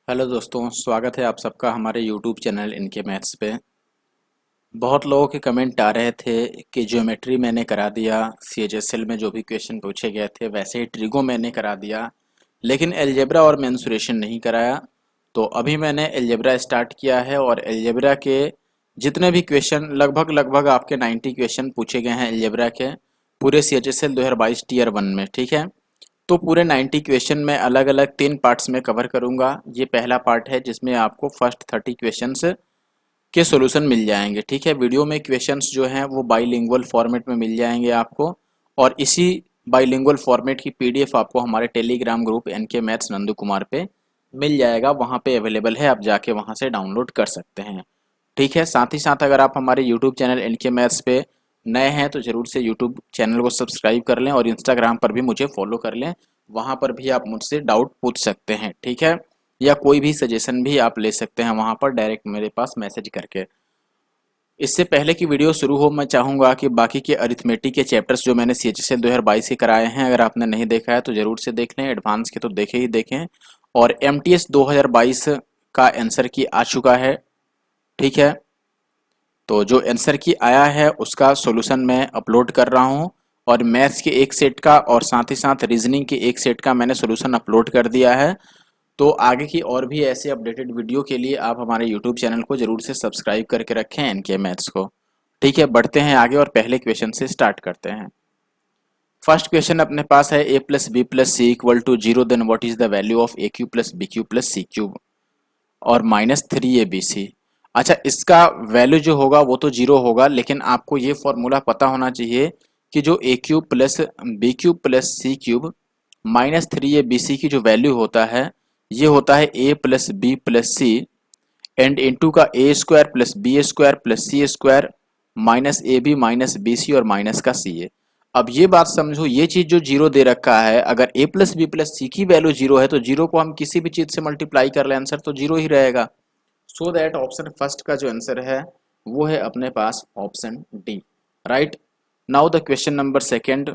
Hello दोस्तों, स्वागत है आप सबका हमारे यूट्यूब चैनल इनके मैथ्स पे। बहुत लोगों के कमेंट आ रहे थे कि ज्योमेट्री मैंने करा दिया, सीएचएसएल में जो भी क्वेश्चन पूछे गए थे वैसे ही ट्रिगो मैंने करा दिया, लेकिन अलजेब्रा और मेंसुरेशन नहीं कराया। तो अभी मैंने अलजेब्रा स्टार्ट किया है और अलजेब्रा के जितने भी क्वेश्चन लगभग लगभग आपके 90 क्वेश्चन पूछे गए हैं अलजेब्रा के पूरे सीएचएसएल 2022 टीयर 1 में। ठीक है, तो पूरे 90 क्वेश्चन मैं अलग अलग 3 पार्ट्स में कवर करूंगा। ये पहला पार्ट है जिसमें आपको फर्स्ट 30 क्वेश्चंस के सॉल्यूशन मिल जाएंगे। ठीक है, वीडियो में क्वेश्चंस जो हैं वो बाइलिंगुअल फॉर्मेट में मिल जाएंगे आपको, और इसी बाइलिंगुअल फॉर्मेट की पीडीएफ आपको हमारे Telegram group NK maths Nandu Kumar पे मिल जाएगा। वहाँ पे अवेलेबल है, आप जाके वहाँ से डाउनलोड कर सकते हैं। ठीक है, साथ ही साथ अगर आप हमारे यूट्यूब चैनल एनके मैथ्स पे नए हैं तो ज़रूर से यूट्यूब चैनल को सब्सक्राइब कर लें और इंस्टाग्राम पर भी मुझे फॉलो कर लें। वहाँ पर भी आप मुझसे डाउट पूछ सकते हैं। ठीक है, या कोई भी सजेशन भी आप ले सकते हैं वहाँ पर डायरेक्ट मेरे पास मैसेज करके। इससे पहले कि वीडियो शुरू हो, मैं चाहूँगा कि बाकी के अरिथमेटिक के चैप्टर्स जो मैंने सीएचएसएल 2022 के कराए हैं, अगर आपने नहीं देखा है तो ज़रूर से देख लें। एडवांस के तो देखे ही देखें। और एमटीएस 2022 का आंसर की आ चुका है। ठीक है, तो जो आंसर की आया है उसका सॉल्यूशन मैं अपलोड कर रहा हूँ, और मैथ्स के एक सेट का और साथ ही साथ रीजनिंग के एक सेट का मैंने सॉल्यूशन अपलोड कर दिया है। तो आगे की और भी ऐसे अपडेटेड वीडियो के लिए आप हमारे यूट्यूब चैनल को जरूर से सब्सक्राइब करके रखें एनके मैथ्स को। ठीक है, बढ़ते हैं आगे और पहले क्वेश्चन से स्टार्ट करते हैं। फर्स्ट क्वेश्चन अपने पास है ए plus B plus C equal to zero, then what is the value of A cube plus B cube plus C cube और -3abc। अच्छा, इसका वैल्यू जो होगा वो तो जीरो होगा, लेकिन आपको ये फॉर्मूला पता होना चाहिए कि जो A cube plus B cube plus C cube -3abc की जो वैल्यू होता है ये होता है a plus B plus C and into का A square plus B square plus C square minus A B minus B C और minus का सी ए। अब ये बात समझो, ये चीज जो जीरो दे रखा है, अगर a प्लस बी प्लस सी की वैल्यू जीरो है तो जीरो को हम किसी भी चीज से मल्टीप्लाई कर ले आंसर तो जीरो ही रहेगा। सो दैट ऑप्शन फर्स्ट का जो आंसर है वो है अपने पास option D. Right, now the question number second,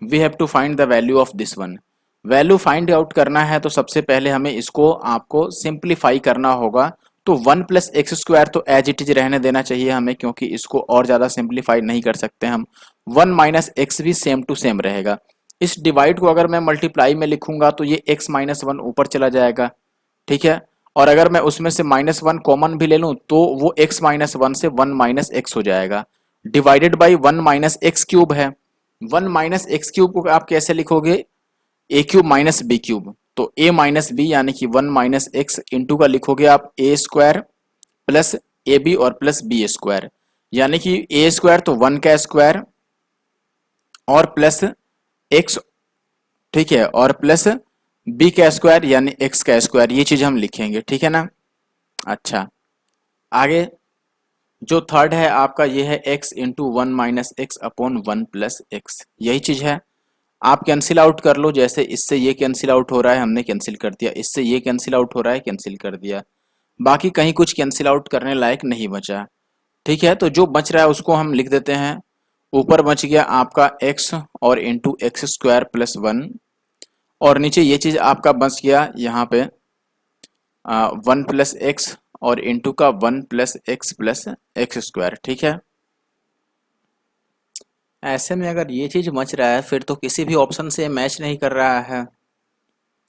we have to find the value of this one. Value find out करना है तो सबसे पहले हमें इसको आपको सिंप्लीफाई करना होगा। तो वन प्लस एक्स स्क्वायर तो एज इट इज रहने देना चाहिए हमें, क्योंकि इसको और ज़्यादा सिंप्लीफाई नहीं कर सकते हम। वन माइनस एक्स भी सेम टू सेम रहेगा। इस डिवाइड को अगर मैं मल्टीप्लाई में लिखूंगा तो ये एक्स माइनस वन ऊपर चला जाएगा। ठीक है, और अगर मैं उसमें से -1 कॉमन भी ले लूं तो वो x माइनस वन से 1 माइनस एक्स हो जाएगा, divided by 1 minus x cube है। 1 माइनस एक्स क्यूब को आप कैसे लिखोगे, ए क्यूब माइनस बी क्यूब, तो a माइनस बी यानी कि 1 माइनस एक्स इंटू का लिखोगे आप ए स्क्वायर प्लस ए बी और प्लस बी स्क्वायर, यानी कि ए स्क्वायर तो 1 का स्क्वायर और प्लस एक्स। ठीक है, और प्लस बी का स्क्वायर यानी एक्स का स्क्वायर, ये चीज हम लिखेंगे। ठीक है ना। अच्छा, आगे जो थर्ड है आपका ये है x into one minus x upon one plus x, यही चीज है। आप कैंसिल आउट कर लो, जैसे इससे ये कैंसिल आउट हो रहा है हमने कैंसिल कर दिया, इससे ये कैंसिल आउट हो रहा है कैंसिल कर दिया, बाकी कहीं कुछ कैंसिल आउट करने लायक नहीं बचा। ठीक है, तो जो बच रहा है उसको हम लिख देते हैं। ऊपर बच गया आपका x और into x square plus one, और नीचे ये चीज आपका बच गया यहाँ पे वन प्लस एक्स और इंटू का वन प्लस एक्स स्क्वायर। ठीक है, ऐसे में अगर ये चीज बच रहा है फिर तो किसी भी ऑप्शन से मैच नहीं कर रहा है,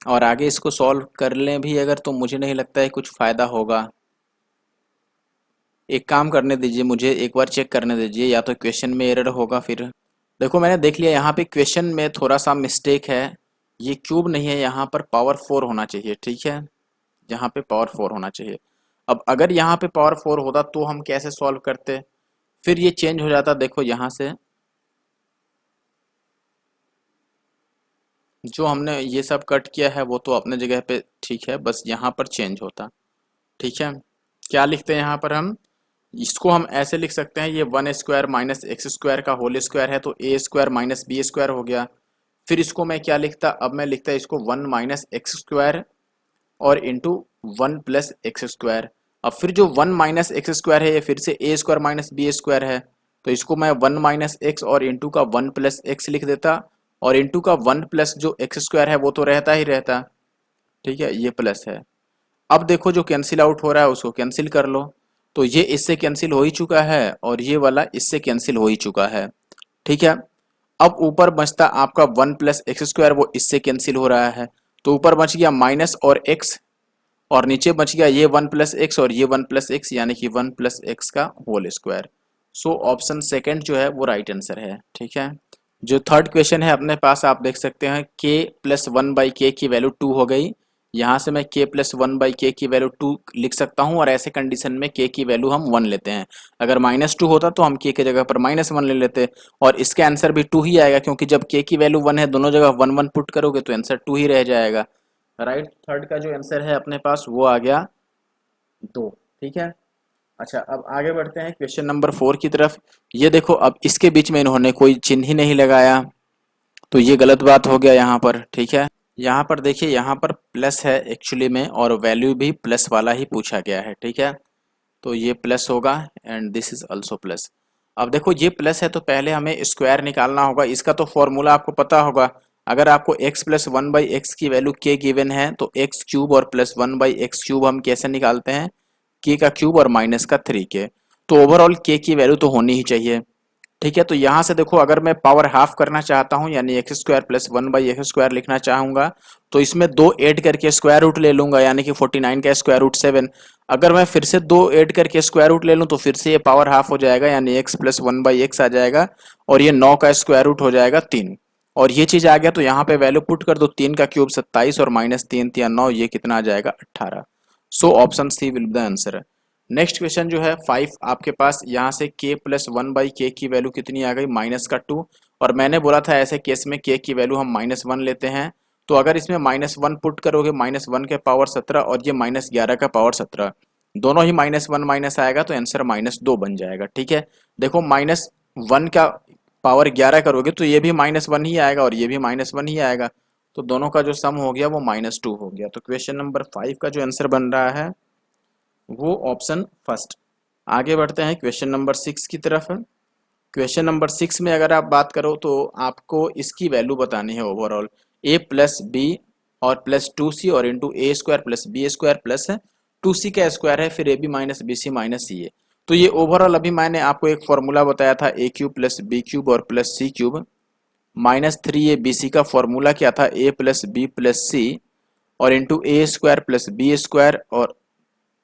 और आगे इसको सॉल्व कर लें भी अगर तो मुझे नहीं लगता है कुछ फायदा होगा। एक काम करने दीजिए, मुझे एक बार चेक करने दीजिए, या तो क्वेश्चन में एरर होगा। फिर देखो, मैंने देख लिया यहाँ पे क्वेश्चन में थोड़ा सा मिस्टेक है, ये क्यूब नहीं है, यहाँ पर पावर 4 होना चाहिए। ठीक है, यहाँ पे पावर 4 होना चाहिए। अब अगर यहाँ पे पावर 4 होता तो हम कैसे सॉल्व करते, फिर ये चेंज हो जाता। देखो यहाँ से जो हमने ये सब कट किया है वो तो अपने जगह पे ठीक है, बस यहाँ पर चेंज होता। ठीक है, क्या लिखते हैं यहाँ पर हम, इसको हम ऐसे लिख सकते हैं, ये one square minus x square का होल स्क्वायर है तो A square minus B square हो गया। फिर इसको मैं क्या लिखता, अब मैं लिखता इसको वन माइनस एक्स स्क्वायर और into one plus x square. अब फिर जो वन माइनस एक्स स्क्वायर है ये फिर से A square minus B square है, तो इसको मैं वन माइनस एक्स और इंटू का वन प्लस एक्स लिख देता, और इंटू का वन प्लस जो एक्स स्क्वायर है वो तो रहता ही रहता। ठीक है, ये प्लस है। अब देखो जो कैंसिल आउट हो रहा है उसको कैंसिल कर लो, तो ये इससे कैंसिल हो ही चुका है और ये वाला इससे कैंसिल हो ही चुका है। ठीक है, अब ऊपर बचता आपका वन प्लस एक्स स्क्वायर, वो इससे कैंसिल हो रहा है, तो ऊपर बच गया माइनस और एक्स, और नीचे बच गया ये वन प्लस एक्स और ये वन प्लस एक्स, यानी कि वन प्लस एक्स का whole square. So option second जो है वो राइट आंसर है। ठीक है, जो थर्ड क्वेश्चन है अपने पास आप देख सकते हैं के प्लस वन बाई के की वैल्यू टू हो गई, यहाँ से मैं के प्लस वन बाई के की वैल्यू टू लिख सकता हूँ, और ऐसे कंडीशन में के की वैल्यू हम वन लेते हैं। अगर माइनस टू होता तो हम के जगह पर माइनस वन ले लेते, और इसका आंसर भी टू ही आएगा, क्योंकि जब के की वैल्यू वन है दोनों जगह वन वन पुट करोगे तो आंसर टू ही रह जाएगा। राइट, थर्ड का जो आंसर है अपने पास वो आ गया दो। ठीक है, अच्छा अब आगे बढ़ते हैं क्वेश्चन नंबर फोर की तरफ। ये देखो, अब इसके बीच में इन्होंने कोई चिन्ह ही नहीं लगाया, तो ये गलत बात हो गया यहाँ पर। ठीक है, यहाँ पर देखिए, यहाँ पर प्लस है एक्चुअली में, और वैल्यू भी प्लस वाला ही पूछा गया है। ठीक है, तो ये प्लस होगा and this is also plus. अब देखो ये प्लस है तो पहले हमें स्क्वायर निकालना होगा, इसका तो फॉर्मूला आपको पता होगा। अगर आपको x plus one by x की वैल्यू k गिवन है तो एक्स क्यूब और plus one by x cube हम कैसे निकालते हैं, k का क्यूब और माइनस का 3k, तो ओवरऑल k की वैल्यू तो होनी ही चाहिए। ठीक है, तो यहाँ से देखो अगर मैं पावर हाफ करना चाहता हूँ यानी x square plus one by x square लिखना चाहूंगा, तो इसमें दो ऐड करके स्क्वायर रूट ले लूंगा, यानी कि 49 का स्क्वायर रूट 7। अगर मैं फिर से दो ऐड करके स्क्वायर रूट ले लूँ तो फिर से ये पावर हाफ हो जाएगा, यानी X plus one by X आ जाएगा, और ये 9 का स्क्वायर रूट हो जाएगा 3। और ये चीज आ गया तो यहाँ पे वैल्यू पुट कर दो, 3 का क्यूब 27 और माइनस 3 या 9, ये कितना आ जाएगा 18। So option C will be the answer. Next question जो है 5 आपके पास, यहाँ से k प्लस वन बाई के की वैल्यू कितनी आ गई, माइनस का 2। और मैंने बोला था ऐसे केस में k की वैल्यू हम माइनस वन लेते हैं, तो अगर इसमें माइनस वन पुट करोगे, माइनस वन के पावर 17 और ये माइनस 11 का पावर 17, दोनों ही माइनस वन माइनस आएगा तो आंसर माइनस दो बन जाएगा। ठीक है, देखो माइनस वन का पावर 11 करोगे तो ये भी माइनस वन ही आएगा और ये भी माइनस वन ही आएगा, तो दोनों का जो सम हो गया वो माइनस टू हो गया। तो क्वेश्चन नंबर 5 का जो आंसर बन रहा है वो ऑप्शन फर्स्ट। आगे बढ़ते हैं क्वेश्चन नंबर 6 की तरफ। क्वेश्चन नंबर 6 में अगर आप बात करो तो आपको इसकी वैल्यू बतानी है ओवरऑल, ए प्लस बी और प्लस टू सी और इंटू ए square plus B square plus two C का स्क्वायर है, फिर A B minus B C minus C A. तो ये ओवरऑल अभी मैंने आपको एक फॉर्मूला बताया था, a cube plus B cube और plus C cube minus 3 A B c का फॉर्मूला क्या था, ए प्लस बी प्लस सी और इंटू ए स्क्वायर प्लस बी स्क्वायर और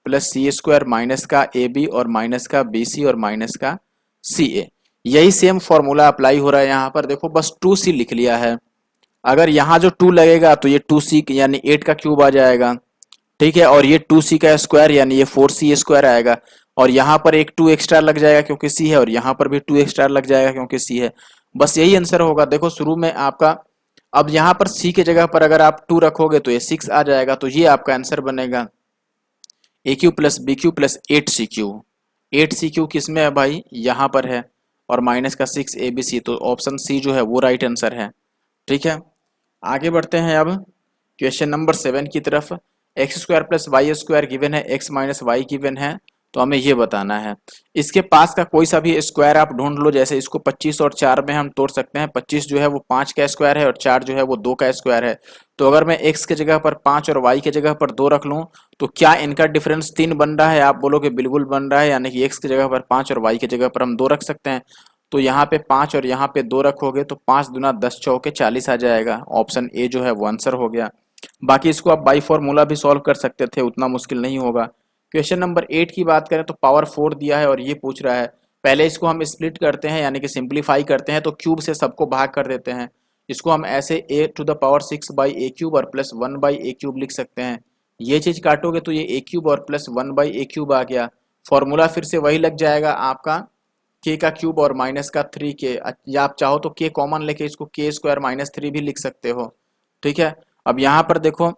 प्लस सी स्क्वायर माइनस का ए बी और माइनस का बी सी और माइनस का सी ए। यही सेम फॉर्मूला अप्लाई हो रहा है यहाँ पर, देखो बस टू सी लिख लिया है। अगर यहाँ जो टू लगेगा तो ये टू सी यानी 8 का क्यूब आ जाएगा। ठीक है, और ये टू सी का स्क्वायर यानी ये 4c स्क्वायर आएगा, और यहाँ पर एक टू एक्स्ट्रा लग जाएगा क्योंकि सी है, और यहाँ पर भी टू एक्स्ट्रा लग जाएगा क्योंकि सी है। बस यही आंसर होगा। देखो शुरू में आपका, अब यहाँ पर सी के जगह पर अगर आप टू रखोगे तो ये 6 आ जाएगा, तो ये आपका आंसर बनेगा A cube plus B cube plus 8c cube. 8c cube किस में है भाई, यहाँ पर है, और माइनस का 6abc, तो ऑप्शन सी जो है वो राइट आंसर है। ठीक है, आगे बढ़ते हैं अब क्वेश्चन नंबर 7 की तरफ। X square plus y square given है, एक्स माइनस वाई गिवन है, तो हमें ये बताना है इसके पास का कोई सा भी स्क्वायर आप ढूंढ लो। जैसे इसको 25 और 4 में हम तोड़ सकते हैं, 25 जो है वो 5 का स्क्वायर है और 4 जो है वो 2 का स्क्वायर है। तो अगर मैं x के जगह पर 5 और y के जगह पर 2 रख लूं तो क्या इनका डिफरेंस 3 बन रहा है, आप बोलोगे बिल्कुल बन रहा है, यानी कि x की जगह पर 5 और y की जगह पर हम 2 रख सकते हैं। तो यहाँ पे 5 और यहाँ पे 2 रखोगे तो 5 दूना 10 चौके 40 आ जाएगा, ऑप्शन ए जो है वो आंसर हो गया। बाकी इसको आप बाई फॉर्मूला भी सॉल्व कर सकते थे, उतना मुश्किल नहीं होगा। क्वेश्चन नंबर 8 की बात करें तो पावर 4 दिया है और ये पूछ रहा है, पहले इसको हम स्प्लिट करते हैं यानी कि सिंप्लीफाई करते हैं, तो क्यूब से सबको भाग कर देते हैं। इसको हम ऐसे A to the power 6 by A cube और प्लस 1 बाई ए क्यूब लिख सकते हैं। ये चीज काटोगे तो ये ए क्यूब और प्लस 1 बाई ए क्यूब आ गया। फॉर्मूला फिर से वही लग जाएगा आपका, के का क्यूब और माइनस का 3k, या आप चाहो तो के कॉमन लेके इसको के स्क्वायर माइनस 3 भी लिख सकते हो। ठीक है, अब यहाँ पर देखो,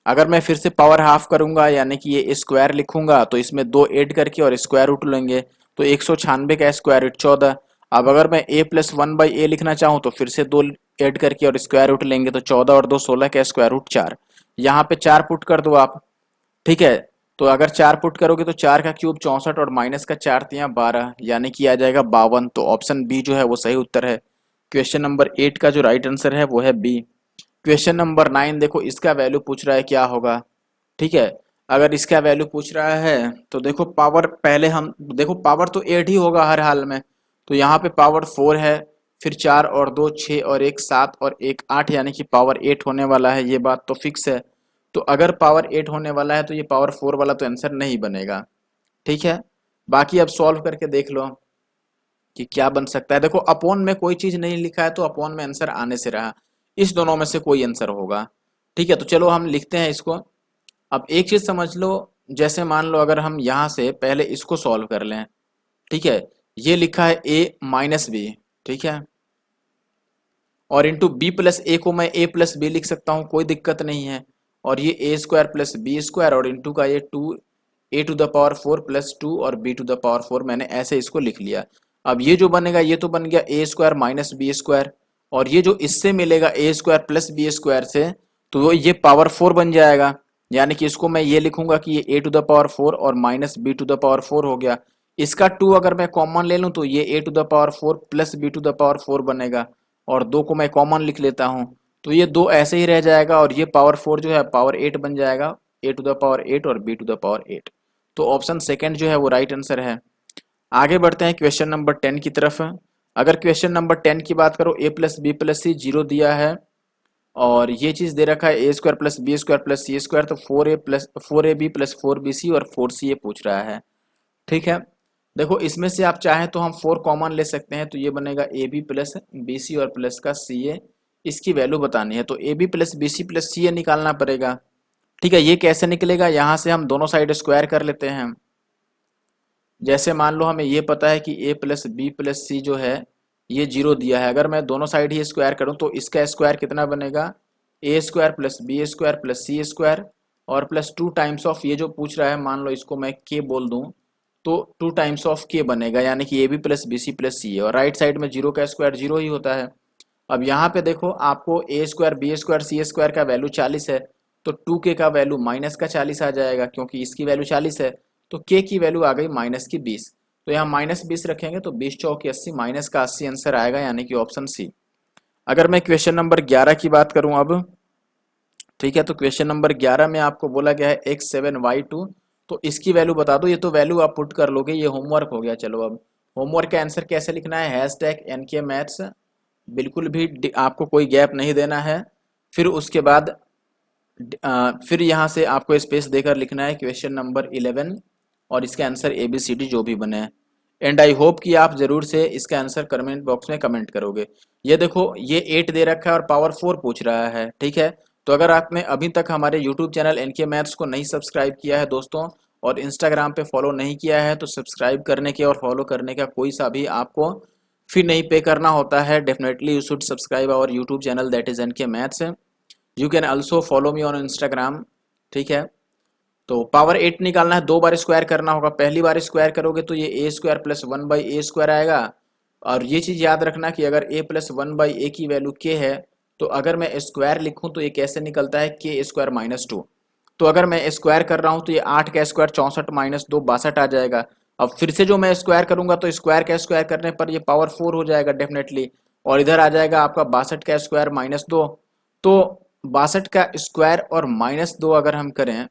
अगर मैं फिर से पावर हाफ करूंगा यानी कि ये स्क्वायर लिखूंगा तो इसमें 2 ऐड करके और स्क्वायर रूट लेंगे, तो 196 का स्क्वायर रूट 14। अब अगर मैं a प्लस वन बाई ए लिखना चाहूँ तो फिर से 2 ऐड करके और स्क्वायर रूट लेंगे, तो 14 और 2 16 का स्क्वायर रूट 4। यहाँ पे 4 पुट कर दो आप। ठीक है, तो अगर 4 पुट करोगे तो 4 का क्यूब 64 और माइनस का 4 तिया 12, यानी कि आ जाएगा 52। तो ऑप्शन बी जो है वो सही उत्तर है। क्वेश्चन नंबर 8 का जो राइट आंसर है वो है बी। क्वेश्चन नंबर 9 देखो, इसका वैल्यू पूछ रहा है क्या होगा। ठीक है, अगर इसका वैल्यू पूछ रहा है तो देखो पावर, पहले हम देखो पावर तो 8 ही होगा हर हाल में, तो यहाँ पे पावर 4 है, फिर 4 और 2 6 और 1 7 और 1 8, यानी कि पावर 8 होने वाला है, ये बात तो फिक्स है। तो अगर पावर 8 होने वाला है तो ये पावर 4 वाला तो आंसर नहीं बनेगा। ठीक है, बाकी अब सॉल्व करके देख लो कि क्या बन सकता है। देखो अपॉन में कोई चीज नहीं लिखा है तो अपॉन में आंसर आने से रहा, इस दोनों में से कोई आंसर होगा। ठीक है, तो चलो हम लिखते हैं इसको। अब एक चीज समझ लो, जैसे मान लो अगर हम यहाँ से पहले इसको सॉल्व कर लें। ठीक है, ये लिखा है a माइनस बी, ठीक है, और इंटू बी प्लस ए को मैं a प्लस बी लिख सकता हूँ, कोई दिक्कत नहीं है। और ये ए स्क्वायर प्लस बी स्क्वायर और इंटू का ये 2 a to the power 4 plus 2 और b टू द पावर 4, मैंने ऐसे इसको लिख लिया। अब ये जो बनेगा ये तो बन गया a square minus B square, और ये जो इससे मिलेगा a square plus B square से, तो ये पावर 4 बन जाएगा। यानी कि इसको मैं ये लिखूंगा कि ये a टू द पावर 4 और minus b to the power 4 हो गया। इसका 2 अगर मैं कॉमन ले लूं तो ये a to the power 4 plus b to the power 4 बनेगा, और 2 को मैं कॉमन लिख लेता हूं, तो ये 2 ऐसे ही रह जाएगा, और ये पावर 4 जो है पावर 8 बन जाएगा, a टू द पावर 8 और b टू द पावर 8। तो ऑप्शन सेकंड जो है वो राइट आंसर है। आगे बढ़ते हैं क्वेश्चन नंबर 10 की तरफ। अगर क्वेश्चन नंबर 10 की बात करो, a plus B plus C 0 दिया है, और ये चीज दे रखा है A square plus B square plus C square, तो 4ab प्लस 4bc और 4ca पूछ रहा है। ठीक है, देखो इसमें से आप चाहें तो हम 4 कॉमन ले सकते हैं, तो ये बनेगा a B plus B C और प्लस का सी ए, इसकी वैल्यू बतानी है, तो A B plus B C plus C A निकालना पड़ेगा। ठीक है, ये कैसे निकलेगा, यहाँ से हम दोनों साइड स्क्वायर कर लेते हैं। जैसे मान लो हमें ये पता है कि a प्लस बी प्लस सी जो है ये 0 दिया है, अगर मैं दोनों साइड ही स्क्वायर करूं तो इसका स्क्वायर कितना बनेगा, A square plus B square plus C square, और प्लस 2 टाइम्स ऑफ ये जो पूछ रहा है, मान लो इसको मैं k बोल दूं, तो 2 टाइम्स ऑफ k बनेगा, यानी कि A B plus B C plus C है, और राइट साइड में 0 का स्क्वायर 0 ही होता है। अब यहाँ पे देखो आपको ए स्क्वायर बी स्क्वायर सी स्क्वायर का वैल्यू 40 है, तो 2k का वैल्यू माइनस का 40 आ जाएगा, क्योंकि इसकी वैल्यू 40 है, तो k की वैल्यू आ गई माइनस की 20। तो यहाँ माइनस 20 रखेंगे तो 20 चौक 80, माइनस का 80 आंसर आएगा, यानी कि ऑप्शन सी। अगर मैं क्वेश्चन नंबर 11 की बात करूं अब, ठीक है, तो क्वेश्चन नंबर 11 में आपको बोला गया है x7y2, तो इसकी वैल्यू बता दो। ये तो वैल्यू आप पुट कर लोगे, ये होमवर्क हो गया। चलो अब होमवर्क का आंसर कैसे लिखना है, हैशटैग NK मैथ्स, बिल्कुल भी आपको कोई गैप नहीं देना है। फिर उसके बाद फिर यहाँ से आपको स्पेस देकर लिखना है क्वेश्चन नंबर 11, और इसका आंसर ABCD जो भी बने। एंड आई होप कि आप जरूर से इसका आंसर कमेंट बॉक्स में कमेंट करोगे। ये देखो ये 8 दे रखा है और पावर 4 पूछ रहा है। ठीक है, तो अगर आपने अभी तक हमारे यूट्यूब चैनल NK मैथ्स को नहीं सब्सक्राइब किया है दोस्तों, और इंस्टाग्राम पे फॉलो नहीं किया है, तो सब्सक्राइब करने के और फॉलो करने का कोई सा भी आपको फी नहीं पे करना होता है। Definitely you should subscribe our YouTube channel, that is NK maths. You can also follow me on Instagram. ठीक है, तो पावर 8 निकालना है, 2 बार स्क्वायर करना होगा। पहली बार स्क्वायर करोगे तो ये ए square plus 1 by A square आएगा, और ये चीज़ याद रखना कि अगर a प्लस 1 बाई ए की वैल्यू k है, तो अगर मैं स्क्वायर लिखूं तो ये कैसे निकलता है, k स्क्वायर माइनस 2। तो अगर मैं स्क्वायर कर रहा हूं तो ये 8 का स्क्वायर 64 माइनस 2 62 आ जाएगा। अब फिर से जो मैं स्क्वायर करूंगा तो स्क्वायर का स्क्वायर करने पर ये पावर 4 हो जाएगा डेफिनेटली, और इधर आ जाएगा आपका 62 का स्क्वायर माइनस 2। तो 62 का स्क्वायर और माइनस 2 अगर हम करें,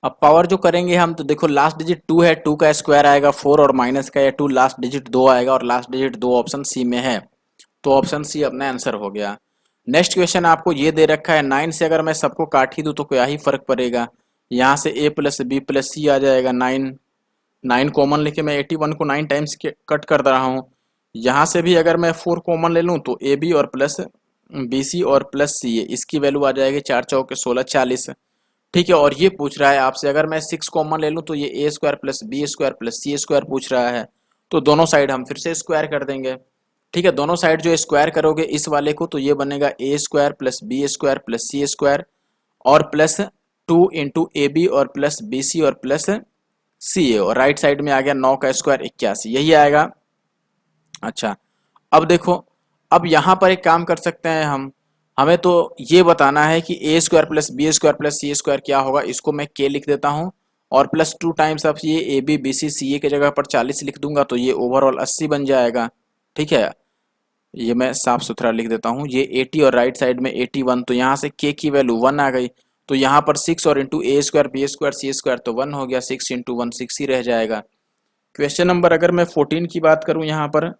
अब पावर जो करेंगे हम, तो देखो लास्ट डिजिट 2 है, 2 का स्क्वायर आएगा 4, और माइनस का या 2 लास्ट डिजिट 2 आएगा, और लास्ट डिजिट 2 ऑप्शन सी में है, तो ऑप्शन सी अपना आंसर हो गया। नेक्स्ट क्वेश्चन आपको ये दे रखा है 9 से अगर मैं सबको काट ही दूँ तो क्या ही फर्क पड़ेगा। यहाँ से a प्लस बी प्लस सी आ जाएगा 9, 9 कॉमन लेके मैं 81 को 9 टाइम्स कट कर रहा हूँ। यहाँ से भी अगर मैं 4 कॉमन ले लूँ तो ए बी और प्लस बी सी और प्लस सी ए, इसकी वैल्यू आ जाएगी 4 चौके 16 40। ठीक है, और ये पूछ रहा है आपसे अगर मैं 6 कॉमन ले लूँ तो ये ए square plus B square plus सी स्क्वायर पूछ रहा है, तो दोनों साइड हम फिर से स्क्वायर कर देंगे। ठीक है, दोनों साइड जो स्क्वायर करोगे इस वाले को, तो ये बनेगा A square plus B square plus C square, और प्लस 2 इंटू ए बी और प्लस बी सी और प्लस सी ए, और राइट साइड में आ गया 9 का स्क्वायर 81, यही आएगा। अच्छा, अब देखो, अब यहाँ पर एक काम कर सकते हैं हम, हमें तो ये बताना है कि A square plus B square plus C square क्या होगा। इसको मैं के लिख देता हूँ, और प्लस 2 टाइम्स ऑफ ये ए बी बी सी सी ए की जगह पर 40 लिख दूंगा, तो ये ओवरऑल 80 बन जाएगा। ठीक है, ये मैं साफ सुथरा लिख देता हूँ, ये 80 और राइट साइड में 81, तो यहाँ से के की वैल्यू 1 आ गई, तो यहाँ पर 6 और इंटू ए स्क्वायर बी स्क्वायर सी स्क्वायर तो 1 हो गया, 6 इंटू 1 6 ही रह जाएगा। क्वेश्चन नंबर अगर मैं 14 की बात करूँ यहाँ पर,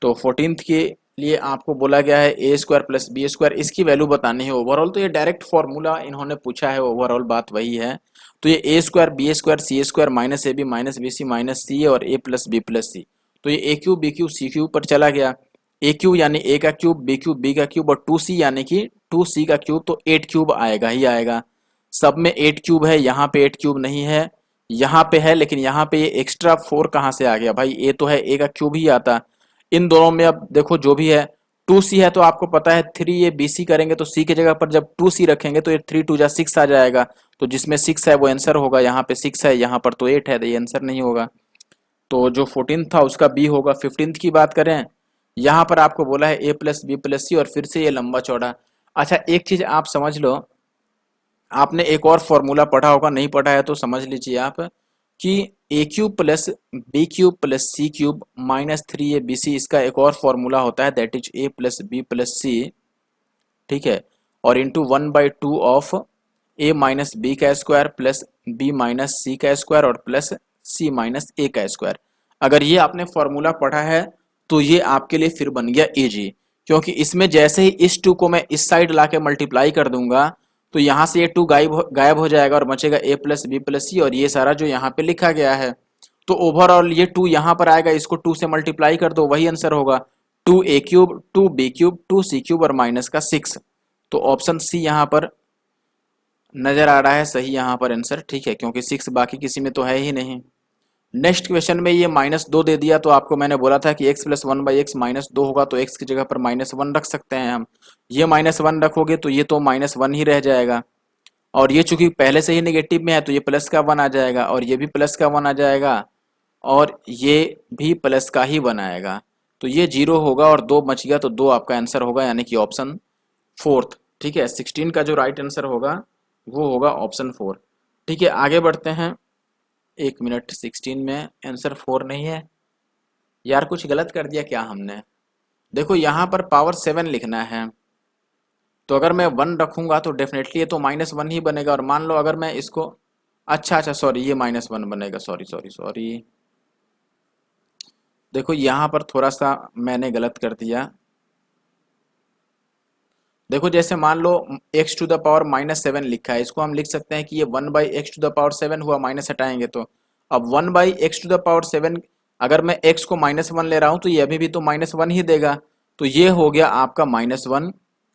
तो 14th के लिए आपको बोला गया है A square plus B square, इसकी वैल्यू बतानी है ओवरऑल। तो ये डायरेक्ट फॉर्मूला इन्होंने पूछा है, ओवरऑल बात वही है। तो ये ए square C square minus A B minus B C minus C और A plus B plus C. तो ये A cube B cube C cube पर चला गया, ए क्यूब यानी ए का क्यूब बी का क्यूब और 2c यानी कि 2c का क्यूब, तो 8 क्यूब आएगा ही आएगा। सब में 8 क्यूब है, यहाँ पे 8 क्यूब नहीं है, यहाँ पे है, लेकिन यहाँ पे ये एक्स्ट्रा 4 कहाँ से आ गया भाई, ए तो है, ए का क्यूब ही आता। इन दोनों में अब देखो जो भी है, 2c है तो आपको पता है 3 ये bc करेंगे तो c की जगह पर जब 2c रखेंगे तो ये 3 2 जा 6 आ जाएगा। तो जिसमें 6 है वो आंसर होगा, यहाँ पे 6 है, यहाँ पर तो 8 है, तो ये आंसर नहीं होगा। तो जो 14 था उसका बी होगा। 15 की बात करें, यहाँ पर आपको बोला है ए प्लस बी प्लस सी और फिर से ये लंबा चौड़ा। अच्छा एक चीज आप समझ लो, आपने एक और फॉर्मूला पढ़ा होगा, नहीं पढ़ा है तो समझ लीजिए आप, कि A cube plus B cube plus C cube minus 3 A B C, इसका एक और फॉर्मूला होता है, that is A plus B plus C, ठीक है, और into 1/2 of A minus B का square plus B minus C का स्क्वायर और प्लस सी माइनस ए का स्क्वायर। अगर ये आपने फॉर्मूला पढ़ा है तो ये आपके लिए फिर बन गया इजी, क्योंकि इसमें जैसे ही इस 2 को मैं इस साइड लाके मल्टीप्लाई कर दूंगा तो यहाँ से ये 2 गायब हो जाएगा और बचेगा ए प्लस बी प्लस सी और ये सारा जो यहाँ पे लिखा गया है। तो ओवरऑल ये 2 यहाँ पर आएगा, इसको 2 से मल्टीप्लाई कर दो, वही आंसर होगा 2a cube 2b cube 2c cube और माइनस का 6। तो ऑप्शन सी यहाँ पर नजर आ रहा है सही यहाँ पर आंसर, ठीक है, क्योंकि 6 बाकी किसी में तो है ही नहीं। नेक्स्ट क्वेश्चन में ये -2 दे दिया, तो आपको मैंने बोला था कि x प्लस 1/x -2 होगा, तो x की जगह पर -1 रख सकते हैं हम। ये -1 रखोगे तो ये तो -1 ही रह जाएगा, और ये चूंकि पहले से ही नेगेटिव में है तो ये प्लस का 1 आ जाएगा, और ये भी प्लस का 1 आ जाएगा, और ये भी प्लस का ही 1 आएगा। तो ये 0 होगा और 2 बच गया, तो 2 आपका आंसर होगा, यानी कि ऑप्शन 4th, ठीक है। 16 का जो राइट आंसर होगा वो होगा ऑप्शन 4, ठीक है। आगे बढ़ते हैं, 1 मिनट, 16 में आंसर 4 नहीं है यार, कुछ गलत कर दिया क्या हमने। देखो यहाँ पर पावर 7 लिखना है, तो अगर मैं 1 रखूंगा तो डेफिनेटली ये तो -1 ही बनेगा, और मान लो अगर मैं इसको, अच्छा सॉरी, ये -1 बनेगा, सॉरी, देखो यहाँ पर थोड़ा सा मैंने गलत कर दिया। देखो जैसे मान लो x टू द पावर -7 लिखा है, इसको हम लिख सकते हैं कि ये 1/x टू द पावर 7 हुआ, माइनस हटाएंगे तो अब 1/x टू द पावर 7, अगर मैं x को -1 ले रहा हूं तो ये अभी भी तो -1 ही देगा। तो ये हो गया आपका -1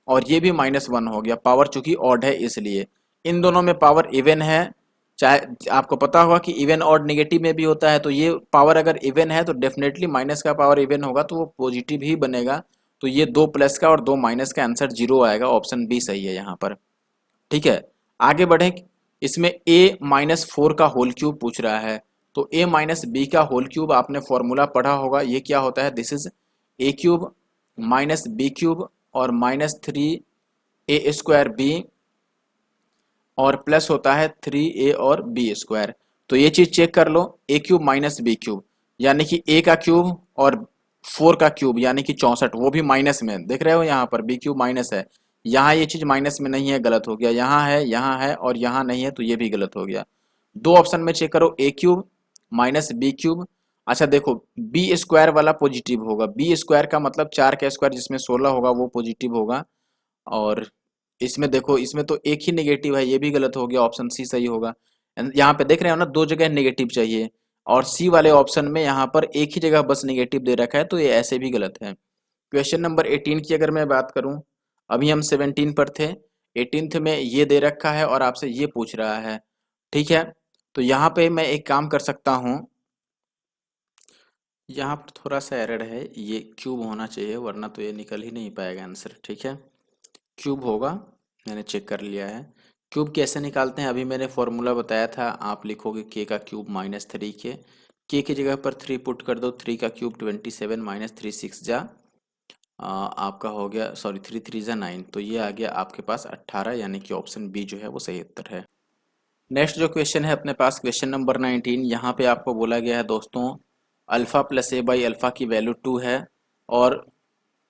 और ये भी -1 हो गया, पावर चूंकि ऑड है इसलिए। इन दोनों में पावर इवन है, चाहे आपको पता होगा कि इवन ऑड नेगेटिव में भी होता है, तो ये पावर अगर इवन है तो डेफिनेटली माइनस का पावर इवन होगा तो वो पॉजिटिव ही बनेगा। तो ये 2 प्लस का और 2 माइनस का आंसर 0 आएगा, ऑप्शन बी सही है यहाँ पर, ठीक है। आगे बढ़े, इसमें a-4 का होल क्यूब पूछ रहा है, तो a-b का होल क्यूब आपने फॉर्मूला पढ़ा होगा, ये क्या होता है, this is a cube minus B cube और -3a² b और प्लस होता है 3a और b स्क्वायर। तो ये चीज चेक कर लो, a cube minus B cube यानी कि a का क्यूब और 4 का क्यूब यानी कि 64, वो भी माइनस में, देख रहे हो यहाँ पर b क्यूब माइनस है, यहाँ ये चीज माइनस में नहीं है, गलत हो गया, यहाँ है और यहाँ नहीं है, तो ये भी गलत हो गया। दो ऑप्शन में चेक करो, a cube minus B cube. अच्छा देखो बी स्क्वायर वाला पॉजिटिव होगा, बी स्क्वायर का मतलब 4 का स्क्वायर जिसमें 16 होगा वो पॉजिटिव होगा, और इसमें देखो इसमें तो एक ही नेगेटिव है, ये भी गलत हो गया, ऑप्शन सी सही होगा। यहाँ पे देख रहे हो ना, 2 जगह नेगेटिव चाहिए, और सी वाले ऑप्शन में यहाँ पर एक ही जगह बस नेगेटिव दे रखा है, तो ये ऐसे भी गलत है। क्वेश्चन नंबर 18 की अगर मैं बात करूं, अभी हम 17 पर थे, 18th में ये दे रखा है और आपसे ये पूछ रहा है, ठीक है। तो यहाँ पे मैं एक काम कर सकता हूँ, यहाँ पर थोड़ा सा एरर है, ये क्यूब होना चाहिए वरना तो ये निकल ही नहीं पाएगा आंसर, ठीक है। क्यूब होगा, मैंने चेक कर लिया है। क्यूब कैसे निकालते हैं, अभी मैंने फॉर्मूला बताया था, आप लिखोगे k का क्यूब -3 k की जगह पर 3 पुट कर दो, 3 का क्यूब 27 -3 6 जा आपका हो गया, सॉरी 3 3 जा 9, तो ये आ गया आपके पास 18, यानी कि ऑप्शन बी जो है वो सही उत्तर है। नेक्स्ट जो क्वेश्चन है अपने पास, क्वेश्चन नंबर 19, यहाँ पे आपको बोला गया है दोस्तों alpha plus A by alpha की वैल्यू 2 है, और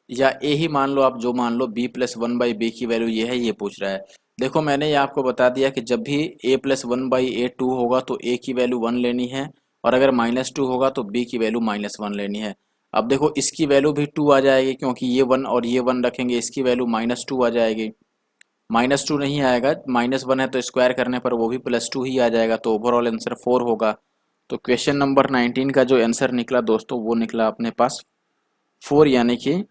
या ए ही मान लो आप, जो मान लो b प्लस 1/b की वैल्यू ये है, ये पूछ रहा है। देखो मैंने ये आपको बता दिया कि जब भी a+1/a 2 होगा तो a की वैल्यू 1 लेनी है, और अगर -2 होगा तो b की वैल्यू -1 लेनी है। अब देखो इसकी वैल्यू भी 2 आ जाएगी, क्योंकि ये 1 और ये 1 रखेंगे, इसकी वैल्यू -2 आ जाएगी। -2 नहीं आएगा, -1 है तो स्क्वायर करने पर वो भी +2 ही आ जाएगा, तो ओवरऑल आंसर 4 होगा। तो क्वेश्चन नंबर 19 का जो आंसर निकला दोस्तों वो निकला अपने पास 4, यानी कि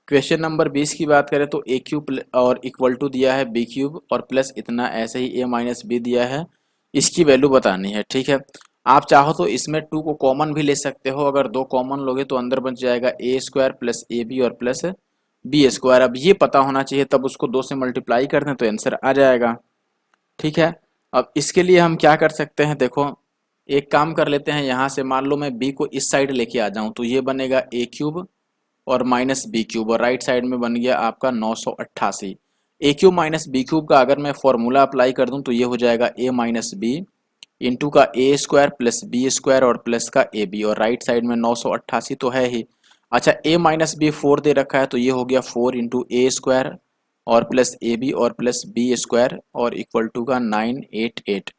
क्वेश्चन नंबर 20 की बात करें तो ए क्यूब और इक्वल टू दिया है बी क्यूब और प्लस इतना, ऐसे ही ए माइनस बी दिया है, इसकी वैल्यू बतानी है। ठीक है, आप चाहो तो इसमें 2 को कॉमन भी ले सकते हो, अगर 2 कॉमन लोगे तो अंदर बच जाएगा A square plus A B और प्लस बी स्क्वायर। अब ये पता होना चाहिए, तब उसको 2 से मल्टीप्लाई कर दें तो आंसर आ जाएगा। ठीक है, अब इसके लिए हम क्या कर सकते हैं, देखो एक काम कर लेते हैं, यहाँ से मान लो मैं बी को इस साइड लेके आ जाऊँ तो ये बनेगा ए क्यूब और माइनस बी क्यूब, और राइट साइड में बन गया आपका 988। ए क्यूब माइनस बी क्यूब का अगर मैं फॉर्मूला अप्लाई कर दूं तो ये हो जाएगा ए माइनस बी इंटू का A square plus B square और प्लस का ए बी, और राइट साइड में 988 तो है ही। अच्छा ए माइनस बी 4 दे रखा है तो ये हो गया 4 इंटू ए स्क्वायर और प्लस ए बी और प्लस बी स्क्वायर और इक्वल टू का 988।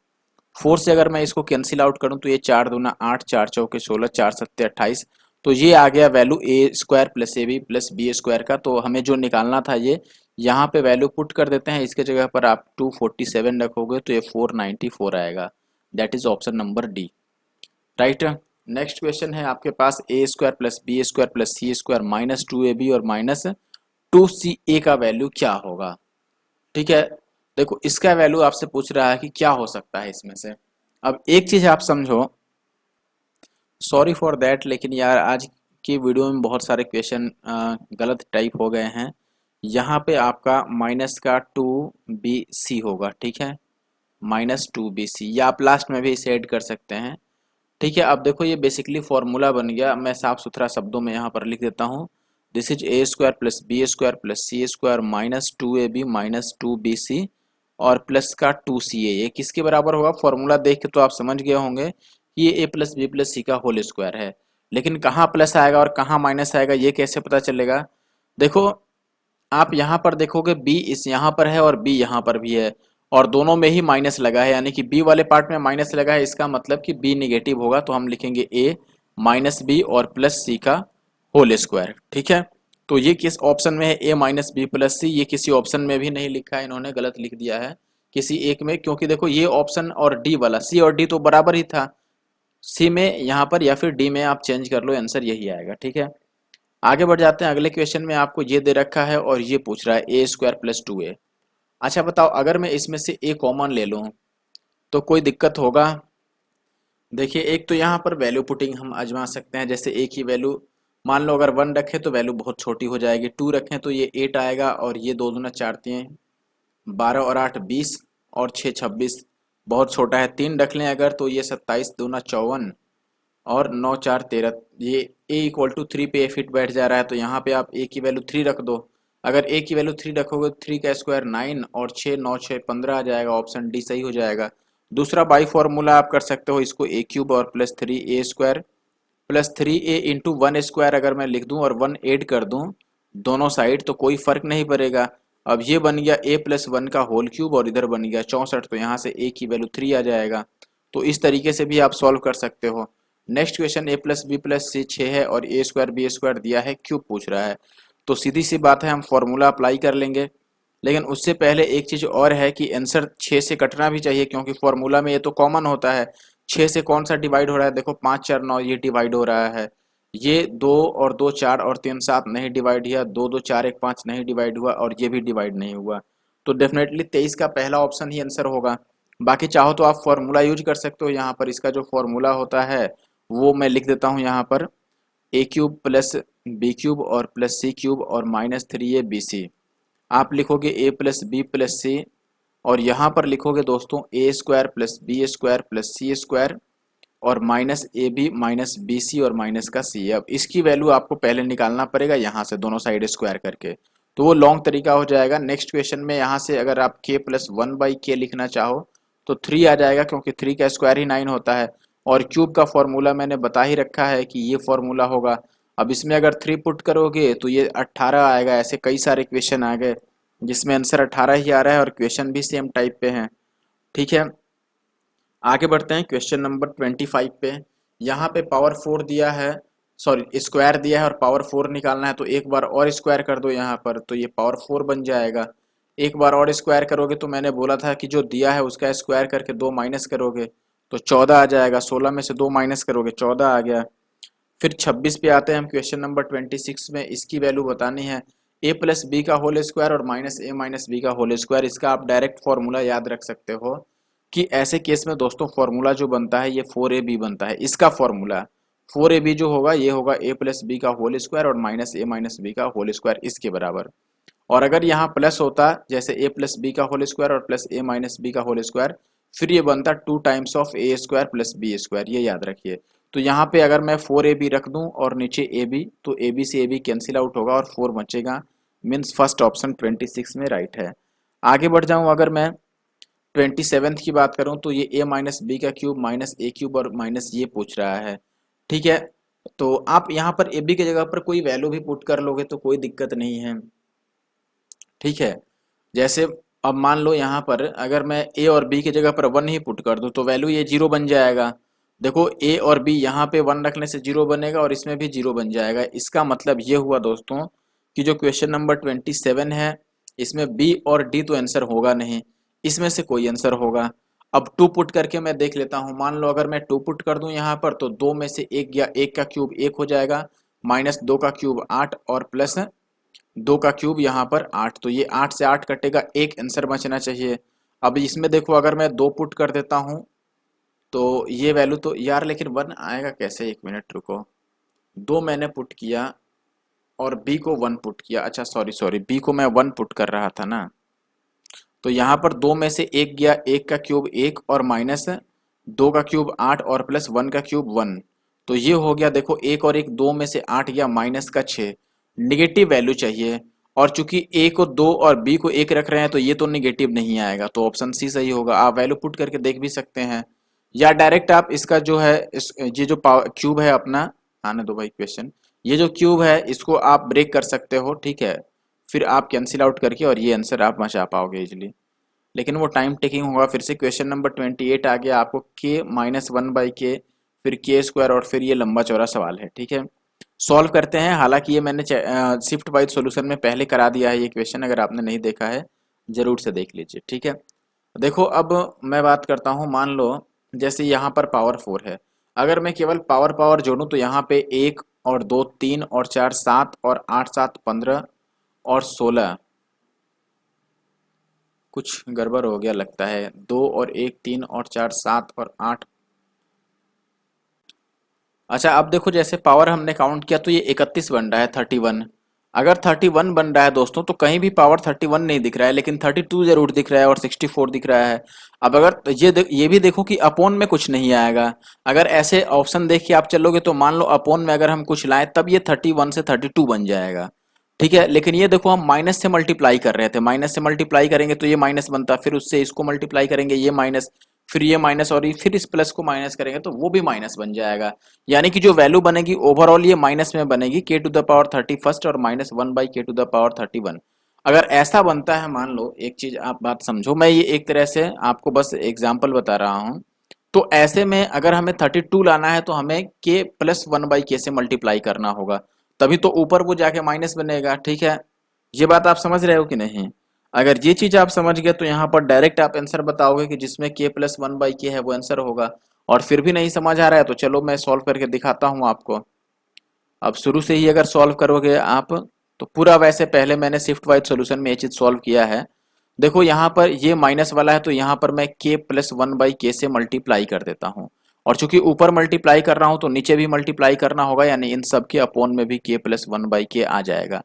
4 से अगर मैं इसको कैंसिल आउट करूं तो ये 4 दूना 8, 4 चौके 16, 4 सत्ते 28, तो ये आ गया value a square plus A B plus B square का। तो हमें जो निकालना था ये यहाँ पे वैल्यू पुट कर देते हैं, इसके जगह पर आप 247 रखोगे तो ये 494 आएगा। That is option number D, right. Next question है आपके पास A square plus B square plus C square minus 2ab और माइनस 2ca का वैल्यू क्या होगा। ठीक है, देखो इसका वैल्यू आपसे पूछ रहा है कि क्या हो सकता है इसमें से। अब एक चीज आप समझो, सॉरी फॉर दैट, लेकिन यार आज की वीडियो में बहुत सारे क्वेश्चन गलत टाइप हो गए हैं। यहाँ पे आपका माइनस का 2bc होगा, ठीक है, -2bc, या आप लास्ट में भी इसे ऐड कर सकते हैं। ठीक है, अब देखो ये बेसिकली फॉर्मूला बन गया, मैं साफ सुथरा शब्दों में यहाँ पर लिख देता हूँ। This is a square plus B square plus C square -2ab -2bc और प्लस का 2ca, ये किसके बराबर होगा, फॉर्मूला देख के तो आप समझ गए होंगे कि ये a प्लस बी प्लस सी का होल स्क्वायर है। लेकिन कहाँ प्लस आएगा और कहाँ माइनस आएगा ये कैसे पता चलेगा। देखो आप यहाँ पर देखोगे b इस यहाँ पर है और b यहाँ पर भी है, और दोनों में ही माइनस लगा है, यानी कि b वाले पार्ट में माइनस लगा है, इसका मतलब कि b निगेटिव होगा, तो हम लिखेंगे a माइनस बी और प्लस सी का होल स्क्वायर। ठीक है, तो ये किस ऑप्शन में है, a माइनस बी प्लस सी, ये किसी ऑप्शन में भी नहीं लिखा है, इन्होंने गलत लिख दिया है किसी एक में, क्योंकि देखो ये ऑप्शन और डी वाला, सी और डी तो बराबर ही था, सी में यहाँ पर या फिर डी में आप चेंज कर लो, आंसर यही आएगा। ठीक है, आगे बढ़ जाते हैं, अगले क्वेश्चन में आपको ये दे रखा है और ये पूछ रहा है ए स्क्वायर प्लस 2a। अच्छा बताओ, अगर मैं इसमें से a कॉमन ले लूँ तो कोई दिक्कत होगा। देखिए एक तो यहाँ पर वैल्यू पुटिंग हम आजमा सकते हैं, जैसे a की वैल्यू मान लो अगर 1 रखें तो वैल्यू बहुत छोटी हो जाएगी, 2 रखें तो ये 8 आएगा, और ये 2 दूना 4 तीन 12 और 8 20 और 6 26, बहुत छोटा है। 3 रख लें अगर तो ये 27 दूना 54 और 9 4 13, ये a इक्वल टू 3 पे फिट बैठ जा रहा है, तो यहाँ पे आप a की वैल्यू 3 रख दो। अगर a की वैल्यू 3 रखोगे तो 3 का स्क्वायर 9 और 6 9 6 15 आ जाएगा, ऑप्शन डी सही हो जाएगा। दूसरा बाई फॉर्मूला आप कर सकते हो इसको, a क्यूब और plus 3a square plus 3a into 1 square अगर मैं लिख दूं और 1 ऐड कर दूं दोनों साइड तो कोई फर्क नहीं पड़ेगा। अब ये बन गया a प्लस 1 का होल क्यूब और इधर बन गया 64, तो यहाँ से a की वैल्यू 3 आ जाएगा। तो इस तरीके से भी आप सॉल्व कर सकते हो। Next question a plus B plus C 6 है और a स्क्वायर बी स्क्वायर दिया है, क्यूब पूछ रहा है, तो सीधी सी बात है हम फॉर्मूला अप्लाई कर लेंगे। लेकिन उससे पहले एक चीज़ और है कि आंसर 6 से कटना भी चाहिए, क्योंकि फॉर्मूला में ये तो कॉमन होता है। 6 से कौन सा डिवाइड हो रहा है, देखो 5 4 9 ये डिवाइड हो रहा है, ये 2 और 2 4 और 3 7 नहीं डिवाइड हुआ, 2 2 4 1 5 नहीं डिवाइड हुआ, और ये भी डिवाइड नहीं हुआ, तो डेफिनेटली 23 का पहला ऑप्शन ही आंसर होगा। बाकी चाहो तो आप फॉर्मूला यूज कर सकते हो, यहाँ पर इसका जो फॉर्मूला होता है वो मैं लिख देता हूँ यहाँ पर, a cube plus B cube और प्लस सी क्यूब और -3abc। आप लिखोगे a प्लस बी प्लस सी, और यहाँ पर लिखोगे दोस्तों A square plus B square plus C square और minus A B minus B C और माइनस का सी। अब इसकी वैल्यू आपको पहले निकालना पड़ेगा यहाँ से दोनों साइड स्क्वायर करके, तो वो लॉन्ग तरीका हो जाएगा। नेक्स्ट क्वेश्चन में यहाँ से अगर आप k प्लस 1/k लिखना चाहो तो 3 आ जाएगा, क्योंकि 3 का स्क्वायर ही 9 होता है, और क्यूब का फॉर्मूला मैंने बता ही रखा है कि ये फॉर्मूला होगा। अब इसमें अगर 3 पुट करोगे तो ये 18 आएगा, ऐसे कई सारे क्वेश्चन आ गए। जिसमें आंसर 18 ही आ रहा है और क्वेश्चन भी सेम टाइप पे है। ठीक है, आगे बढ़ते हैं क्वेश्चन नंबर 25 पे। यहाँ पे पावर 4 दिया है, सॉरी स्क्वायर दिया है और पावर 4 निकालना है, तो एक बार और स्क्वायर कर दो यहाँ पर, तो ये पावर 4 बन जाएगा। एक बार और स्क्वायर करोगे तो मैंने बोला था कि जो दिया है उसका स्क्वायर करके 2 माइनस करोगे तो 14 आ जाएगा। 16 में से 2 माइनस करोगे 14 आ गया। फिर 26 पे आते हैं हम क्वेश्चन नंबर 26 में। इसकी वैल्यू बतानी है ए प्लस बी का होल स्क्वायर और माइनस ए माइनस बी का होल स्क्वायर। इसका आप डायरेक्ट फॉर्मूला याद रख सकते हो कि ऐसे केस में दोस्तों फॉर्मूला जो बनता है ये 4ab बनता है। इसका फॉर्मूला 4ab जो होगा ये होगा ए प्लस बी का होल स्क्वायर और माइनस ए माइनस बी का होल स्क्वायर इसके बराबर। और अगर यहाँ प्लस होता जैसे ए प्लस बी का होल स्क्वायर और प्लस ए माइनस बी का होल स्क्वायर, फिर ये बनता 2 times of A square plus B square, ये याद रखिए। तो यहाँ पे अगर मैं 4ab रख दूं और नीचे ab, तो ab से ab कैंसिल आउट होगा और 4 बचेगा। मीन्स फर्स्ट ऑप्शन 26 में राइट है। आगे बढ़ जाऊं, अगर मैं 27 की बात करूं तो ये a माइनस बी का क्यूब माइनस ए क्यूब और माइनस ये पूछ रहा है। ठीक है, तो आप यहाँ पर ए बी की जगह पर कोई वैल्यू भी पुट कर लोगे तो कोई दिक्कत नहीं है। ठीक है, जैसे अब मान लो यहाँ पर अगर मैं ए और बी की जगह पर 1 ही पुट कर दूं तो वैल्यू ये 0 बन जाएगा। देखो ए और बी यहाँ पे 1 रखने से 0 बनेगा और इसमें भी 0 बन जाएगा। इसका मतलब ये हुआ दोस्तों कि जो क्वेश्चन नंबर 27 है इसमें बी और डी तो आंसर होगा नहीं, इसमें से कोई आंसर होगा। अब 2 पुट करके मैं देख लेता हूँ। मान लो अगर मैं 2 पुट कर दूं यहाँ पर तो 2 में से 1 गया, 1 का क्यूब 1 हो जाएगा, माइनस 2 का क्यूब 8 और प्लस 2 का क्यूब यहाँ पर 8, तो ये 8 से 8 कटेगा, एक आंसर बचना चाहिए। अब इसमें देखो अगर मैं 2 पुट कर देता हूँ तो ये वैल्यू तो यार लेकिन 1 आएगा कैसे, एक मिनट रुको। 2 मैंने पुट किया और बी को 1 पुट किया, अच्छा सॉरी सॉरी बी को मैं 1 पुट कर रहा था ना, तो यहाँ पर 2 में से 1 गया, 1 का क्यूब 1 और माइनस 2 का क्यूब 8 और प्लस 1 का क्यूब 1, तो ये हो गया। देखो 1 और 1 2 में से 8 गया, माइनस का 6, निगेटिव वैल्यू चाहिए। और चूंकि ए को 2 और बी को 1 रख रहे हैं तो ये तो निगेटिव नहीं आएगा, तो ऑप्शन सी सही होगा। आप वैल्यू पुट करके देख भी सकते हैं या डायरेक्ट आप इसका जो है ये जो क्यूब है अपना, आने दो भाई क्वेश्चन, ये जो क्यूब है इसको आप ब्रेक कर सकते हो। ठीक है, फिर आप कैंसिल आउट करके और ये आंसर आप बचा पाओगे इजिली, लेकिन वो टाइम टेकिंग होगा। फिर से क्वेश्चन नंबर 28 आ गया आपको, के माइनस 1/k फिर के स्क्वायर और फिर ये लंबा चौड़ा सवाल है। ठीक है, सॉल्व करते हैं। हालांकि ये मैंने शिफ्ट वाइज सॉल्यूशन में पहले करा दिया है ये क्वेश्चन, अगर आपने नहीं देखा है जरूर से देख लीजिए। ठीक है, देखो अब मैं बात करता हूँ, मान लो जैसे यहाँ पर पावर 4 है, अगर मैं केवल पावर पावर जोड़ूं तो यहाँ पे 1 और 2 3 और 4 7 और 8 7 15 और 16, कुछ गड़बड़ हो गया लगता है। 2 और 1 3 और 4 7 और 8, अच्छा अब देखो जैसे पावर हमने काउंट किया तो ये 31 बन रहा है, 31। अगर 31 बन रहा है दोस्तों तो कहीं भी पावर 31 नहीं दिख रहा है, लेकिन 32 जरूर दिख रहा है और 64 दिख रहा है। अब अगर ये भी देखो कि अपोन में कुछ नहीं आएगा। अगर ऐसे ऑप्शन देख के आप चलोगे तो मान लो अपोन में अगर हम कुछ लाएं तब ये 31 से 32 बन जाएगा। ठीक है, लेकिन ये देखो हम माइनस से मल्टीप्लाई कर रहे थे, माइनस से मल्टीप्लाई करेंगे तो ये माइनस बनता, फिर उससे इसको मल्टीप्लाई करेंगे ये माइनस, फिर ये माइनस और फिर इस प्लस को माइनस करेंगे तो वो भी माइनस बन जाएगा। यानी कि जो वैल्यू बनेगी ओवरऑल ये माइनस में बनेगी, के टू द पावर 31 और minus 1/k to the power 31। अगर ऐसा बनता है, मान लो एक चीज आप बात समझो, मैं ये एक तरह से आपको बस एग्जाम्पल बता रहा हूँ। तो ऐसे में अगर हमें 32 लाना है तो हमें k प्लस 1/k से मल्टीप्लाई करना होगा, तभी तो ऊपर वो जाके माइनस बनेगा। ठीक है, ये बात आप समझ रहे हो कि नहीं? अगर ये चीज आप समझ गए तो यहाँ पर डायरेक्ट आप आंसर बताओगे कि जिसमें k प्लस 1/k है वो आंसर होगा। और फिर भी नहीं समझ आ रहा है तो चलो मैं सॉल्व करके दिखाता हूँ आपको। अब शुरू से ही अगर सॉल्व करोगे आप तो पूरा, वैसे पहले मैंने शिफ्ट वाइज सॉल्यूशन में ये चीज सॉल्व किया है। देखो यहाँ पर ये माइनस वाला है तो यहाँ पर मैं k प्लस 1/k से मल्टीप्लाई कर देता हूँ, और चूंकि ऊपर मल्टीप्लाई कर रहा हूँ तो नीचे भी मल्टीप्लाई करना होगा, यानी इन सब के अपॉन में भी k प्लस 1/k आ जाएगा।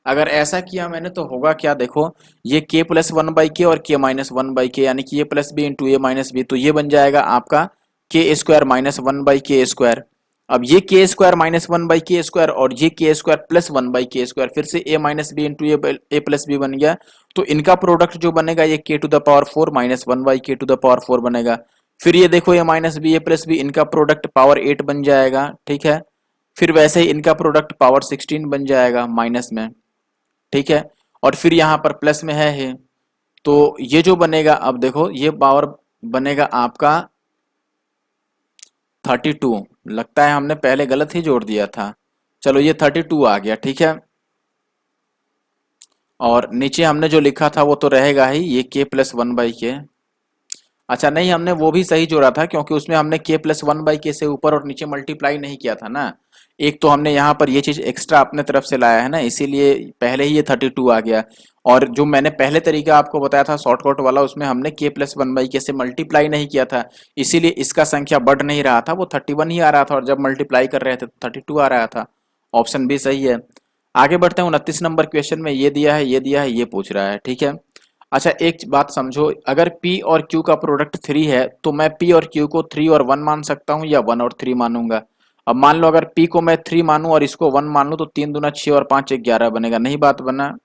अगर ऐसा किया मैंने तो होगा क्या, देखो ये k प्लस 1/k और k माइनस 1/k, यानी कि a plus b into a minus b, तो ये बन जाएगा आपका k square minus 1/k square. अब ये k square minus 1/k square और ये k square plus 1/k square, फिर से a minus B into a plus b बन गया, तो इनका प्रोडक्ट जो बनेगा ये k to the power 4 minus 1/k to the power 4 बनेगा। फिर ये देखो a minus b a plus b, इनका प्रोडक्ट पावर 8 बन जाएगा। ठीक है, फिर वैसे ही इनका प्रोडक्ट पावर 16 बन जाएगा माइनस में। ठीक है, और फिर यहाँ पर प्लस में है, तो ये जो बनेगा, अब देखो ये पावर बनेगा आपका 32। लगता है हमने पहले गलत ही जोड़ दिया था, चलो ये 32 आ गया, ठीक है। और नीचे हमने जो लिखा था वो तो रहेगा ही, ये k प्लस 1/k। अच्छा नहीं, हमने वो भी सही जोड़ा था क्योंकि उसमें हमने k प्लस 1/k से ऊपर और नीचे मल्टीप्लाई नहीं किया था ना। एक तो हमने यहाँ पर ये चीज एक्स्ट्रा अपने तरफ से लाया है ना, इसीलिए पहले ही ये 32 आ गया। और जो मैंने पहले तरीका आपको बताया था शॉर्टकट वाला, उसमें हमने k प्लस 1/k से मल्टीप्लाई नहीं किया था, इसीलिए इसका संख्या बढ़ नहीं रहा था, वो 31 ही आ रहा था, और जब मल्टीप्लाई कर रहे थे तो 32 आ रहा था। ऑप्शन भी सही है। आगे बढ़ते हैं, 29 नंबर क्वेश्चन में ये दिया है, ये दिया है, ये पूछ रहा है, ठीक है। अच्छा एक बात समझो, अगर P और Q का प्रोडक्ट 3 है तो मैं P और Q को 3 और 1 मान सकता हूँ या 1 और 3 मानूंगा। अब मान लो अगर P को मैं 3 मानूं और इसको 1 मान लूं तो 3 दूना 6 और 5 11 बनेगा, नहीं बात बना।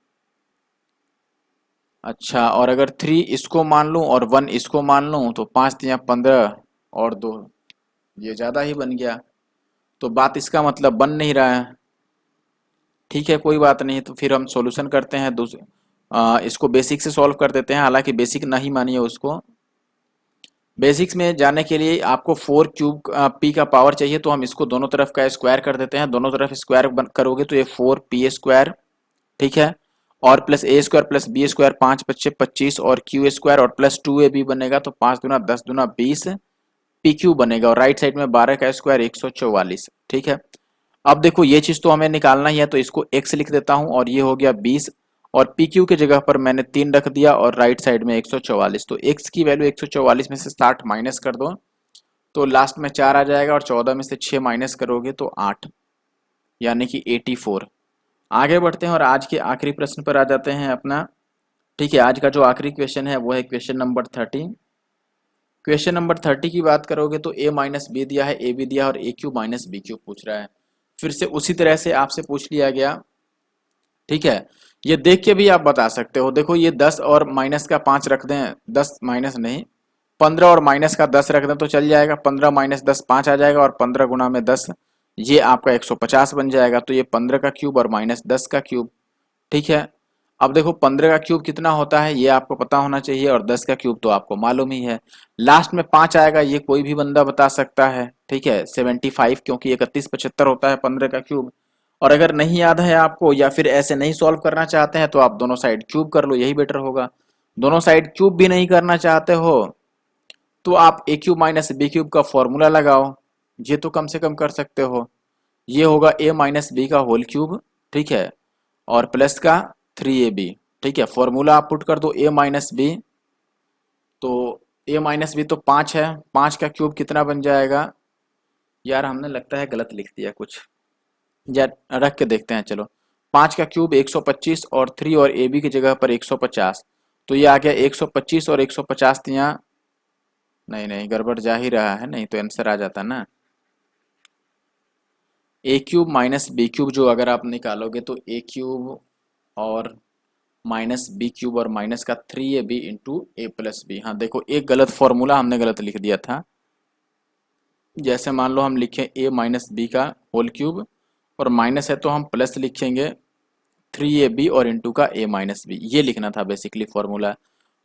अच्छा, और अगर 3 इसको मान लूं और 1 इसको मान लूं तो 5 तिया 15 और 2, ये ज्यादा ही बन गया, तो बात इसका मतलब बन नहीं रहा है। ठीक है कोई बात नहीं, तो फिर हम सॉल्यूशन करते हैं, इसको बेसिक से सॉल्व कर देते हैं, हालांकि बेसिक नहीं मानिए उसको। बेसिक्स में जाने के लिए आपको 4 क्यूब पी का पावर चाहिए, तो हम इसको दोनों तरफ का स्क्वायर कर देते हैं, दोनों तरफ स्क्वायर करोगे तो ये 4p², ठीक है, और प्लस a² प्लस b², 5×5 = 25, और q² और प्लस 2ab बनेगा, तो 5 दूना 10 दूना 20 pq बनेगा, और राइट साइड में 12 का स्क्वायर 144, ठीक है। अब देखो ये चीज तो हमें निकालना ही है, तो इसको x लिख देता हूं, और ये हो गया 20, और PQ की जगह पर मैंने 3 रख दिया, और राइट साइड में 144, तो x की वैल्यू 144 में से 60 माइनस कर दो तो लास्ट में 4 आ जाएगा, और 14 में से 6 माइनस करोगे तो 8, यानी कि 84। आगे बढ़ते हैं और आज के आखिरी प्रश्न पर आ जाते हैं अपना, ठीक है। आज का जो आखिरी क्वेश्चन है वो है क्वेश्चन नंबर 30। क्वेश्चन नंबर 30 की बात करोगे तो a माइनस बी दिया है, a भी दिया है, और a cube minus B cube पूछ रहा है। फिर से उसी तरह से आपसे पूछ लिया गया, ठीक है। ये देख के भी आप बता सकते हो, देखो ये 10 और माइनस का 5 रख दें, 10 माइनस नहीं 15 और माइनस का 10 रख दें तो चल जाएगा, 15 माइनस 10 5 आ जाएगा, और 15 गुना में 10 ये आपका 150 बन जाएगा, तो ये 15 का क्यूब और माइनस 10 का क्यूब, ठीक है। अब देखो 15 का क्यूब कितना होता है ये आपको पता होना चाहिए, और 10 का क्यूब तो आपको मालूम ही है। लास्ट में 5 आएगा, ये कोई भी बंदा बता सकता है, ठीक है, 75, क्योंकि 3175 होता है 15 का क्यूब। और अगर नहीं याद है आपको, या फिर ऐसे नहीं सॉल्व करना चाहते हैं, तो आप दोनों साइड क्यूब कर लो, यही बेटर होगा। दोनों साइड क्यूब भी नहीं करना चाहते हो तो आप a cube minus B cube का फॉर्मूला लगाओ, ये तो कम से कम कर सकते हो। ये होगा a माइनस बी का होल क्यूब, ठीक है, और प्लस का 3ab, ठीक है। फॉर्मूला आप पुट कर दो a माइनस बी, तो a माइनस बी तो 5 है, 5 का क्यूब कितना बन जाएगा, यार हमने लगता है गलत लिख दिया कुछ, या रख के देखते हैं चलो। 5 का क्यूब 125, और 3 और ए बी की जगह पर 150, तो ये आ गया 125 और 150 यहाँ, नहीं नहीं गड़बड़ जा ही रहा है, नहीं तो आंसर आ जाता ना। ए क्यूब माइनस बी क्यूब जो अगर आप निकालोगे तो ए क्यूब और माइनस बी क्यूब और माइनस का 3ab into a plus B. हाँ देखो एक गलत फॉर्मूला हमने गलत लिख दिया था, जैसे मान लो हम लिखें a माइनस बी का होल क्यूब, और माइनस है तो हम प्लस लिखेंगे 3ab और इंटू का a माइनस बी, ये लिखना था बेसिकली फॉर्मूला।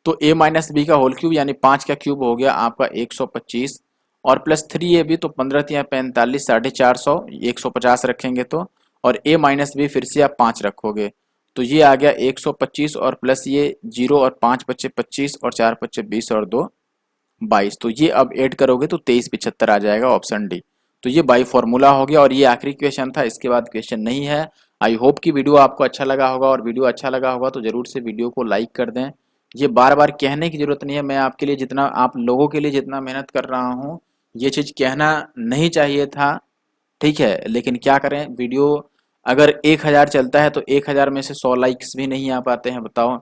तो a माइनस बी का होल क्यूब यानी 5 का क्यूब हो गया आपका 125, और प्लस 3ab तो 15 तिया 45, 450, 150 रखेंगे तो, और a माइनस बी फिर से आप 5 रखोगे, तो ये आ गया 125, और प्लस ये 0 और 5 बच्चे 25, और 4 बच्चे 20, और 2 22, तो ये अब ऐड करोगे तो 2375 आ जाएगा, ऑप्शन डी। तो ये बाई फॉर्मूला हो गया, और ये आखिरी क्वेश्चन था, इसके बाद क्वेश्चन नहीं है। आई होप कि वीडियो आपको अच्छा लगा होगा, और वीडियो अच्छा लगा होगा तो जरूर से वीडियो को लाइक कर दें। ये बार बार कहने की जरूरत नहीं है, मैं आपके लिए जितना, आप लोगों के लिए जितना मेहनत कर रहा हूँ, ये चीज़ कहना नहीं चाहिए था, ठीक है, लेकिन क्या करें, वीडियो अगर 1000 चलता है तो 1000 में से 100 लाइक्स भी नहीं आ पाते हैं, बताओ।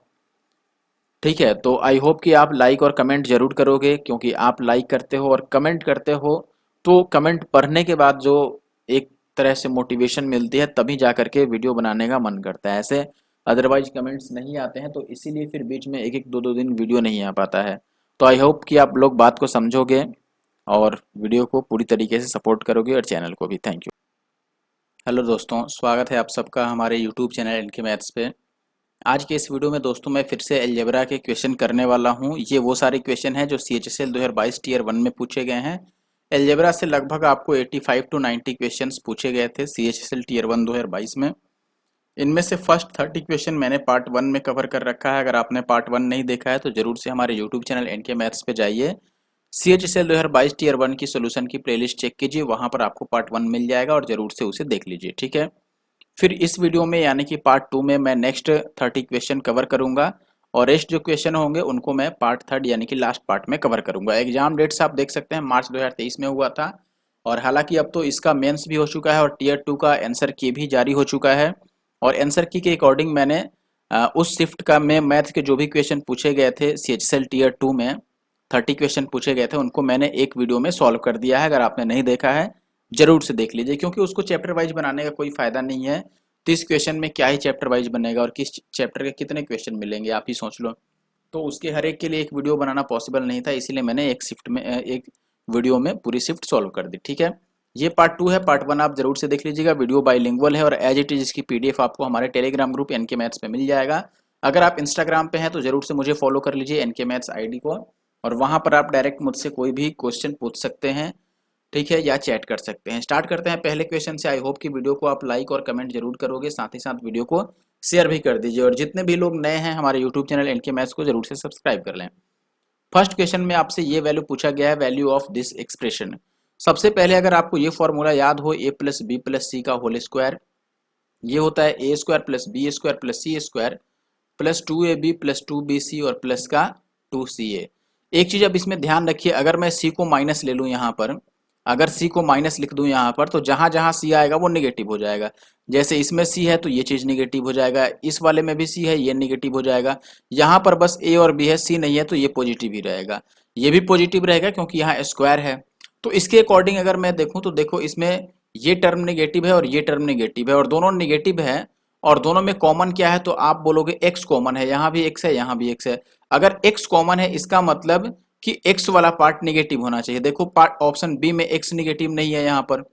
ठीक है, तो आई होप कि आप लाइक और कमेंट जरूर करोगे, क्योंकि आप लाइक करते हो और कमेंट करते हो, तो कमेंट पढ़ने के बाद जो एक तरह से मोटिवेशन मिलती है, तभी जा करके वीडियो बनाने का मन करता है, ऐसे अदरवाइज कमेंट्स नहीं आते हैं, तो इसीलिए फिर बीच में एक एक दो दो दिन वीडियो नहीं आ पाता है। तो आई होप कि आप लोग बात को समझोगे और वीडियो को पूरी तरीके से सपोर्ट करोगे, और चैनल को भी। Thank you. हेलो दोस्तों, स्वागत है आप सबका हमारे यूट्यूब चैनल इनके मैथ्स पे। आज के इस वीडियो में दोस्तों मैं फिर से अलजेब्रा के क्वेश्चन करने वाला हूं। ये वो सारे क्वेश्चन हैं जो CHSL 2022 टीयर 1 में पूछे गए हैं। अलजेब्रा से लगभग आपको 85 टू 90 क्वेश्चंस पूछे गए थे CHSL टीयर 1 2022 में। इनमें से फर्स्ट 30 क्वेश्चन मैंने पार्ट 1 में कवर कर रखा है। अगर आपने पार्ट 1 नहीं देखा है तो जरूर से हमारे यूट्यूब चैनल NK मैथ्स पे जाइए, CHSL 2022 टीयर 1 की सोल्यूशन की प्लेलिस्ट चेक कीजिए, वहां पर आपको पार्ट 1 मिल जाएगा और जरूर से उसे देख लीजिए। ठीक है, फिर इस वीडियो में यानी कि पार्ट 2 में मैं नेक्स्ट 30 क्वेश्चन कवर करूंगा और रेस्ट जो क्वेश्चन होंगे उनको मैं पार्ट 3 यानी कि लास्ट पार्ट में कवर करूंगा। एग्जाम डेट्स आप देख सकते हैं मार्च 2023 में हुआ था और हालांकि अब तो इसका मेंस भी हो चुका है और टीयर 2 का आंसर की भी जारी हो चुका है। और आंसर की के अकॉर्डिंग मैंने उस शिफ्ट का में मैथ के जो भी क्वेश्चन पूछे गए थे CHSL टीयर 2 में 30 क्वेश्चन पूछे गए थे उनको मैंने एक वीडियो में सॉल्व कर दिया है। अगर आपने नहीं देखा है जरूर से देख लीजिए, क्योंकि उसको चैप्टर वाइज बनाने का कोई फायदा नहीं है। 30 क्वेश्चन में क्या ही चैप्टर वाइज बनेगा और किस चैप्टर के कितने क्वेश्चन मिलेंगे आप ही सोच लो। तो उसके हर एक के लिए एक वीडियो बनाना पॉसिबल नहीं था, इसीलिए मैंने एक शिफ्ट में एक वीडियो में पूरी शिफ्ट सॉल्व कर दी। ठीक है, ये पार्ट 2 है, पार्ट 1 आप जरूर से देख लीजिएगा। वीडियो बाइलिंगुअल है और एज इट इज इसकी PDF आपको हमारे टेलीग्राम ग्रुप NK मैथ्स पे मिल जाएगा। अगर आप इंस्टाग्राम पे हैं तो जरूर से मुझे फॉलो कर लीजिए NK मैथ्स ID को, और वहां पर आप डायरेक्ट मुझसे कोई भी क्वेश्चन पूछ सकते हैं। ठीक है, या चैट कर सकते हैं। स्टार्ट करते हैं पहले क्वेश्चन से। आई होप कि वीडियो को आप लाइक और कमेंट जरूर करोगे, साथ ही साथ वीडियो को शेयर भी कर दीजिए और जितने भी लोग नए हैं हमारे यूट्यूब चैनल NK मैथ्स को जरूर से सब्सक्राइब कर लें। फर्स्ट क्वेश्चन में आपसे ये वैल्यू पूछा गया है, वैल्यू ऑफ दिस एक्सप्रेशन। सबसे पहले अगर आपको ये फॉर्मूला याद हो a प्लस बी प्लस सी का होल स्क्वायर, ये होता है a square plus B square plus C square plus 2ab plus 2bc और प्लस का 2ca। एक चीज अब इसमें ध्यान रखिए, अगर मैं c को माइनस ले लूं यहाँ पर, अगर c को माइनस लिख दूं यहाँ पर तो जहां जहां c आएगा वो नेगेटिव हो जाएगा। जैसे इसमें c है तो ये चीज नेगेटिव हो जाएगा, इस वाले में भी c है ये नेगेटिव हो जाएगा। यहाँ पर बस a और b है, c नहीं है तो ये पॉजिटिव ही रहेगा, ये भी पॉजिटिव रहेगा क्योंकि यहाँ स्क्वायर है। तो इसके अकॉर्डिंग अगर मैं देखूं तो देखो इसमें ये टर्म नेगेटिव है और ये टर्म नेगेटिव है और दोनों नेगेटिव है और दोनों में कॉमन क्या है, तो आप बोलोगे x कॉमन है, यहाँ भी x है यहाँ भी x है। अगर x कॉमन है इसका मतलब कि x वाला पार्ट नेगेटिव होना चाहिए। देखो पार्ट ऑप्शन बी में x नेगेटिव नहीं है, यहाँ पर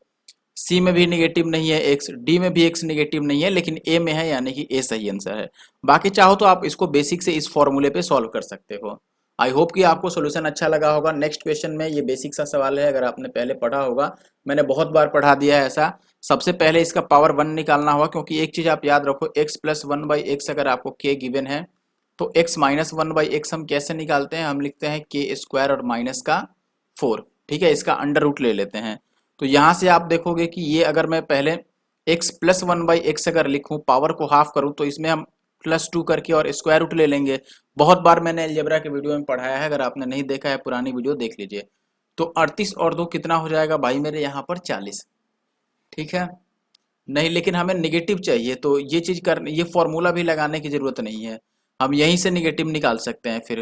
सी में भी नेगेटिव नहीं है x, डी में भी x नेगेटिव नहीं है, लेकिन ए में है यानी कि ए सही आंसर है। बाकी चाहो तो आप इसको बेसिक से इस फॉर्मूले पे सॉल्व कर सकते हो। आई होप कि आपको सोल्यूशन अच्छा लगा होगा। नेक्स्ट क्वेश्चन में ये बेसिक सा सवाल है, अगर आपने पहले पढ़ा होगा, मैंने बहुत बार पढ़ा दिया है ऐसा। सबसे पहले इसका पावर 1 निकालना होगा, क्योंकि एक चीज आप याद रखो, x प्लस 1/x अगर आपको k गिवन है तो x माइनस 1/x हम कैसे निकालते हैं, हम लिखते हैं k स्क्वायर और माइनस का 4। ठीक है, इसका अंडर रूट ले लेते हैं। तो यहाँ से आप देखोगे कि ये अगर मैं पहले x प्लस 1/x अगर लिखूं, पावर को हाफ करूं, तो इसमें हम +2 करके और स्क्वायर रूट ले लेंगे। बहुत बार मैंने अलजेब्रा के वीडियो में पढ़ाया है, अगर आपने नहीं देखा है पुरानी वीडियो देख लीजिए। तो 38 और 2 कितना हो जाएगा भाई मेरे यहाँ पर 40। ठीक है, नहीं लेकिन हमें निगेटिव चाहिए, तो ये चीज कर, ये फॉर्मूला भी लगाने की जरूरत नहीं है, हम यहीं से निगेटिव निकाल सकते हैं फिर।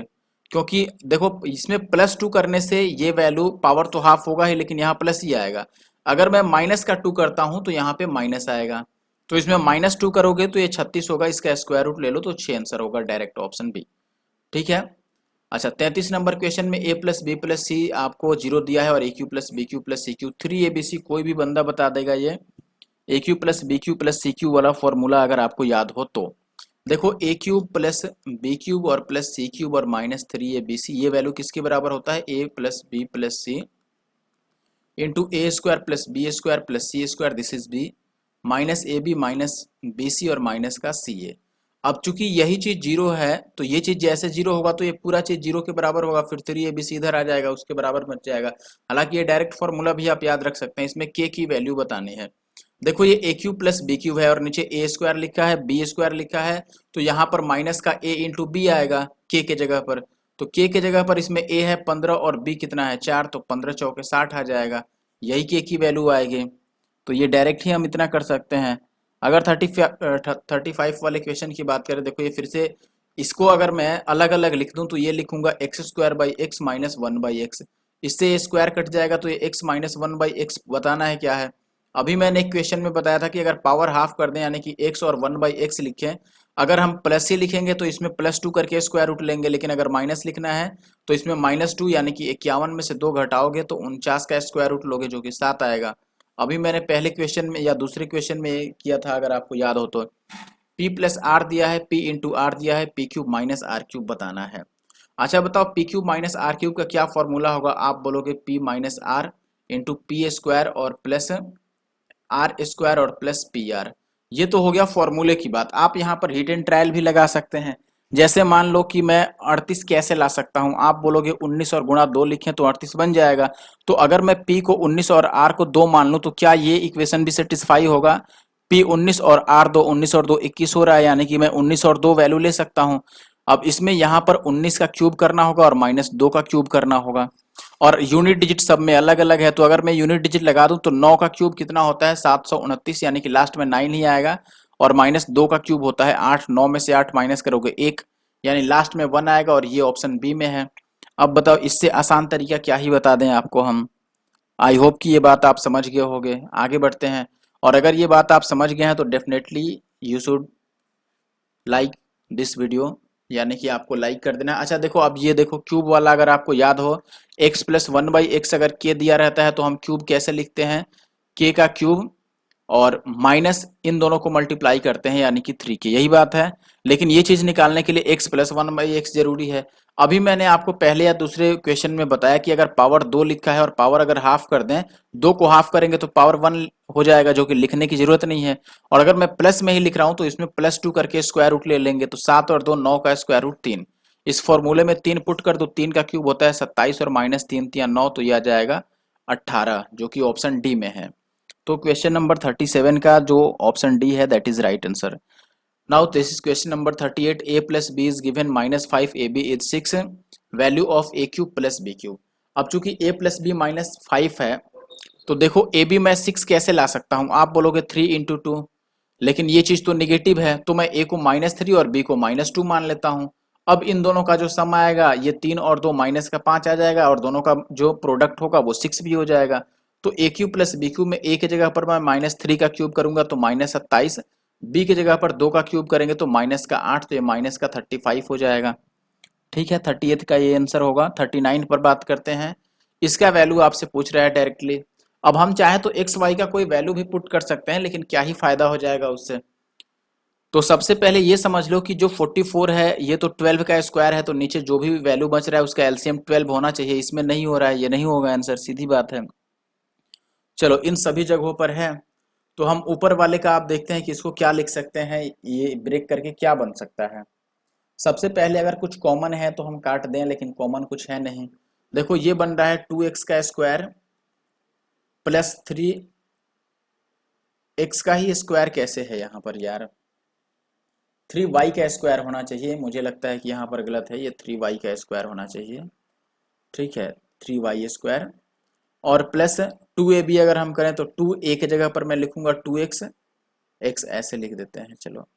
क्योंकि देखो इसमें +2 करने से ये वैल्यू पावर तो हाफ होगा ही, लेकिन यहाँ प्लस ही आएगा। अगर मैं माइनस का 2 करता हूं तो यहाँ पे माइनस आएगा, तो इसमें -2 करोगे तो ये 36 होगा, इसका स्क्वायर रूट ले लो तो 6 आंसर होगा, डायरेक्ट ऑप्शन बी। ठीक है, अच्छा 33 नंबर क्वेश्चन में a plus B plus C आपको 0 दिया है और a cube plus B cube plus C cube 3abc कोई भी बंदा बता देगा। ये A cube plus B cube plus C cube वाला फॉर्मूला अगर आपको याद हो तो देखो, A cube plus B cube और प्लस सी क्यूब और -3abc ये वैल्यू किसके बराबर होता है, a plus B plus C into A square plus B square plus C square, this is b minus A B minus B C और minus का सी ए। अब चूंकि यही चीज जीरो है तो ये चीज जैसे जीरो होगा तो ये पूरा चीज जीरो के बराबर होगा, फिर 3abc इधर आ जाएगा, उसके बराबर बच जाएगा। हालांकि ये डायरेक्ट फॉर्मूला भी आप याद रख सकते हैं, इसमें k की वैल्यू बतानी है। देखो ये A cube plus B cube है और नीचे ए स्क्वायर लिखा है बी स्क्वायर लिखा है, तो यहाँ पर माइनस का a इंटू बी आएगा k के जगह पर। तो k के जगह पर इसमें a है 15 और b कितना है 4, तो 15 चौके 60 आ जाएगा, यही k की वैल्यू आएगी। तो ये डायरेक्ट ही हम इतना कर सकते हैं। अगर 35 वाले क्वेश्चन की बात करें, देखो ये फिर से इसको अगर मैं अलग अलग लिख दूं तो ये लिखूंगा x square by x minus 1/x, इससे ये स्क्वायर कट जाएगा तो ये x माइनस 1/x बताना है क्या है। अभी मैंने एक क्वेश्चन में बताया था कि अगर पावर हाफ कर दें यानी कि x और 1/x लिखें, अगर हम प्लस ही लिखेंगे तो इसमें +2 करके स्क्वायर रूट लेंगे, लेकिन अगर माइनस लिखना है तो इसमें -2 यानी कि 51 में से 2 घटाओगे तो 49 का स्क्वायर रूट लोगे जो कि 7 आएगा। अभी मैंने पहले क्वेश्चन में या दूसरे क्वेश्चन में किया था, अगर आपको याद हो तो p प्लस आर दिया है, p इंटू आर दिया है, p cube minus r cube बताना है। अच्छा बताओ p cube minus r cube का क्या फॉर्मूला होगा? आप बोलोगे p minus r into p square और प्लस आर स्क्वायर और प्लस पी आर। ये तो हो गया फॉर्मूले की बात। आप यहाँ पर हिट एंड ट्रायल भी लगा सकते हैं। जैसे मान लो कि मैं 38 कैसे ला सकता हूँ, आप बोलोगे 19 और गुणा 2 लिखें तो 38 बन जाएगा। तो अगर मैं p को 19 और r को 2 मान लूँ तो क्या ये इक्वेशन भी सेटिस्फाई होगा? p 19 और r 2, 19 और 2 21 हो रहा है, यानी कि मैं 19 और 2 वैल्यू ले सकता हूँ। अब इसमें यहाँ पर 19 का क्यूब करना होगा और माइनस 2 का क्यूब करना होगा, और यूनिट डिजिट सब में अलग अलग है। तो अगर मैं यूनिट डिजिट लगा दूं तो 9 का क्यूब कितना होता है? 729, यानी कि लास्ट में 9 ही आएगा। और माइनस 2 का क्यूब होता है 8, 9 में से 8 माइनस करोगे 1, यानी लास्ट में 1 आएगा, और ये ऑप्शन बी में है। अब बताओ इससे आसान तरीका क्या ही बता दें आपको हम। आई होप कि ये बात आप समझ गए होंगे। आगे बढ़ते हैं, और अगर ये बात आप समझ गए हैं तो definitely you should like this video, यानी कि आपको लाइक कर देना है। अच्छा देखो, अब ये देखो क्यूब वाला अगर आपको याद हो, x प्लस 1/x अगर k दिया रहता है तो हम क्यूब कैसे लिखते हैं? k का क्यूब और माइनस इन दोनों को मल्टीप्लाई करते हैं, यानी कि 3k, यही बात है। लेकिन ये चीज निकालने के लिए x प्लस 1/x जरूरी है। अभी मैंने आपको पहले या दूसरे क्वेश्चन में बताया कि अगर पावर 2 लिखा है और पावर अगर हाफ कर दें, 2 को हाफ करेंगे तो पावर 1 हो जाएगा, जो कि लिखने की जरूरत नहीं है। और अगर मैं प्लस में ही लिख रहा हूं तो इसमें +2 करके स्क्वायर रूट ले लेंगे, तो 7 और 2 9 का स्क्वायर रूट 3। इस फॉर्मूले में 3 पुट कर दो, 3 का क्यूब होता है 27 और माइनस 3 3 9, तो यह आ जाएगा 18, जो कि ऑप्शन डी में है। तो क्वेश्चन नंबर 37 का जो ऑप्शन डी है that is right answer. Now this is question number 38। a plus b is given -5ab is 6, value of a cube plus b cube. अब चूंकि a प्लस बी -5 है, तो देखो ए बी मैं 6 कैसे ला सकता हूं? आप बोलोगे 3 इंटू 2, लेकिन ये चीज तो निगेटिव है, तो मैं ए को -3 और बी को -2 मान लेता हूं। अब इन दोनों का जो सम आएगा, ये 3 और 2 माइनस का 5 आ जाएगा, और दोनों का जो प्रोडक्ट होगा वो 6 भी हो जाएगा। तो ए क्यूब प्लस बी क्यूब में ए की जगह पर मैं -3 का क्यूब करूंगा तो -27, बी की जगह पर 2 का क्यूब करेंगे तो -8, तो ये -35 हो जाएगा। ठीक है, 38 का ये आंसर होगा। 39 पर बात करते हैं। इसका वैल्यू आपसे पूछ रहा है डायरेक्टली। अब हम चाहे तो एक्स वाई का कोई वैल्यू भी पुट कर सकते हैं, लेकिन क्या ही फायदा हो जाएगा उससे। तो सबसे पहले ये समझ लो कि जो 44 है ये तो 12 का स्क्वायर है, तो नीचे जो भी वैल्यू बच रहा है उसका एलसीएम 12 होना चाहिए। इसमें नहीं हो रहा है, ये नहीं होगा आंसर, सीधी बात है। चलो इन सभी जगहों पर है, तो हम ऊपर वाले का आप देखते हैं कि इसको क्या लिख सकते हैं, ये ब्रेक करके क्या बन सकता है। सबसे पहले अगर कुछ कॉमन है तो हम काट दें, लेकिन कॉमन कुछ है नहीं। देखो ये बन रहा है 2x का स्क्वायर प्लस 3x का ही स्क्वायर कैसे है यहाँ पर यार? 3y का स्क्वायर होना चाहिए, मुझे लगता है कि यहाँ पर गलत है, ये 3y का स्क्वायर होना चाहिए। ठीक है, 3y स्क्वायर और प्लस 2ab अगर हम करें तो 2a की जगह पर मैं लिखूंगा 2x, x ऐसे लिख देते हैं चलो,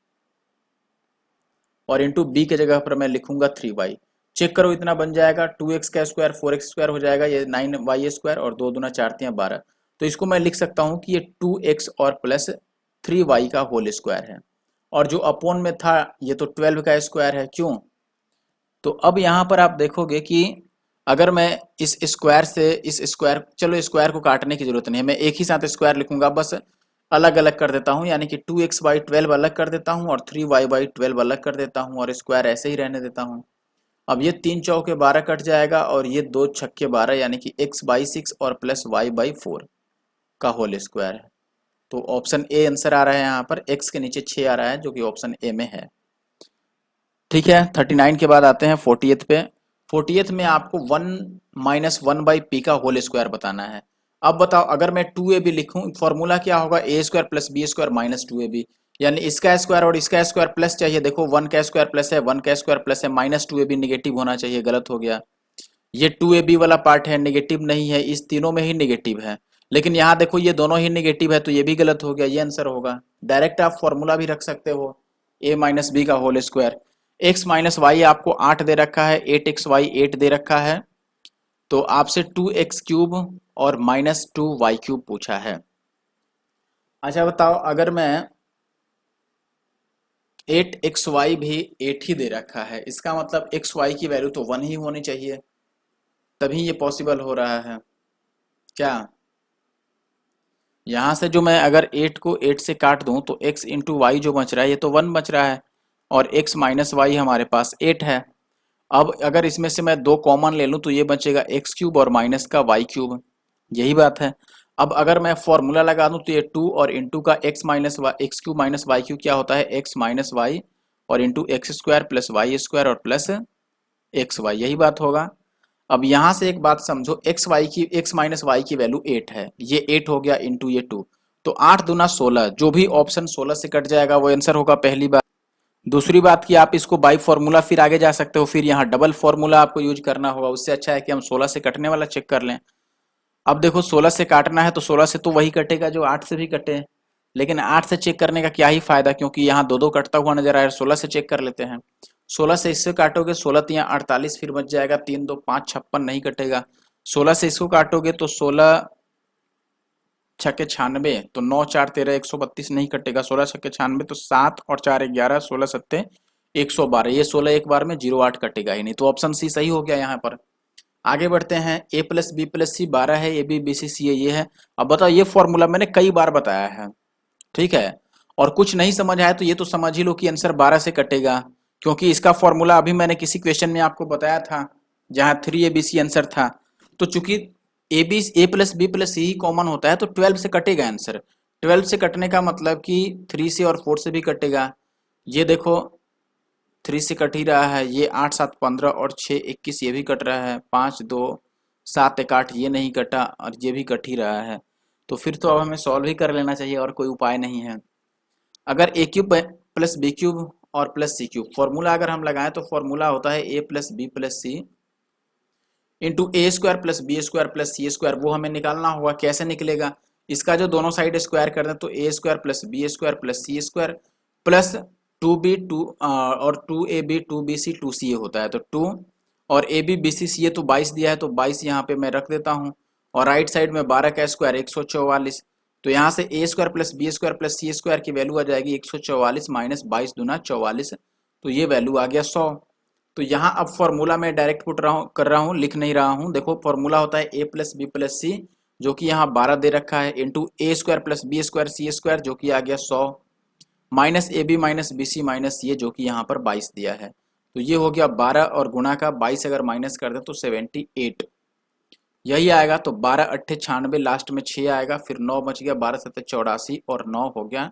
और इंटू बी की जगह पर मैं लिखूंगा 3y। चेक करो इतना बन जाएगा, 2x का स्क्वायर 4x स्क्वायर हो जाएगा, ये 9y स्क्वायर और 2 दूना 4 तियां 12। तो इसको मैं लिख सकता हूँ कि ये 2x और प्लस 3y का होल स्क्वायर है, और जो अपोन में था ये तो 12 का स्क्वायर है। क्यों? तो अब यहाँ पर आप देखोगे कि अगर मैं इस स्क्वायर से इस स्क्वायर, चलो स्क्वायर को काटने की जरूरत नहीं है, मैं एक ही साथ स्क्वायर लिखूंगा, बस अलग अलग कर देता हूँ, यानी कि 2x/12 अलग कर देता हूँ और 3y/12 अलग कर देता हूँ, और स्क्वायर ऐसे ही रहने देता हूँ। अब ये 3 चौके 12 कट जाएगा, और ये 2 छक्के 12, यानी कि x/6 और प्लस y/4 का होल स्क्वायर है। तो ऑप्शन ए आंसर आ रहा है यहाँ पर, x के नीचे 6 आ रहा है, जो कि ऑप्शन ए में है। ठीक है, 39 के बाद आते हैं 40th पे। 40th में आपको 1 माइनस 1/p का होल स्क्वायर बताना है। अब बताओ अगर मैं 2ab लिखूं, फॉर्मूला क्या होगा? A square plus B square minus 2ab, यानी इसका स्क्वायर और इसका स्क्वायर प्लस चाहिए। देखो 1 का स्क्वायर प्लस है, 1 का स्क्वायर प्लस है, माइनस 2ab निगेटिव होना चाहिए, गलत हो गया। ये 2ab वाला पार्ट है, निगेटिव नहीं है, इस तीनों में ही निगेटिव है। लेकिन यहाँ देखो ये दोनों ही निगेटिव है, तो ये भी गलत हो गया, ये आंसर होगा। डायरेक्ट आप फॉर्मूला भी रख सकते हो, a माइनस बी का whole square. x minus y आपको 8 दे रखा है, 8xy 8 दे रखा है, तो आपसे 2x क्यूब और माइनस 2y क्यूब पूछा है। अच्छा बताओ अगर मैं 8xy भी 8 ही दे रखा है, इसका मतलब xy की वैल्यू तो 1 ही होनी चाहिए, तभी ये पॉसिबल हो रहा है क्या? यहाँ से जो मैं अगर 8 को 8 से काट दूं तो x इंटू वाई जो बच रहा है ये तो 1 बच रहा है, और x माइनस वाई हमारे पास 8 है। अब अगर इसमें से मैं दो कॉमन ले लूं तो ये बचेगा एक्स क्यूब और माइनस का वाई क्यूब, यही बात है। अब अगर मैं फॉर्मूला लगा दूं तो ये 2 और इंटू का x cube minus y cube क्या होता है, एक्स माइनस वाई और into x square plus y square और प्लस एक्स वाई, यही बात होगा। अब यहाँ से एक बात समझो, एक्स माइनस वाई की वैल्यू 8 है, ये 8 हो गया इंटू ये 2, तो 8 दूना 16, जो भी ऑप्शन 16 से कट जाएगा वो आंसर होगा, पहली बात। दूसरी बात कि आप इसको बाई फॉर्मूला फिर आगे जा सकते हो, फिर यहाँ डबल फॉर्मूला आपको यूज करना होगा, उससे अच्छा है कि हम 16 से कटने वाला चेक कर लें। अब देखो 16 से काटना है तो 16 से तो वही कटेगा जो 8 से भी कटे, लेकिन 8 से चेक करने का क्या ही फायदा, क्योंकि यहाँ दो दो कटता हुआ नजर आ रहा है। 16 से चेक कर लेते हैं। 16 से इससे काटोगे 16 तियाँ 48, फिर बच जाएगा 3 2 5 56, नहीं कटेगा। 16 से इसको काटोगे तो 16 छक्के 96, तो 9 4 13 132, नहीं कटेगा। 16 छक्के 96 तो 7 और 4 11, 16 सत्ते 112, ये 16 एक बार में 08 कटेगा ही नहीं, तो ऑप्शन सी सही हो गया यहाँ पर। आगे बढ़ते हैं, ए प्लस बी प्लस सी 12 है, ए बी बी सी सी ये है। अब बताओ, ये फॉर्मूला मैंने कई बार बताया है, ठीक है, और कुछ नहीं समझ आया तो ये तो समझ ही लो कि आंसर 12 से कटेगा, क्योंकि इसका फॉर्मूला अभी मैंने किसी क्वेश्चन में आपको बताया था जहां 3ABC आंसर था। तो चूंकि ए प्लस बी प्लस सी कॉमन होता है तो 12 से कटेगा आंसर। 12 से कटने का मतलब कि 3 से और 4 से भी कटेगा। ये देखो 3 से कट ही रहा है, ये 8 7 15 और 6 21, ये भी कट रहा है, 5 2 7 1 8, ये नहीं कटा और ये भी कट ही रहा है। तो फिर तो अब हमें सॉल्व ही कर लेना चाहिए, और कोई उपाय नहीं है। अगर A cube plus B cube और प्लस सी क्यूब फॉर्मूला अगर हम लगाएं तो फॉर्मूला होता है ए plus B plus C into ए square plus B square plus सी स्क्वायर, वो हमें निकालना होगा। कैसे निकलेगा, इसका जो दोनों साइड स्क्वायर कर दें तो A square plus B square plus C square plus 2b 2 और 2ab 2bc 2ca होता है, तो 2 और ए बी बी सी सी, ये तो 22 दिया है तो 22 यहाँ पे मैं रख देता हूँ, और राइट साइड में 12 का स्क्वायर 144, तो यहाँ से A square plus B square plus C square की वैल्यू आ जाएगी 144 माइनस 22 दूना 44, तो ये वैल्यू आ गया 100। तो यहाँ अब फॉर्मूला में डायरेक्ट कर रहा हूँ, लिख नहीं रहा हूँ। देखो फॉर्मूला होता है ए प्लस बी प्लस सी, जो कि यहाँ 12 दे रखा है, इंटू ए स्क्वायर प्लस बी स्क्वायर सी स्क्वायर, जो कि आ गया 100, minus A B minus B C minus ये, जो कि यहाँ पर 22 दिया है। तो ये हो गया 12 और गुणा का 22 अगर माइनस कर दे तो 78, यही आएगा। तो 12 अट्ठे 96, लास्ट में 6 आएगा, फिर 9 बच गया, 12 सत्ते 84 और 9 हो गया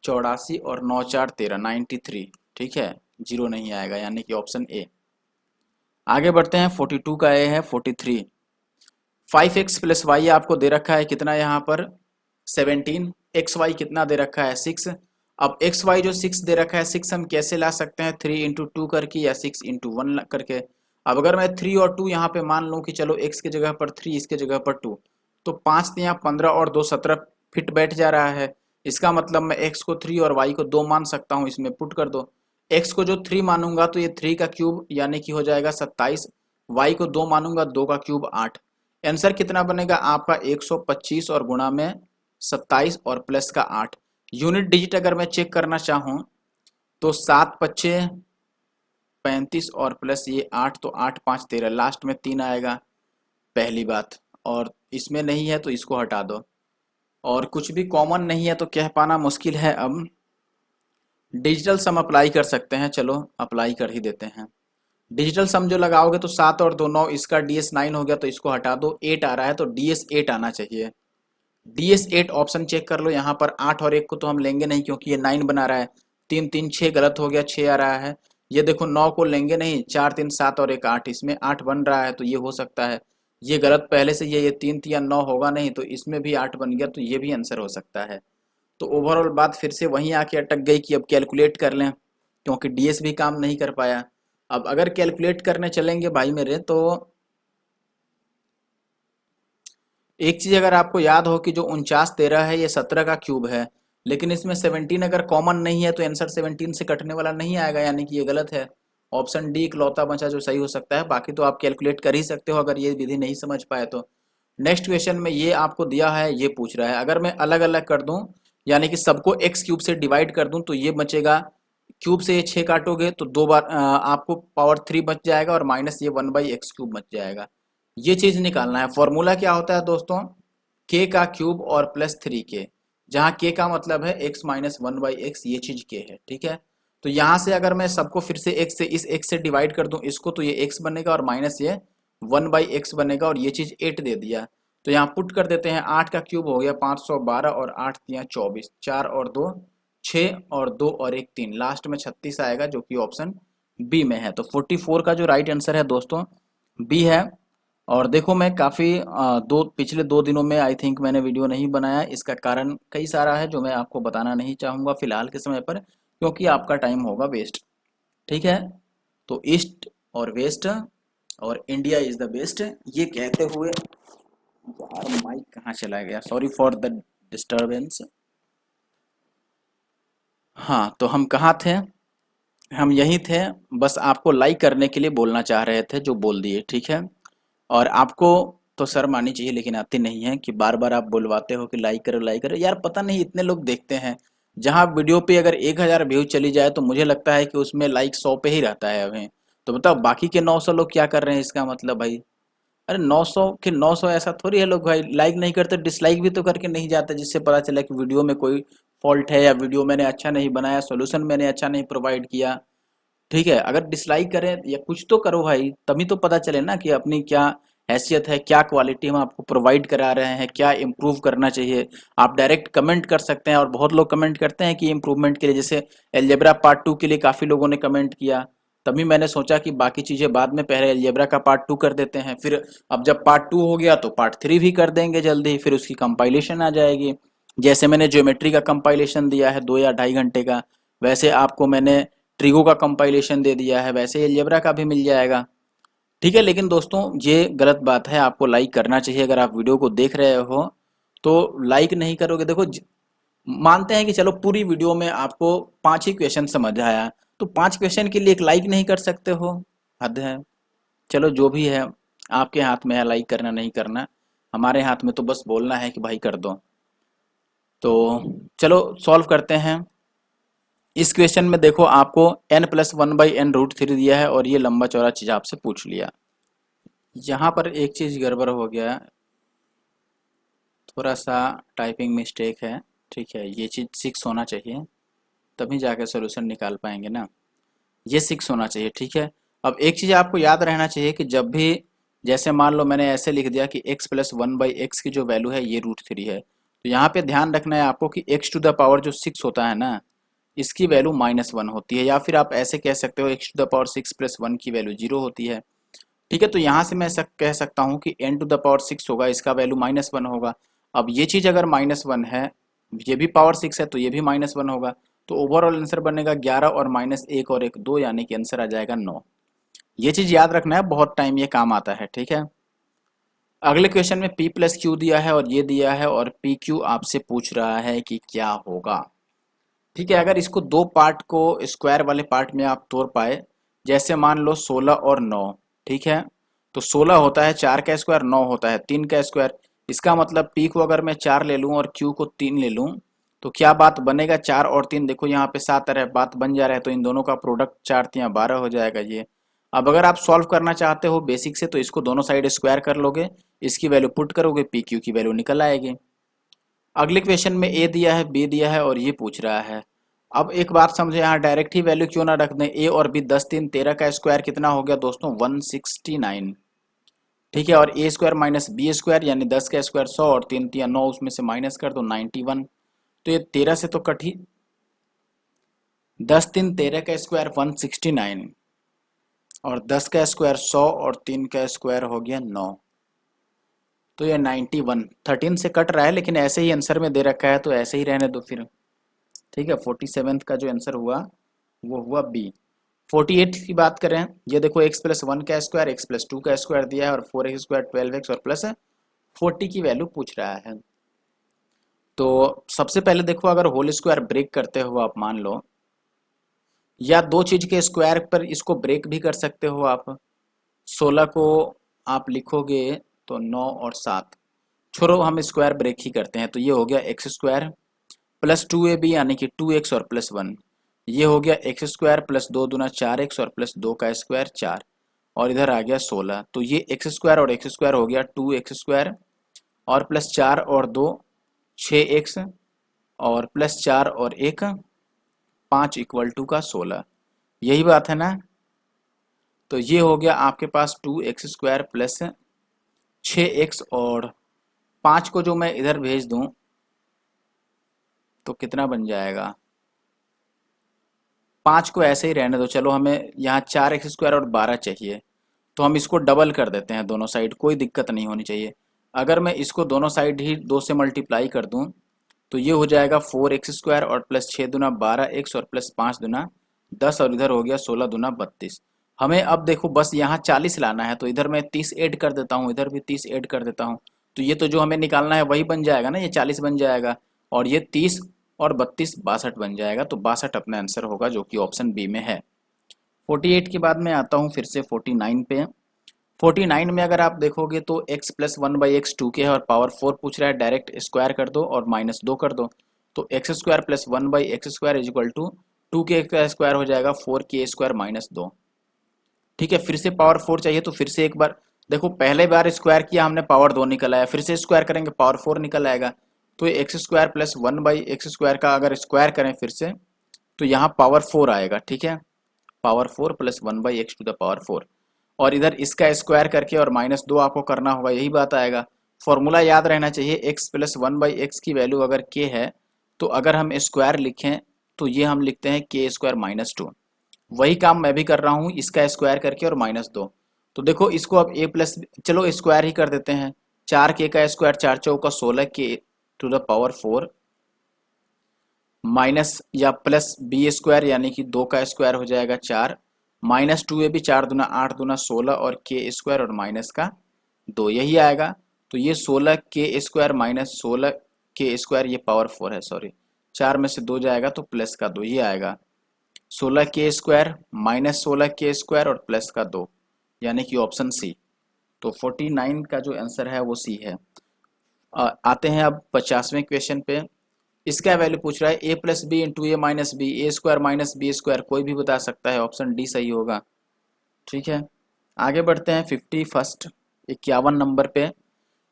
84 और 9 4 13 93, ठीक है, जीरो नहीं आएगा, यानी कि ऑप्शन ए। आगे बढ़ते हैं, 42 का ए है 43। 5x प्लस वाई आपको दे रखा है कितना यहाँ पर 17, एक्स वाई कितना दे रखा है 6। अब एक्स वाई जो 6 दे रखा है 6 हम कैसे ला सकते हैं, 3 इंटू 2 करके या 6 इंटू 1 करके। अब अगर मैं 3 और 2 यहाँ पे मान लूँ कि चलो x की जगह पर 3 इसके जगह पर 2, तो 5 यहाँ 15 और 2 17 फिट बैठ जा रहा है। इसका मतलब मैं x को 3 और y को 2 मान सकता हूँ, इसमें पुट कर दो। x को जो 3 मानूंगा तो ये 3 का क्यूब यानी कि हो जाएगा 27, y को 2 मानूंगा 2 का क्यूब 8। आंसर कितना बनेगा आपका 125 और गुणा में 27 और प्लस का 8। यूनिट डिजिट अगर मैं चेक करना चाहूँ तो 7 पच्चे 35 और प्लस ये 8, तो 8 5 13, लास्ट में 3 आएगा, पहली बात। और इसमें नहीं है तो इसको हटा दो, और कुछ भी कॉमन नहीं है तो कह पाना मुश्किल है। अब डिजिटल सम अप्लाई कर सकते हैं, चलो अप्लाई कर ही देते हैं। डिजिटल सम जो लगाओगे तो 7 और 2 9, इसका DS9 हो गया तो इसको हटा दो, 8 आ रहा है तो DS8 आना चाहिए। DS8 ऑप्शन चेक कर लो, यहाँ पर 8 और 1 को तो हम लेंगे नहीं क्योंकि ये 9 बना रहा है, 3 3 6 गलत हो गया, 6 आ रहा है। ये देखो 9 को लेंगे नहीं, 4 3 7 और 1 8, इसमें 8 बन रहा है तो ये हो सकता है। ये गलत पहले से, ये 3 3 9 होगा नहीं, तो इसमें भी 8 बन गया, तो ये भी आंसर हो सकता है। तो ओवरऑल बात फिर से वहीं आके अटक गई कि अब कैलकुलेट कर लें, क्योंकि DS भी काम नहीं कर पाया। अब अगर कैलकुलेट करने चलेंगे भाई मेरे, तो एक चीज अगर आपको याद हो कि जो 49 13 है ये 17 का क्यूब है, लेकिन इसमें 17 अगर कॉमन नहीं है तो आंसर 17 से कटने वाला नहीं आएगा, यानी कि ये गलत है। ऑप्शन डी इकलौता बचा जो सही हो सकता है, बाकी तो आप कैलकुलेट कर ही सकते हो अगर ये विधि नहीं समझ पाए तो। नेक्स्ट क्वेश्चन में ये आपको दिया है, ये पूछ रहा है अगर मैं अलग अलग कर दूं, यानी कि सबको एक्स क्यूब से डिवाइड कर दूं, तो ये बचेगा, क्यूब से ये 6 काटोगे तो 2 बार आपको पावर 3 बच जाएगा, और माइनस ये 1/x क्यूब बच जाएगा। ये चीज निकालना है। फॉर्मूला क्या होता है दोस्तों, के का क्यूब और प्लस 3k, जहाँ के का मतलब है x माइनस 1/x, ये चीज के है, ठीक है। तो यहाँ से अगर मैं सबको फिर से x से, इस x से डिवाइड कर दूं इसको, तो ये x बनेगा और माइनस ये 1/x बनेगा, और ये चीज 8 दे दिया। तो यहाँ पुट कर देते हैं, 8 का क्यूब हो गया 512 और 8 दिया 24, 4 और 2 6 और 2 और 1 3, लास्ट में 36 आएगा जो कि ऑप्शन बी में है। तो 44 का जो राइट आंसर है दोस्तों बी है। और देखो मैं काफ़ी पिछले 2 दिनों में आई थिंक मैंने वीडियो नहीं बनाया, इसका कारण कई सारा है जो मैं आपको बताना नहीं चाहूँगा फिलहाल के समय पर, क्योंकि आपका टाइम होगा वेस्ट, ठीक है। तो ईस्ट और वेस्ट और इंडिया इज़ द बेस्ट, ये कहते हुए, यार माइक कहाँ चला गया, सॉरी फॉर द डिस्टरबेंस। हाँ, तो हम कहाँ थे, हम यही थे, बस आपको लाइक करने के लिए बोलना चाह रहे थे जो बोल दिए, ठीक है। और आपको तो शर्म आनी चाहिए, लेकिन आती नहीं है कि बार बार आप बुलवाते हो कि लाइक करो यार, पता नहीं इतने लोग देखते हैं। जहाँ वीडियो पे अगर 1000 व्यूज चली जाए तो मुझे लगता है कि उसमें लाइक 100 पे ही रहता है अभी। तो बताओ बाकी के 900 लोग क्या कर रहे हैं, इसका मतलब भाई, अरे 900 के 900 ऐसा थोड़ी है लोग भाई लाइक नहीं करते, डिसलाइक भी तो करके नहीं जाते, जिससे पता चला कि वीडियो में कोई फॉल्ट है या वीडियो मैंने अच्छा नहीं बनाया, सोल्यूशन मैंने अच्छा नहीं प्रोवाइड किया, ठीक है। अगर डिसलाइक करें या कुछ तो करो भाई, तभी तो पता चले ना कि अपनी क्या हैसियत है, क्या क्वालिटी हम आपको प्रोवाइड करा रहे हैं, क्या इम्प्रूव करना चाहिए। आप डायरेक्ट कमेंट कर सकते हैं, और बहुत लोग कमेंट करते हैं कि इम्प्रूवमेंट के लिए, जैसे एलजेब्रा पार्ट 2 के लिए काफ़ी लोगों ने कमेंट किया, तभी मैंने सोचा कि बाकी चीज़ें बाद में, पहले एलजेब्रा का पार्ट 2 कर देते हैं, फिर अब जब पार्ट 2 हो गया तो पार्ट 3 भी कर देंगे जल्दी, फिर उसकी कंपाइलेशन आ जाएगी। जैसे मैंने ज्योमेट्री का कंपाइलेशन दिया है 2 या 2.5 घंटे का, वैसे आपको मैंने ट्रिगो का कंपाइलेशन दे दिया है, वैसे एलजेब्रा का भी मिल जाएगा, ठीक है। लेकिन दोस्तों ये गलत बात है, आपको लाइक करना चाहिए। अगर आप वीडियो को देख रहे हो तो लाइक नहीं करोगे, देखो मानते हैं कि चलो पूरी वीडियो में आपको 5 ही क्वेश्चन समझ आया, तो 5 क्वेश्चन के लिए एक लाइक नहीं कर सकते हो, हद है। चलो जो भी है, आपके हाथ में है लाइक करना नहीं करना, हमारे हाथ में तो बस बोलना है कि भाई कर दो। तो चलो सॉल्व करते हैं। इस क्वेश्चन में देखो आपको n+1/n√3 दिया है, और ये लंबा चौड़ा चीज आपसे पूछ लिया। यहाँ पर एक चीज गड़बड़ हो गया, थोड़ा सा टाइपिंग मिस्टेक है, ठीक है। ये चीज 6 होना चाहिए, तभी जाके सोल्यूशन निकाल पाएंगे ना, ये 6 होना चाहिए, ठीक है। अब एक चीज आपको याद रहना चाहिए कि जब भी, जैसे मान लो मैंने ऐसे लिख दिया कि x+1/x की जो वैल्यू है ये √3 है, तो यहाँ पे ध्यान रखना है आपको कि x⁻⁴ जो 6 होता है ना, इसकी वैल्यू -1 होती है, या फिर आप ऐसे कह सकते हो x⁻⁶ + 1 की वैल्यू 0 होती है, ठीक है। तो यहाँ से मैं कह सकता हूँ कि n⁻⁶ होगा, इसका वैल्यू -1 होगा। अब ये चीज़ अगर -1 है, ये भी पावर 6 है, तो ये भी -1 होगा, तो ओवरऑल आंसर बनेगा 11 और -1 और 1 2, यानी कि आंसर आ जाएगा 9। ये चीज़ याद रखना है, बहुत टाइम ये काम आता है, ठीक है। अगले क्वेश्चन में p+q दिया है और ये दिया है, और pq आपसे पूछ रहा है कि क्या होगा, ठीक है। अगर इसको दो पार्ट को स्क्वायर वाले पार्ट में आप तोड़ पाए, जैसे मान लो 16 और 9, ठीक है। तो 16 होता है 4 का स्क्वायर, 9 होता है 3 का स्क्वायर, इसका मतलब पी को अगर मैं 4 ले लूं और क्यू को 3 ले लूं, तो क्या बात बनेगा, 4 और 3, देखो यहाँ पे 7 है, बात बन जा रहा है, तो इन दोनों का प्रोडक्ट 4×3=12 हो जाएगा ये। अब अगर आप सॉल्व करना चाहते हो बेसिक से, तो इसको दोनों साइड स्क्वायर कर लोगे, इसकी वैल्यू पुट करोगे, पी क्यू की वैल्यू निकल आएगी। अगले क्वेश्चन में ए दिया है, बी दिया है, और ये पूछ रहा है। अब एक बात समझे, यहाँ डायरेक्ट ही वैल्यू क्यों ना रख दें, ए और बी, 10 3 13 का स्क्वायर कितना हो गया दोस्तों, 169, ठीक है। और ए स्क्वायर माइनस बी स्क्वायर, यानी 10 का स्क्वायर 100 और 3 3 9, उसमें से माइनस कर दो 91। तो ये 13 से तो कट ही, 10 3 13 का स्क्वायर 169, और 10 का स्क्वायर 100 और 3 का स्क्वायर हो गया 9, तो ये 91, 13 से कट रहा है, लेकिन ऐसे ही आंसर में दे रखा है तो ऐसे ही रहने दो फिर, ठीक है। 47 का जो आंसर हुआ वो हुआ बी। 48 की बात करें, ये देखो x+1 का स्क्वायर, x+2 का स्क्वायर दिया है, और 4x² 12x और प्लस 40 की वैल्यू पूछ रहा है। तो सबसे पहले देखो, अगर होल स्क्वायर ब्रेक करते हो आप, मान लो, या दो चीज के स्क्वायर पर इसको ब्रेक भी कर सकते हो आप। 16 को आप लिखोगे तो 9 और 7, छोड़ो हम स्क्वायर ब्रेक ही करते हैं, तो ये हो गया x² प्लस 2ab, यानी कि 2x और प्लस 1, ये हो गया x² प्लस 2 दूना 4x और प्लस 2 का स्क्वायर 4, और इधर आ गया 16, तो ये x² और x² हो गया 2x² और प्लस 4 और 2 6x और प्लस 4 और 1 5 इक्वल टू का 16। यही बात है ना। तो ये हो गया आपके पास 2x² प्लस 6x और 5 को जो मैं इधर भेज दूं तो कितना बन जाएगा। 5 को ऐसे ही रहने दो, चलो हमें यहाँ 4x² और 12 चाहिए, तो हम इसको डबल कर देते हैं दोनों साइड, कोई दिक्कत नहीं होनी चाहिए। अगर मैं इसको दोनों साइड ही 2 से मल्टीप्लाई कर दूं तो ये हो जाएगा 4x² और प्लस 6 दूना 12x और प्लस 5 दूना 10 और इधर हो गया 16 दूना 32। हमें अब देखो बस यहाँ 40 लाना है, तो इधर मैं 30 ऐड कर देता हूँ, इधर भी 30 ऐड कर देता हूँ, तो ये तो जो हमें निकालना है वही बन जाएगा ना, ये 40 बन जाएगा और ये 30 और 32 62 बन जाएगा। तो 62 अपना आंसर होगा जो कि ऑप्शन बी में है। 48 के बाद मैं आता हूँ फिर से 49 पे। 49 में अगर आप देखोगे तो x प्लस 1/x 2k है और पावर 4 पूछ रहा है, डायरेक्ट स्क्वायर कर दो और माइनस 2 कर दो, तो x² plus 1/x² is equal to 2k का स्क्वायर हो जाएगा 4k² माइनस 2। ठीक है, फिर से पावर 4 चाहिए, तो फिर से एक बार देखो, पहले बार स्क्वायर किया हमने पावर 2 निकल आया, फिर से स्क्वायर करेंगे पावर 4 निकल आएगा। तो x² प्लस 1/x² का अगर स्क्वायर करें फिर से तो यहाँ पावर 4 आएगा। ठीक है, power 4 plus 1/x to the power 4, और इधर इसका स्क्वायर करके और माइनस 2 आपको करना होगा, यही बात आएगा। फॉर्मूला याद रहना चाहिए, x प्लस 1/x की वैल्यू अगर k है तो अगर हम स्क्वायर लिखें तो ये हम लिखते हैं k² माइनस 2। वही काम मैं भी कर रहा हूँ, इसका स्क्वायर करके और माइनस 2। तो देखो इसको अब a प्लस, चलो स्क्वायर ही कर देते हैं, 4k का स्क्वायर 4 चौका 16k to the power 4 minus या प्लस b² यानी कि 2 का स्क्वायर हो जाएगा 4 माइनस 2a भी 4 दूना 8 दूना 16 और k² और माइनस का 2, यही आएगा। तो ये 16k² माइनस 16k² ये पावर 4 है, सॉरी 4 में से 2 जाएगा तो प्लस का 2 ये आएगा। 16k² माइनस 16k² और प्लस का 2 यानी कि ऑप्शन सी। तो 49 का जो आंसर है वो सी है। आते हैं अब 50वें क्वेश्चन पे। इसका वैल्यू पूछ रहा है a plus b into a minus b, a² minus b², कोई भी बता सकता है, ऑप्शन डी सही होगा। ठीक है, आगे बढ़ते हैं 51 नंबर पे।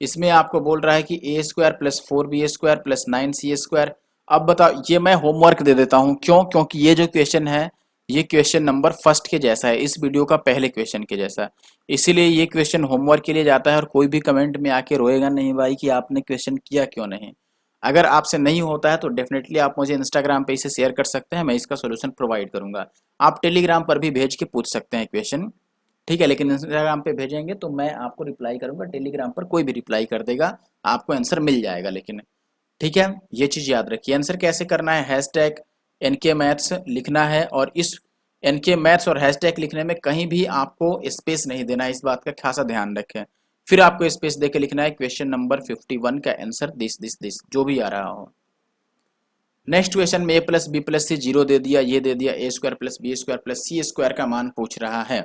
इसमें आपको बोल रहा है कि a² plus 4b² plus 9c²। अब बताओ, ये मैं होमवर्क दे देता हूँ, क्यों? क्योंकि ये जो क्वेश्चन है ये क्वेश्चन नंबर फर्स्ट के जैसा है, इस वीडियो का पहले क्वेश्चन के जैसा, इसीलिए ये क्वेश्चन होमवर्क के लिए जाता है। और कोई भी कमेंट में आके रोएगा नहीं भाई कि आपने क्वेश्चन किया क्यों नहीं। अगर आपसे नहीं होता है तो डेफिनेटली आप मुझे इंस्टाग्राम पे इसे शेयर कर सकते हैं, मैं इसका सोल्यूशन प्रोवाइड करूंगा। आप टेलीग्राम पर भी भेज के पूछ सकते हैं क्वेश्चन, ठीक है, लेकिन इंस्टाग्राम पे भेजेंगे तो मैं आपको रिप्लाई करूंगा, टेलीग्राम पर कोई भी रिप्लाई कर देगा, आपको आंसर मिल जाएगा। लेकिन ठीक है, ये चीज याद रखिए। आंसर कैसे करना है, हैशटैग एनके मैथ्स लिखना है, और इस एनके मैथ्स और हैशटैग लिखने में कहीं भी आपको स्पेस नहीं देना है, इस बात का खासा ध्यान रखें। फिर आपको स्पेस देके लिखना है क्वेश्चन नंबर 51 का आंसर दिस जो भी आ रहा हो। नेक्स्ट क्वेश्चन में a plus B plus C 0 दे दिया, ये दे दिया a² plus b² plus c² का मान पूछ रहा है।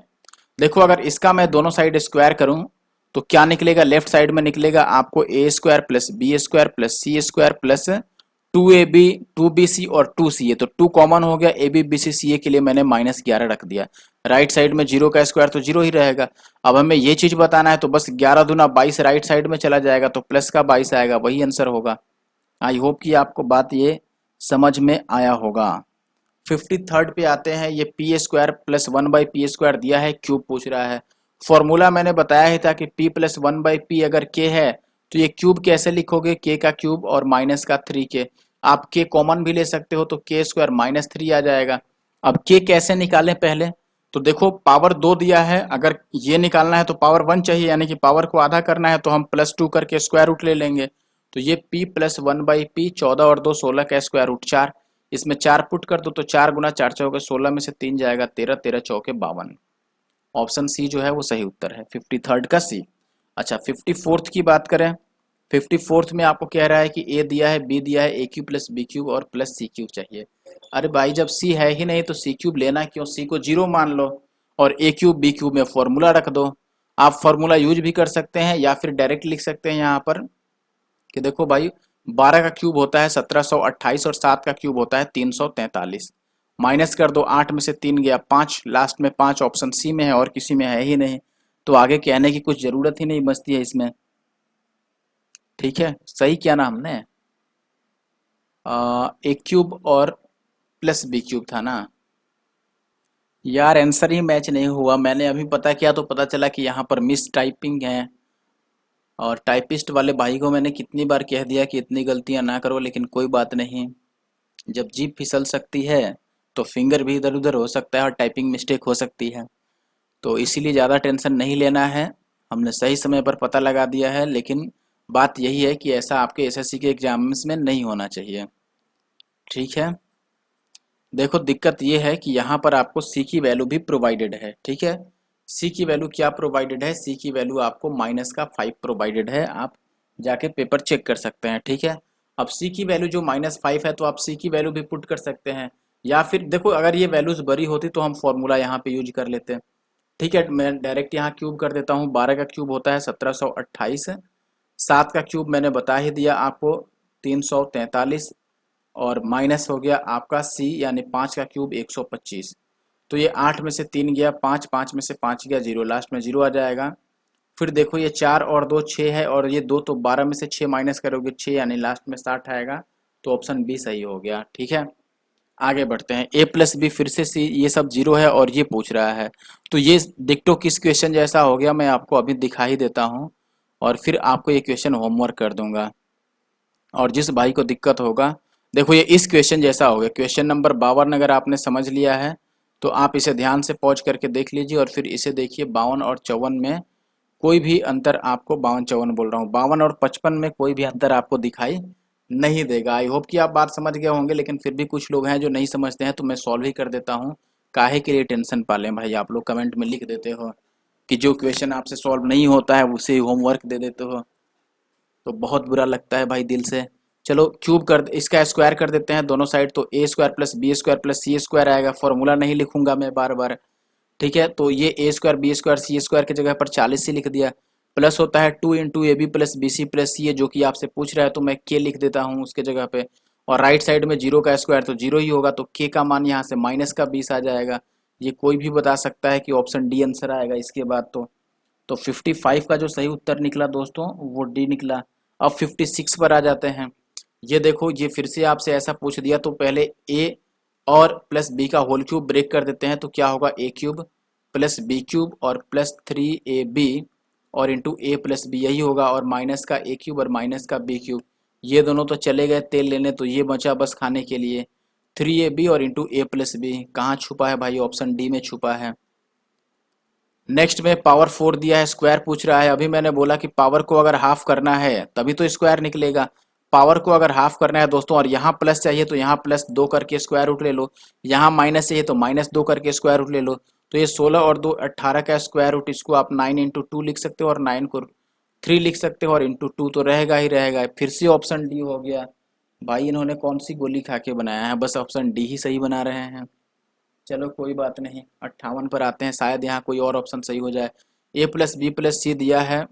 देखो अगर इसका मैं दोनों साइड स्क्वायर करूं तो क्या निकलेगा, लेफ्ट साइड में निकलेगा आपको a² plus b² plus c² plus 2ab 2bc और 2ca, तो 2 कॉमन हो गया, ab bc ca के लिए मैंने -11 रख दिया। राइट साइड में 0 का स्क्वायर तो 0 ही रहेगा। अब हमें ये चीज बताना है तो बस 11 दूना 22 राइट साइड में चला जाएगा तो प्लस का 22 आएगा, वही आंसर होगा। आई होप कि आपको बात ये समझ में आया होगा। 53rd पे आते हैं, ये p² प्लस 1/p² दिया है, क्यूब पूछ रहा है। फॉर्मूला मैंने बताया ही था कि p प्लस 1/p अगर k है तो ये क्यूब कैसे लिखोगे, k का क्यूब और माइनस का 3k, आप k कॉमन भी ले सकते हो तो k² माइनस 3 आ जाएगा। अब k कैसे निकालें पहले, तो देखो पावर 2 दिया है, अगर ये निकालना है तो पावर 1 चाहिए, यानी कि पावर को आधा करना है तो हम +2 करके स्क्वायर रूट ले लेंगे। तो ये p प्लस 1/p 14 और 2 16 का स्क्वायर रूट 4, इसमें 4 पुट कर दो तो 4 गुना 4 चौके 16 में से 3 जाएगा 13, 13 चौके 52। ऑप्शन सी जो है वो सही उत्तर है, 53rd का सी। अच्छा 54th की बात करें, 54th में आपको कह रहा है कि a दिया है, b दिया है, a³ प्लस b³ और प्लस c³ चाहिए। अरे भाई जब c है ही नहीं तो c³ लेना क्यों, c को 0 मान लो और a³ b³ में फॉर्मूला रख दो। आप फॉर्मूला यूज भी कर सकते हैं या फिर डायरेक्ट लिख सकते हैं यहाँ पर कि देखो भाई 12 का क्यूब होता है 1728 और 7 का क्यूब होता है 343, माइनस कर दो, 8 में से 3 गया 5, लास्ट में 5 ऑप्शन सी में है और किसी में है ही नहीं, तो आगे कहने की कुछ जरूरत ही नहीं बचती है इसमें। ठीक है, सही किया ना हमने। ए क्यूब और प्लस बी क्यूब था ना। यार आंसर ही मैच नहीं हुआ, मैंने अभी पता किया तो पता चला कि यहाँ पर मिस टाइपिंग है। और टाइपिस्ट वाले भाई को मैंने कितनी बार कह दिया कि इतनी गलतियां ना करो, लेकिन कोई बात नहीं। जब जीभ फिसल सकती है तो फिंगर भी इधर उधर हो सकता है और टाइपिंग मिस्टेक हो सकती है। तो इसीलिए ज़्यादा टेंशन नहीं लेना है। हमने सही समय पर पता लगा दिया है, लेकिन बात यही है कि ऐसा आपके एसएससी के एग्जाम्स में नहीं होना चाहिए। ठीक है, देखो दिक्कत ये है कि यहाँ पर आपको सी की वैल्यू भी प्रोवाइडेड है। ठीक है, सी की वैल्यू क्या प्रोवाइडेड है? सी की वैल्यू आपको -5 प्रोवाइडेड है। आप जाके पेपर चेक कर सकते हैं। ठीक है, अब सी की वैल्यू जो -5 है तो आप सी की वैल्यू भी पुट कर सकते हैं, या फिर देखो अगर ये वैल्यूज बड़ी होती तो हम फॉर्मूला यहाँ पे यूज कर लेते। ठीक है, मैं डायरेक्ट यहाँ क्यूब कर देता हूँ। 12 का क्यूब होता है 1728, 7 का क्यूब मैंने बता ही दिया आपको 343, और माइनस हो गया आपका सी यानी 5 का क्यूब 125। तो ये 8 में से 3 गया, 5, 5 में से 5 गया, 0 लास्ट में 0 आ जाएगा। फिर देखो ये 4 और 2 6 है, और ये 2 तो 12 में से 6 माइनस करोगे 6 यानी लास्ट में 60 आएगा। तो ऑप्शन बी सही हो गया। ठीक है, आगे बढ़ते हैं। ए प्लस बी फिर से सी, ये सब 0 है और ये पूछ रहा है। तो ये डिक्टो किस क्वेश्चन जैसा हो गया, मैं आपको अभी दिखा ही देता हूँ और फिर आपको ये क्वेश्चन होमवर्क कर दूंगा। और जिस भाई को दिक्कत होगा, देखो ये इस क्वेश्चन जैसा हो गया। क्वेश्चन नंबर 52 अगर आपने समझ लिया है तो आप इसे ध्यान से पॉज करके देख लीजिए और फिर इसे देखिए। 52 और 54 में कोई भी अंतर आपको, 52 54 बोल रहा हूँ, 52 और 55 में कोई भी अंतर आपको दिखाई नहीं देगा। आई होप कि आप बात समझ गए होंगे, लेकिन फिर भी कुछ लोग हैं जो नहीं समझते हैं, तो मैं सॉल्व ही कर देता हूँ। काहे के लिए टेंशन पालें भाई, आप लोग कमेंट में लिख देते हो कि जो क्वेश्चन आपसे सॉल्व नहीं होता है उसे होमवर्क दे देते हो, तो बहुत बुरा लगता है भाई दिल से। चलो क्यूब कर, इसका स्क्वायर कर देते हैं दोनों साइड, तो A square plus B square plus C square आएगा। फॉर्मूला नहीं लिखूंगा मैं बार बार। ठीक है, तो ये ए स्क्वायर बी स्क्वायर सी स्क्वायर की जगह पर 40 से लिख दिया। प्लस होता है 2 into A B plus B C plus C A, जो कि आपसे पूछ रहा है तो मैं के लिख देता हूँ उसके जगह पे। और राइट साइड में 0 का स्क्वायर तो 0 ही होगा, तो के का मान यहाँ से -20 आ जाएगा। ये कोई भी बता सकता है कि ऑप्शन डी आंसर आएगा इसके बाद। तो 55 का जो सही उत्तर निकला दोस्तों वो डी निकला। अब 56 पर आ जाते हैं। ये देखो, ये फिर से आपसे ऐसा पूछ दिया तो पहले ए और प्लस बी का होल क्यूब ब्रेक कर देते हैं, तो क्या होगा? ए क्यूब प्लस बी क्यूब और प्लस 3ab और इंटू ए प्लस बी, यही होगा। और माइनस का ए क्यूब और माइनस का बी क्यूब, ये दोनों तो चले गए तेल लेने, तो ये बचा बस खाने के लिए। 3ab और इंटू ए प्लस बी कहाँ छुपा है भाई? ऑप्शन डी में छुपा है। नेक्स्ट में पावर 4 दिया है, स्क्वायर पूछ रहा है। अभी मैंने बोला कि पावर को अगर हाफ करना है तभी तो स्क्वायर निकलेगा। पावर को अगर हाफ करना है दोस्तों, और यहाँ प्लस चाहिए तो यहाँ +2 करके स्क्वायर रूट ले लो, यहाँ माइनस चाहिए तो -2 करके स्क्वायर रूट ले लो। तो ये 16 और 2 18 का स्क्वायर रूट, इसको आप 9 इंटू 2 लिख सकते हो और 9 को 3 लिख सकते हो, और इंटू 2 तो रहेगा ही रहेगा। फिर से ऑप्शन डी हो गया। भाई इन्होंने कौन सी गोली खा के बनाया है, बस ऑप्शन डी ही सही बना रहे हैं। चलो कोई बात नहीं, 58 पर आते हैं, शायद यहाँ कोई और ऑप्शन सही हो जाए। A plus B plus C दिया है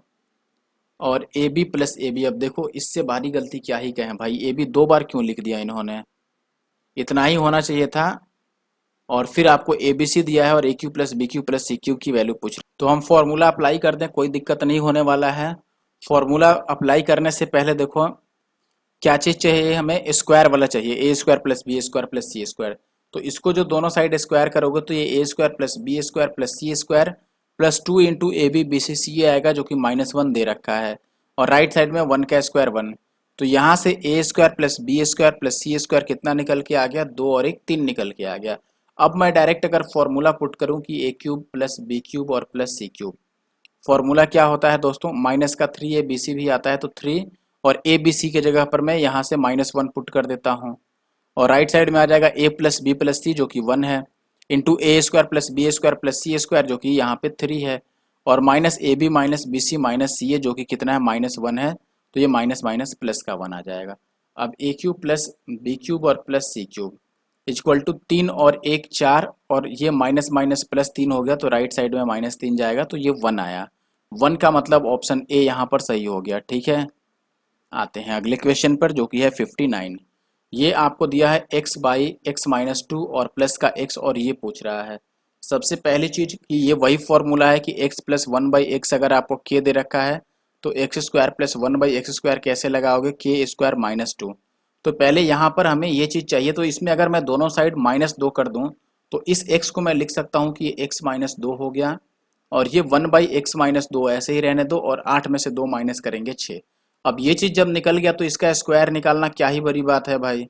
और A B plus A B. अब देखो इससे भारी गलती क्या ही कहें भाई, ए बी 2 बार क्यों लिख दिया इन्होंने? इतना ही होना चाहिए था। और फिर आपको ए बी सी दिया है और A cube plus B cube plus C cube की वैल्यू पूछ रहे, तो हम फॉर्मूला अप्लाई कर दें, कोई दिक्कत नहीं होने वाला है। फॉर्मूला अप्लाई करने से पहले देखो क्या चीज़ चाहिए हमें? स्क्वायर वाला चाहिए, A square plus B square plus C square. तो इसको जो दोनों साइड स्क्वायर करोगे तो ये ए square plus B square plus C square plus 2 into A B B C C आएगा, जो कि -1 दे रखा है। और राइट साइड में 1 का स्क्वायर 1। तो यहाँ से A square plus B square plus C square कितना निकल के आ गया? 2 और 1 3 निकल के आ गया। अब मैं डायरेक्ट अगर फॉर्मूला पुट करूँ कि A cube plus B cube और प्लस सी क्यूब, फॉर्मूला क्या होता है दोस्तों? माइनस का 3abc भी आता है, तो 3 और ए बी सी के जगह पर मैं यहाँ से -1 पुट कर देता हूँ। और राइट साइड में आ जाएगा ए प्लस बी प्लस सी, जो कि 1 है, इंटू ए square plus B square plus सी स्क्वायर, जो कि यहाँ पे 3 है, और minus A B minus B C minus C A, जो कि कितना है? -1 है। तो ये माइनस माइनस प्लस का 1 आ जाएगा। अब A cube plus B cube और plus C cube equal to 3 और 1 4, और ये माइनस माइनस प्लस 3 हो गया, तो राइट साइड में -3 जाएगा, तो ये 1 आया। 1 का मतलब ऑप्शन ए यहाँ पर सही हो गया। ठीक है, आते हैं अगले क्वेश्चन पर, जो कि है 59। ये आपको दिया है x बाई x-2 और प्लस का x, और ये पूछ रहा है। सबसे पहली चीज कि ये वही फॉर्मूला है कि x प्लस 1 बाई एक्स, अगर आपको k दे रखा है तो एक्स स्क्वायर प्लस 1/x² कैसे लगाओगे, k² माइनस 2। तो पहले यहाँ पर हमें ये चीज़ चाहिए, तो इसमें अगर मैं दोनों साइड -2 कर दूँ तो इस x को मैं लिख सकता हूँ कि ये x-2 हो गया, और ये 1/x-2 ऐसे ही रहने दो, और 8 में से 2 माइनस करेंगे 6। अब ये चीज़ जब निकल गया तो इसका स्क्वायर निकालना क्या ही बड़ी बात है भाई।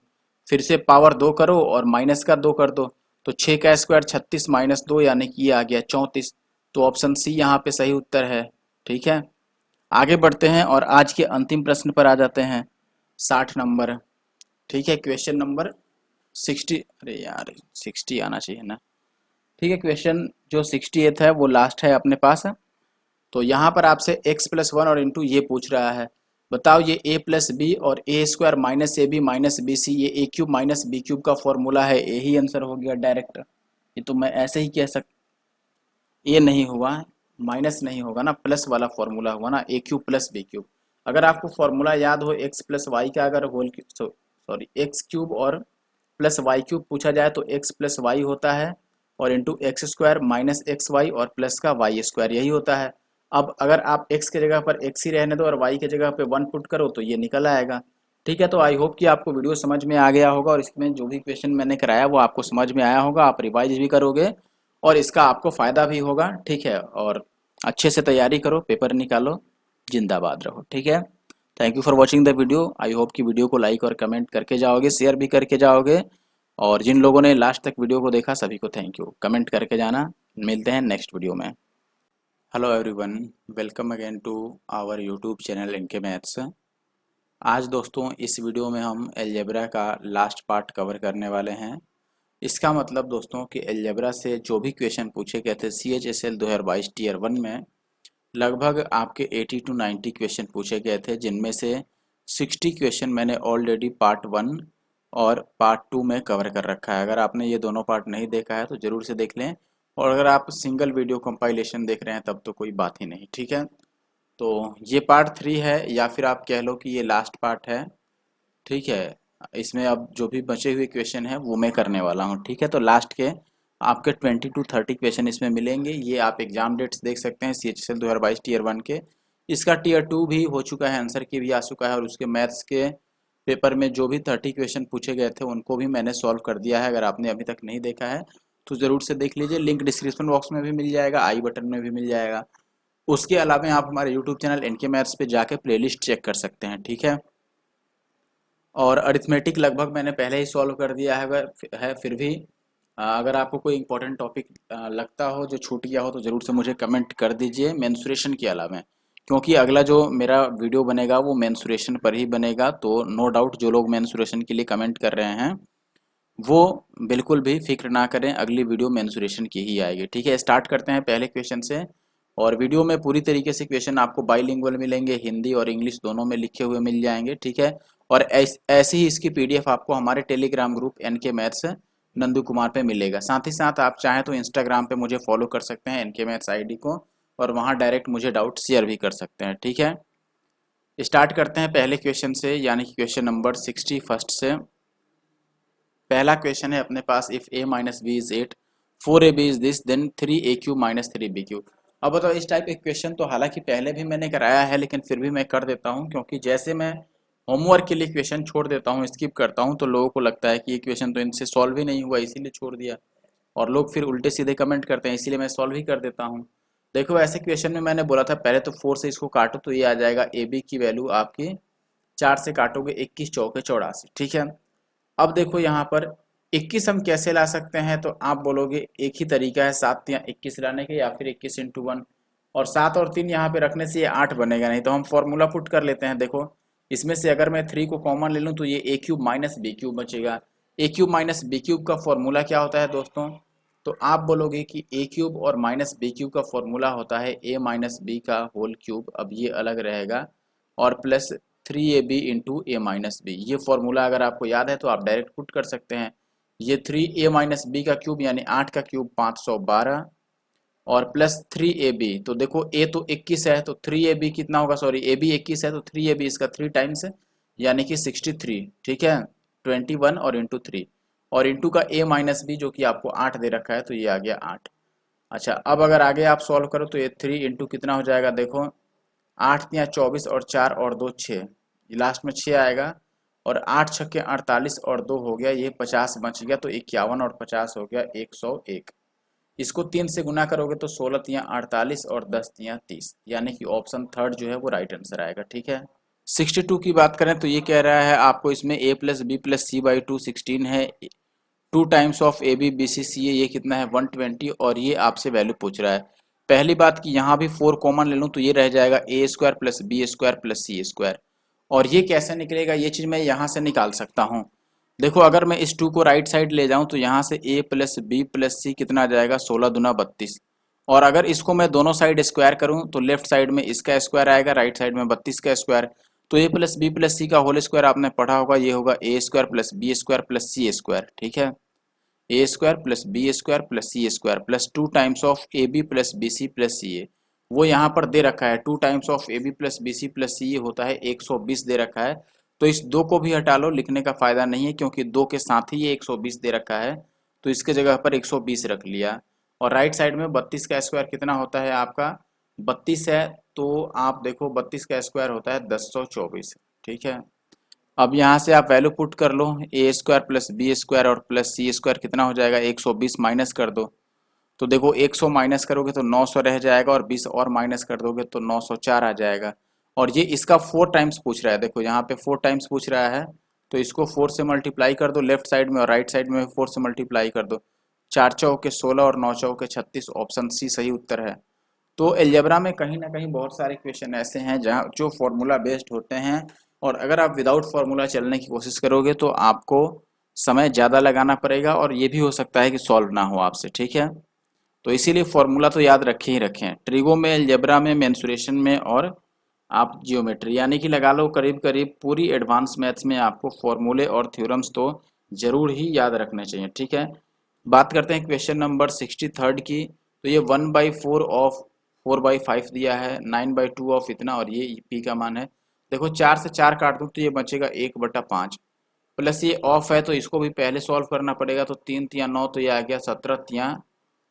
फिर से पावर 2 करो और माइनस का 2 कर दो, तो 6 का स्क्वायर 36 माइनस 2 यानी कि ये आ गया 34। तो ऑप्शन सी यहाँ पे सही उत्तर है। ठीक है, आगे बढ़ते हैं और आज के अंतिम प्रश्न पर आ जाते हैं, 60 नंबर। ठीक है, क्वेश्चन नंबर 60, अरे यार 60 आना चाहिए ना। ठीक है, क्वेश्चन जो 68 है वो लास्ट है अपने पास। तो यहाँ पर आपसे x+1 और इंटू ये पूछ रहा है, बताओ ये a प्लस बी और a² minus A B minus B C, ये a³ माइनस b³ का फॉर्मूला है। यही आंसर हो गया डायरेक्ट। ये तो मैं ऐसे ही कह सकता, ये नहीं हुआ, माइनस नहीं होगा ना, प्लस वाला फॉर्मूला हुआ ना, a³ प्लस b³। अगर आपको फॉर्मूला याद हो x प्लस वाई का, अगर होल सॉरी x³ और प्लस y³ पूछा जाए तो x प्लस वाई होता है, और into x² minus X Y और प्लस का y², यही होता है। अब अगर आप x के जगह पर x ही रहने दो और y के जगह पे 1 पुट करो तो ये निकल आएगा। ठीक है, तो आई होप कि आपको वीडियो समझ में आ गया होगा, और इसमें जो भी क्वेश्चन मैंने कराया वो आपको समझ में आया होगा, आप रिवाइज भी करोगे और इसका आपको फ़ायदा भी होगा। ठीक है, और अच्छे से तैयारी करो, पेपर निकालो, जिंदाबाद रहो। ठीक है, thank you for watching the video. I hope कि वीडियो को लाइक और कमेंट करके जाओगे, शेयर भी करके जाओगे, और जिन लोगों ने लास्ट तक वीडियो को देखा सभी को थैंक यू, कमेंट करके जाना। मिलते हैं नेक्स्ट वीडियो में। Hello everyone, welcome again to our YouTube channel इनके मैथ्स। आज दोस्तों इस वीडियो में हम अलजेब्रा का लास्ट पार्ट कवर करने वाले हैं। इसका मतलब दोस्तों कि अलजेब्रा से जो भी क्वेश्चन पूछे गए थे CHSL 2022 टीयर 1 में, लगभग आपके 80 to 90 क्वेश्चन पूछे गए थे, जिनमें से 60 क्वेश्चन मैंने ऑलरेडी पार्ट 1 और पार्ट 2 में कवर कर रखा है। अगर आपने ये दोनों पार्ट नहीं देखा है तो ज़रूर से देख लें, और अगर आप सिंगल वीडियो कंपाइलेशन देख रहे हैं तब तो कोई बात ही नहीं। ठीक है, तो ये पार्ट 3 है, या फिर आप कह लो कि ये लास्ट पार्ट है। ठीक है, इसमें अब जो भी बचे हुए क्वेश्चन हैं वो मैं करने वाला हूँ। ठीक है, तो लास्ट के आपके 20 to 30 क्वेश्चन इसमें मिलेंगे। ये आप एग्जाम डेट्स देख सकते हैं CHSL 2022 टीयर 1 के। इसका टीयर 2 भी हो चुका है, आंसर की भी आ चुका है, और उसके मैथ्स के पेपर में जो भी 30 क्वेश्चन पूछे गए थे उनको भी मैंने सॉल्व कर दिया है। अगर आपने अभी तक नहीं देखा है तो ज़रूर से देख लीजिए, लिंक डिस्क्रिप्शन बॉक्स में भी मिल जाएगा, आई बटन में भी मिल जाएगा। उसके अलावा आप हमारे यूट्यूब चैनल इनके मैथ्स पे जाके प्लेलिस्ट चेक कर सकते हैं। ठीक है, और अरिथमेटिक लगभग मैंने पहले ही सॉल्व कर दिया है। फिर भी अगर आपको कोई इंपॉर्टेंट टॉपिक लगता हो जो छूट गया हो तो ज़रूर से मुझे कमेंट कर दीजिए मेंसुरेशन के अलावा, क्योंकि अगला जो मेरा वीडियो बनेगा वो मेंसुरेशन पर ही बनेगा। तो नो डाउट जो लोग मेंसुरेशन के लिए कमेंट कर रहे हैं वो बिल्कुल भी फिक्र ना करें, अगली वीडियो मेंसुरेशन की ही आएगी। ठीक है, स्टार्ट करते हैं पहले क्वेश्चन से, और वीडियो में पूरी तरीके से क्वेश्चन आपको बाइलिंगुअल मिलेंगे, हिंदी और इंग्लिश दोनों में लिखे हुए मिल जाएंगे। ठीक है, और ऐसे ही इसकी PDF आपको हमारे Telegram group NK maths Nandu Kumar पे मिलेगा। साथ ही साथ आप चाहें तो इंस्टाग्राम पे मुझे फॉलो कर सकते हैं NK मैथ्स ID को, और वहाँ डायरेक्ट मुझे डाउट शेयर भी कर सकते हैं। ठीक है, स्टार्ट करते हैं पहले क्वेश्चन से, यानी कि क्वेश्चन नंबर 61 से। पहला क्वेश्चन है अपने पास, if a minus B is 8, 4ab is this, then 3a³ minus 3b³। अब बताओ, इस टाइप के क्वेश्चन तो हालांकि पहले भी मैंने कराया है, लेकिन फिर भी मैं कर देता हूं, क्योंकि जैसे मैं होमवर्क के लिए क्वेश्चन छोड़ देता हूं, स्किप करता हूं, तो लोगों को लगता है कि ये क्वेश्चन तो इनसे सॉल्व ही नहीं हुआ इसीलिए छोड़ दिया, और लोग फिर उल्टे सीधे कमेंट करते हैं, इसीलिए मैं सॉल्व ही कर देता हूँ। देखो, ऐसे क्वेश्चन में मैंने बोला था पहले तो 4 से इसको काटो तो ये आ जाएगा AB की वैल्यू आपकी, 4 से काटोगे 21 चौके 84। ठीक है, अब देखो यहाँ पर 21 हम कैसे ला सकते हैं, तो आप बोलोगे एक ही तरीका है 7 या 21 लाने के, या फिर 21 × 1, और 7 और 3 यहाँ पे रखने से ये 8 बनेगा नहीं, तो हम फॉर्मूला पुट कर लेते हैं। देखो, इसमें से अगर मैं 3 को कॉमन ले लूँ तो ये a³ माइनस b³ बचेगा। a³ माइनस b³ का फॉर्मूला क्या होता है दोस्तों, तो आप बोलोगे कि a³ और माइनस b³ का फॉर्मूला होता है a माइनस b का होल क्यूब, अब ये अलग रहेगा, और plus 3ab into a minus B. ये फॉर्मूला अगर आपको याद है तो आप डायरेक्ट पुट कर सकते हैं। ये 3a माइनस बी का क्यूब यानी 8 का क्यूब 512, और प्लस 3ab, तो देखो a तो 21 है तो 3ab कितना होगा, सॉरी ab 21 है तो 3ab इसका 3 टाइम्स है, यानी कि 63। ठीक है, 21 और इंटू 3, और इंटू का a माइनस बी जो कि आपको 8 दे रखा है, तो ये आ गया 8। अच्छा, अब अगर आगे आप सॉल्व करो तो ये 3 इंटू कितना हो जाएगा, देखो 8 तियां 24 और 4 और 2 6, लास्ट में 6 आएगा। और 8 छक्के 48 और 2 हो गया, ये 50 बच गया, तो 51 और 50 हो गया 101। इसको 3 से गुना करोगे तो 16 तियां 48 और 10 तियां 30, यानी कि ऑप्शन थर्ड जो है वो राइट आंसर आएगा। ठीक है। 62 की बात करें तो ये कह रहा है आपको इसमें a plus B plus C by 2 16 है, 2 times of A B B C C है, ये कितना है 120, और ये आपसे वैल्यू पूछ रहा है। पहली बात कि यहाँ भी 4 कॉमन ले लूँ तो ये रह जाएगा A square plus B square plus C square. और ये कैसे निकलेगा, ये चीज़ मैं यहाँ से निकाल सकता हूँ। देखो अगर मैं इस 2 को राइट साइड ले जाऊँ तो यहाँ से a प्लस बी प्लस सी कितना आ जाएगा 16 दूना 32। और अगर इसको मैं दोनों साइड स्क्वायर करूँ तो लेफ्ट साइड में इसका स्क्वायर आएगा, राइट साइड में 32 का स्क्वायर। तो a प्लस बी प्लस सी का होल स्क्वायर आपने पढ़ा होगा, ये होगा A square plus B square plus C square. ठीक है, A square plus B square plus C square plus 2 times of A B plus B C plus C A. वो यहाँ पर दे रखा है 2 times of A B plus B C plus C A होता है 120 दे रखा है। तो इस 2 को भी हटा लो, लिखने का फायदा नहीं है क्योंकि 2 के साथ ही ये 120 दे रखा है, तो इसके जगह पर 120 रख लिया। और राइट साइड में 32 का स्क्वायर कितना होता है आपका 32 है, तो आप देखो 32 का स्क्वायर होता है 1024। ठीक है, अब यहाँ से आप वैल्यू पुट कर लो, ए स्क्वायर प्लस बी स्क्वायर और प्लस सी स्क्वायर कितना हो जाएगा 120 माइनस कर दो। तो देखो 100 माइनस करोगे तो 900 रह जाएगा, और 20 और माइनस कर दोगे तो 904 आ जाएगा। और ये इसका 4 टाइम्स पूछ रहा है, देखो यहाँ पे 4 टाइम्स पूछ रहा है, तो इसको 4 से मल्टीप्लाई कर दो लेफ्ट साइड में, और राइट साइड में 4 से मल्टीप्लाई कर दो। 4 चौके 16 और 9 चौके 36, ऑप्शन सी सही उत्तर है। तो अलजेब्रा में कहीं ना कहीं बहुत सारे क्वेश्चन ऐसे हैं जहाँ जो फॉर्मूला बेस्ड होते हैं, और अगर आप विदाउट फार्मूला चलने की कोशिश करोगे तो आपको समय ज़्यादा लगाना पड़ेगा, और ये भी हो सकता है कि सॉल्व ना हो आपसे। ठीक है, तो इसीलिए फार्मूला तो याद रखे ही रखें, ट्रिगो में, अलजेब्रा में, मेंसुरेशन में, और आप जियोमेट्री, यानी कि लगा लो करीब करीब पूरी एडवांस मैथ्स में आपको फॉर्मूले और थ्योरम्स तो जरूर ही याद रखने चाहिए। ठीक है, बात करते हैं क्वेश्चन नंबर 63 की। तो ये 1/4 ऑफ 4/5 दिया है, 9/2 ऑफ इतना, और ये पी का मान है। देखो 4 से 4 काट दूँ तो ये बचेगा 1/5, प्लस ये ऑफ है तो इसको भी पहले सॉल्व करना पड़ेगा। तो 3 तियां 9, तो ये आ गया 17 तियां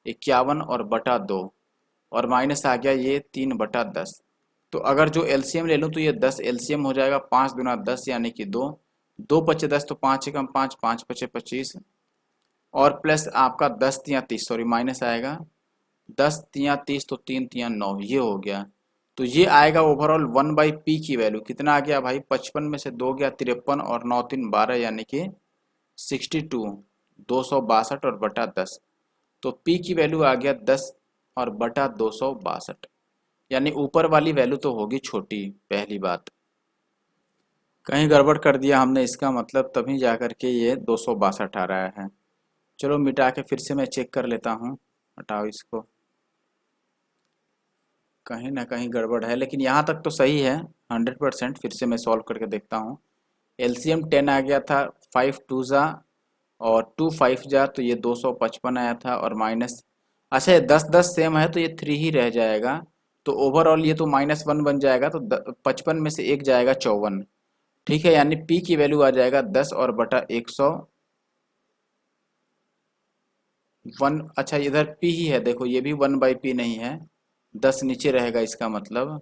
51 और बटा 2, और माइनस आ गया ये 3/10। तो अगर जो एलसीएम ले लूँ तो ये 10 एलसीएम हो जाएगा, 5 दूना 10 यानी कि 2, 2 पचे 10 तो 5 एकम 5, 5 पचे 25, और प्लस आपका 10 तियां 30, सॉरी माइनस आएगा 10 तियां 30, तो 3 तियां 9, ये हो गया। तो ये आएगा ओवरऑल 1/p की वैल्यू कितना आ गया भाई, 55 में से 2 गया 53, और 9 3 12 यानी कि 62, 262 और बटा 10। तो p की वैल्यू आ गया 10 और बटा 262, यानी ऊपर वाली वैल्यू तो होगी छोटी। पहली बात कहीं गड़बड़ कर दिया हमने, इसका मतलब तभी जा कर के ये 262 आ रहा है। चलो मिटा के फिर से मैं चेक कर लेता हूँ, हटाओ इसको, कहीं ना कहीं गड़बड़ है, लेकिन यहाँ तक तो सही है 100%। फिर से मैं सॉल्व करके देखता हूँ। एलसीएम 10 आ गया था, 5 2 जा और 2 5 जा, तो ये 255 आया था, और माइनस, अच्छा ये 10 10 सेम है तो ये 3 ही रह जाएगा। तो ओवरऑल ये तो -1 बन जाएगा, तो 55 में से एक जाएगा 54। ठीक है, यानी पी की वैल्यू आ जाएगा 10 और बटा 101। अच्छा इधर पी ही है, देखो ये भी 1/p नहीं है, 10 नीचे रहेगा, इसका मतलब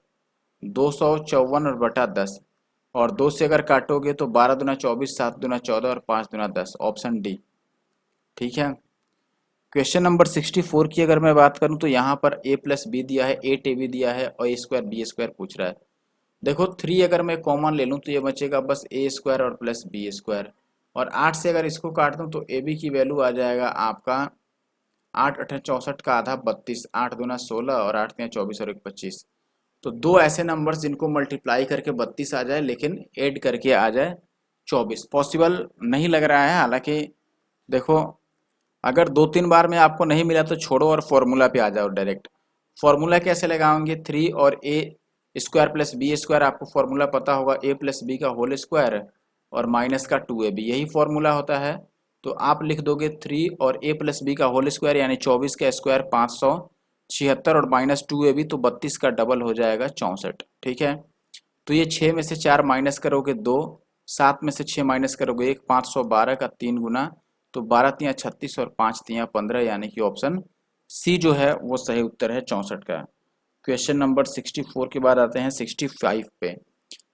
254 और बटा 10, और 2 से अगर काटोगे तो 12 दूना 24, 7 दूना 14 और 5 दूना 10, ऑप्शन डी। ठीक है, क्वेश्चन नंबर 64 की अगर मैं बात करूं तो यहाँ पर a प्लस बी दिया है, 8ab दिया है, और a स्क्वायर बी स्क्वायर पूछ रहा है। देखो 3 अगर मैं कॉमन ले लूँ तो ये बचेगा बस a स्क्वायर और प्लस बी स्क्वायर, और 8 से अगर इसको काट दूँ तो ab की वैल्यू आ जाएगा आपका 8 8 64 का आधा 32, 8 दूना 16 और 8 तियां 24 और 1 25। तो दो ऐसे नंबर्स जिनको मल्टीप्लाई करके 32 आ जाए लेकिन ऐड करके आ जाए 24, पॉसिबल नहीं लग रहा है। हालांकि देखो अगर 2 3 बार में आपको नहीं मिला तो छोड़ो और फॉर्मूला पे आ जाओ डायरेक्ट। फॉर्मूला कैसे लगाओगे, 3 और ए स्क्वायर प्लस बी स्क्वायर, आपको फॉर्मूला पता होगा, ए प्लस बी का होल स्क्वायर और माइनस का 2ab, यही फॉर्मूला होता है। तो आप लिख दोगे 3 और ए प्लस बी का होल स्क्वायर यानी 24 का स्क्वायर 576, और माइनस 2ab, तो 32 का डबल हो जाएगा 64। ठीक है, तो ये 6 में से 4 माइनस करोगे 2, 7 में से 6 माइनस करोगे 1, 512 का 3 गुना, तो 12 तियां 36 और 5 तियां 15, यानी कि ऑप्शन सी जो है वो सही उत्तर है 64 का। क्वेश्चन नंबर 64 के बाद आते हैं 65 पे।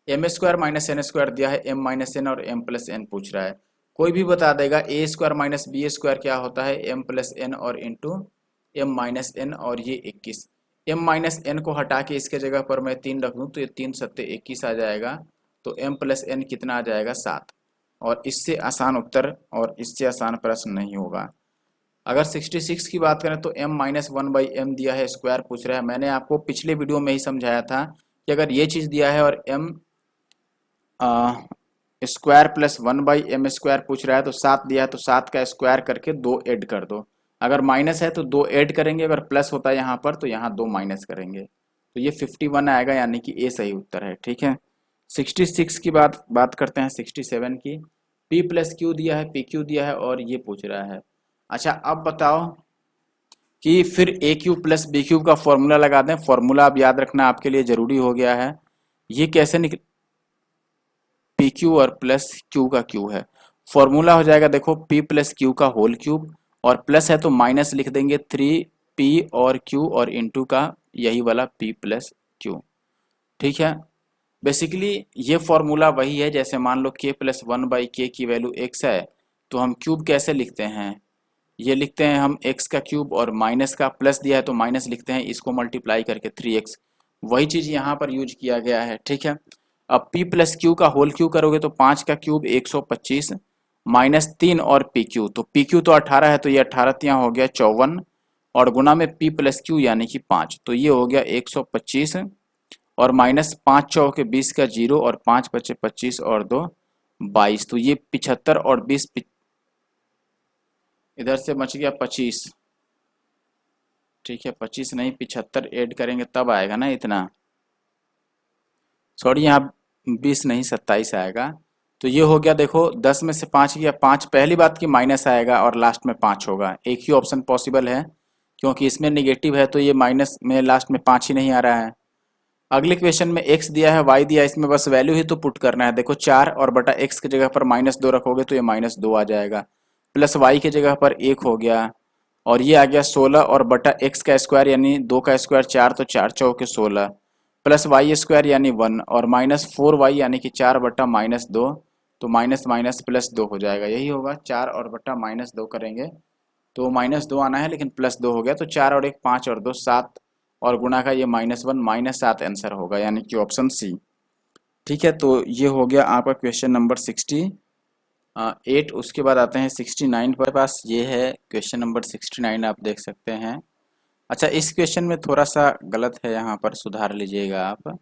M square minus N square दिया है, एम माइनस एन और एम प्लस एन पूछ रहा है। कोई भी बता देगा A square minus B square क्या होता है, एम प्लस एन और इंटू एम माइनस एन और ये 21। एम माइनस एन को हटा के इसके जगह पर मैं 3 रख दूँ तो ये 3 सत्ते 21 आ जाएगा। तो एम प्लस एन कितना आ जाएगा 7। और इससे आसान उत्तर और इससे आसान प्रश्न नहीं होगा। अगर 66 की बात करें तो m minus one by M दिया है, स्क्वायर पूछ रहा है। मैंने आपको पिछले वीडियो में ही समझाया था कि अगर ये चीज़ दिया है और m square plus one by M square पूछ रहा है तो 7 दिया है तो 7 का स्क्वायर करके 2 ऐड कर दो। अगर माइनस है तो 2 ऐड करेंगे, अगर प्लस होता है यहाँ पर तो यहाँ 2 माइनस करेंगे। तो ये 51 आएगा, यानी कि ए सही उत्तर है। ठीक है, 66 की बात करते हैं 67 की। p प्लस क्यू दिया है, पी क्यू दिया है और ये पूछ रहा है। अच्छा अब बताओ कि फिर ए क्यूब प्लस बी क्यूब का फॉर्मूला लगा दें। फॉर्मूला अब याद रखना आपके लिए जरूरी हो गया है। ये कैसे निकल, पी क्यू और प्लस क्यू का क्यू है, फॉर्मूला हो जाएगा देखो पी प्लस क्यू का होल क्यूब, और प्लस है तो माइनस लिख देंगे 3p और q और इंटू का यही वाला p प्लस क्यू। ठीक है, बेसिकली ये फॉर्मूला वही है, जैसे मान लो k प्लस वन बाई के की वैल्यू x है तो हम क्यूब कैसे लिखते हैं, ये लिखते हैं हम x का क्यूब और माइनस का प्लस दिया है तो माइनस लिखते हैं, इसको मल्टीप्लाई करके 3x। वही चीज़ यहाँ पर यूज किया गया है। ठीक है, अब p प्लस क्यू का होल क्यू करोगे तो 5 का क्यूब 125 माइनस 3 और पी क्यू, तो पी क्यू तो 18 है तो ये 18 यहाँ हो गया 54 और गुना में p प्लस क्यू यानी कि 5, तो ये हो गया 125 और माइनस 5 चौके 20 का 0 और 5 बचे 25 और 2 22, तो ये 75 और 20 इधर से बच गया 25। ठीक है, 25 नहीं 75 ऐड करेंगे तब आएगा ना इतना, सॉरी यहाँ 20 नहीं 27 आएगा। तो ये हो गया देखो 10 में से 5 गया 5, पहली बात की माइनस आएगा और लास्ट में 5 होगा। एक ही ऑप्शन पॉसिबल है क्योंकि इसमें नेगेटिव है तो ये माइनस में लास्ट में 5 ही नहीं आ रहा है। अगले क्वेश्चन में x दिया है y दिया है, इसमें बस वैल्यू ही तो पुट करना है। देखो 4 और बटा x की जगह पर -2 रखोगे तो ये -2 आ जाएगा, प्लस y की जगह पर 1 हो गया और ये आ गया 16 और बटा x का स्क्वायर यानी 2 का स्क्वायर 4 तो 4 चौके 16 प्लस वाई स्क्वायर यानी 1 और -4y यानी कि 4 बटा -2, तो माइनस माइनस प्लस 2 हो जाएगा। यही होगा, 4 और बटा -2 करेंगे तो -2 आना है लेकिन +2 हो गया, तो 4 और 1 5 और 2 7 और गुणा का ये -1 -7 आंसर होगा, यानी कि ऑप्शन सी। ठीक है, तो ये हो गया आपका क्वेश्चन नंबर 68। उसके बाद आते हैं 69 पर। पास ये है क्वेश्चन नंबर 69, आप देख सकते हैं। अच्छा इस क्वेश्चन में थोड़ा सा गलत है, यहाँ पर सुधार लीजिएगा आप।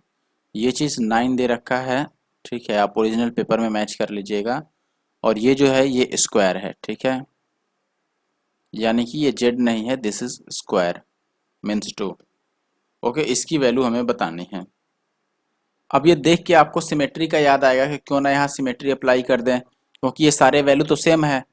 ये चीज़ 9 दे रखा है, ठीक है, आप ओरिजिनल पेपर में मैच कर लीजिएगा। और ये जो है ये स्क्वायर है, ठीक है, यानी कि ये जेड नहीं है, this is square means 2। Okay, इसकी वैल्यू हमें बतानी है। अब ये देख के आपको सिमेट्री का याद आएगा कि क्यों ना यहाँ सिमेट्री अप्लाई कर दें, क्योंकि ये सारे वैल्यू तो सेम है,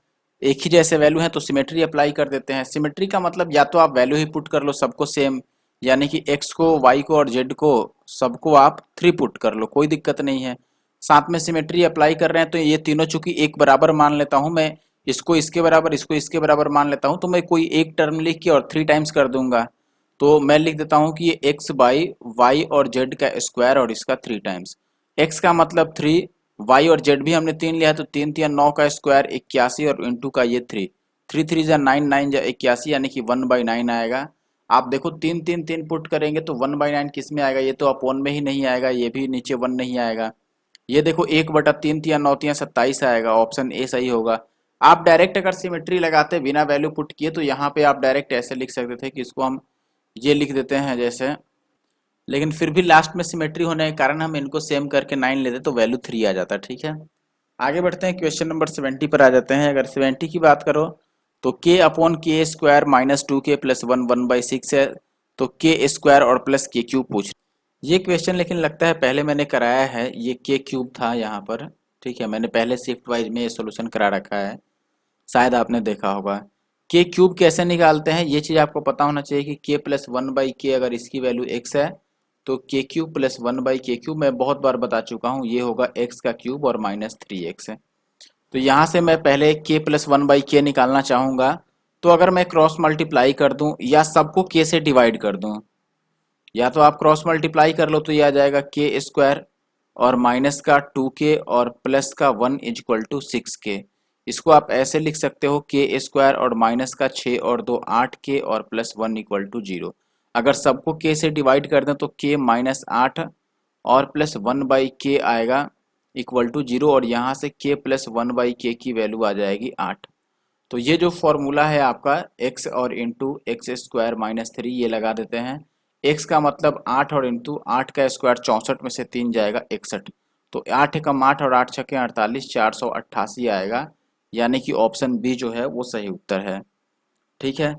एक ही जैसे वैल्यू हैं तो सिमेट्री अप्लाई कर देते हैं। सिमेट्री का मतलब या तो आप वैल्यू ही पुट कर लो सबको सेम, यानी कि x को y को और z को सबको आप 3 पुट कर लो, कोई दिक्कत नहीं है। साथ में सिमेट्री अप्लाई कर रहे हैं तो ये तीनों चूंकि एक बराबर मान लेता हूँ मैं, इसको इसके बराबर इसको इसके बराबर मान लेता हूँ, तो मैं कोई एक टर्म लिख के और 3 टाइम्स कर दूंगा। तो मैं लिख देता हूँ कि ये x बाई वाई और z का स्क्वायर और इसका 3 टाइम्स। x का मतलब 3, y और z भी हमने 3 लिया है तो 3 3 9 का स्क्वायर 81 और इंटू का ये 3, 3 3 जा 9 9 जा 81 यानी कि 1/9 आएगा। आप देखो 3 3 3 पुट करेंगे तो 1/9 किस में आएगा, ये तो अपोन में ही नहीं आएगा, ये भी नीचे 1 नहीं आएगा। ये देखो 1/3 3 9 3 27 आएगा, ऑप्शन ए सही होगा। आप डायरेक्ट अगर सिमेट्री लगाते बिना वैल्यू पुट किए तो यहाँ पे आप डायरेक्ट ऐसे लिख सकते थे कि इसको हम ये लिख देते हैं जैसे, लेकिन फिर भी लास्ट में सिमेट्री होने के कारण हम इनको सेम करके 9 लेते तो वैल्यू 3 आ जाता। ठीक है, आगे बढ़ते हैं, क्वेश्चन नंबर 70 पर आ जाते हैं। अगर 70 की बात करो तो k अपॉन के स्क्वायर -2k + 1 1/6 है, तो के स्क्वायर और प्लस के क्यूब पूछ। ये क्वेश्चन लेकिन लगता है पहले मैंने कराया है, ये के क्यूब था यहाँ पर। ठीक है, मैंने पहले शिफ्ट वाइज में ये सोल्यूशन करा रखा है, शायद आपने देखा होगा। के क्यूब कैसे निकालते हैं ये चीज़ आपको पता होना चाहिए कि k + 1/k अगर इसकी वैल्यू x है तो के क्यूब + 1/k क्यूब, मैं बहुत बार बता चुका हूँ, ये होगा x का क्यूब और -3x है। तो यहाँ से मैं पहले k + 1/k निकालना चाहूँगा, तो अगर मैं क्रॉस मल्टीप्लाई कर दूँ या सबको k से डिवाइड कर दूँ, या तो आप क्रॉस मल्टीप्लाई कर लो तो ये आ जाएगा के स्क्वायर और माइनस का 2k और प्लस का 1 इज इक्वल टू 6k। इसको आप ऐसे लिख सकते हो के स्क्वायर और माइनस का 6 और 2 8k और प्लस 1 इक्वल टू 0। अगर सबको k से डिवाइड कर दें तो k माइनस 8 और प्लस 1 बाई के आएगा इक्वल टू 0, और यहाँ से k प्लस 1 बाई के की वैल्यू आ जाएगी 8। तो ये जो फॉर्मूला है आपका x और इंटू एक्स स्क्वायर माइनस 3 ये लगा देते हैं। x का मतलब 8 और इंटू 8 का स्क्वायर 64 में से 3 जाएगा 61। तो 8 एकम 8 और 8 छके 48 488 आएगा, यानी कि ऑप्शन बी जो है वो सही उत्तर है। ठीक है,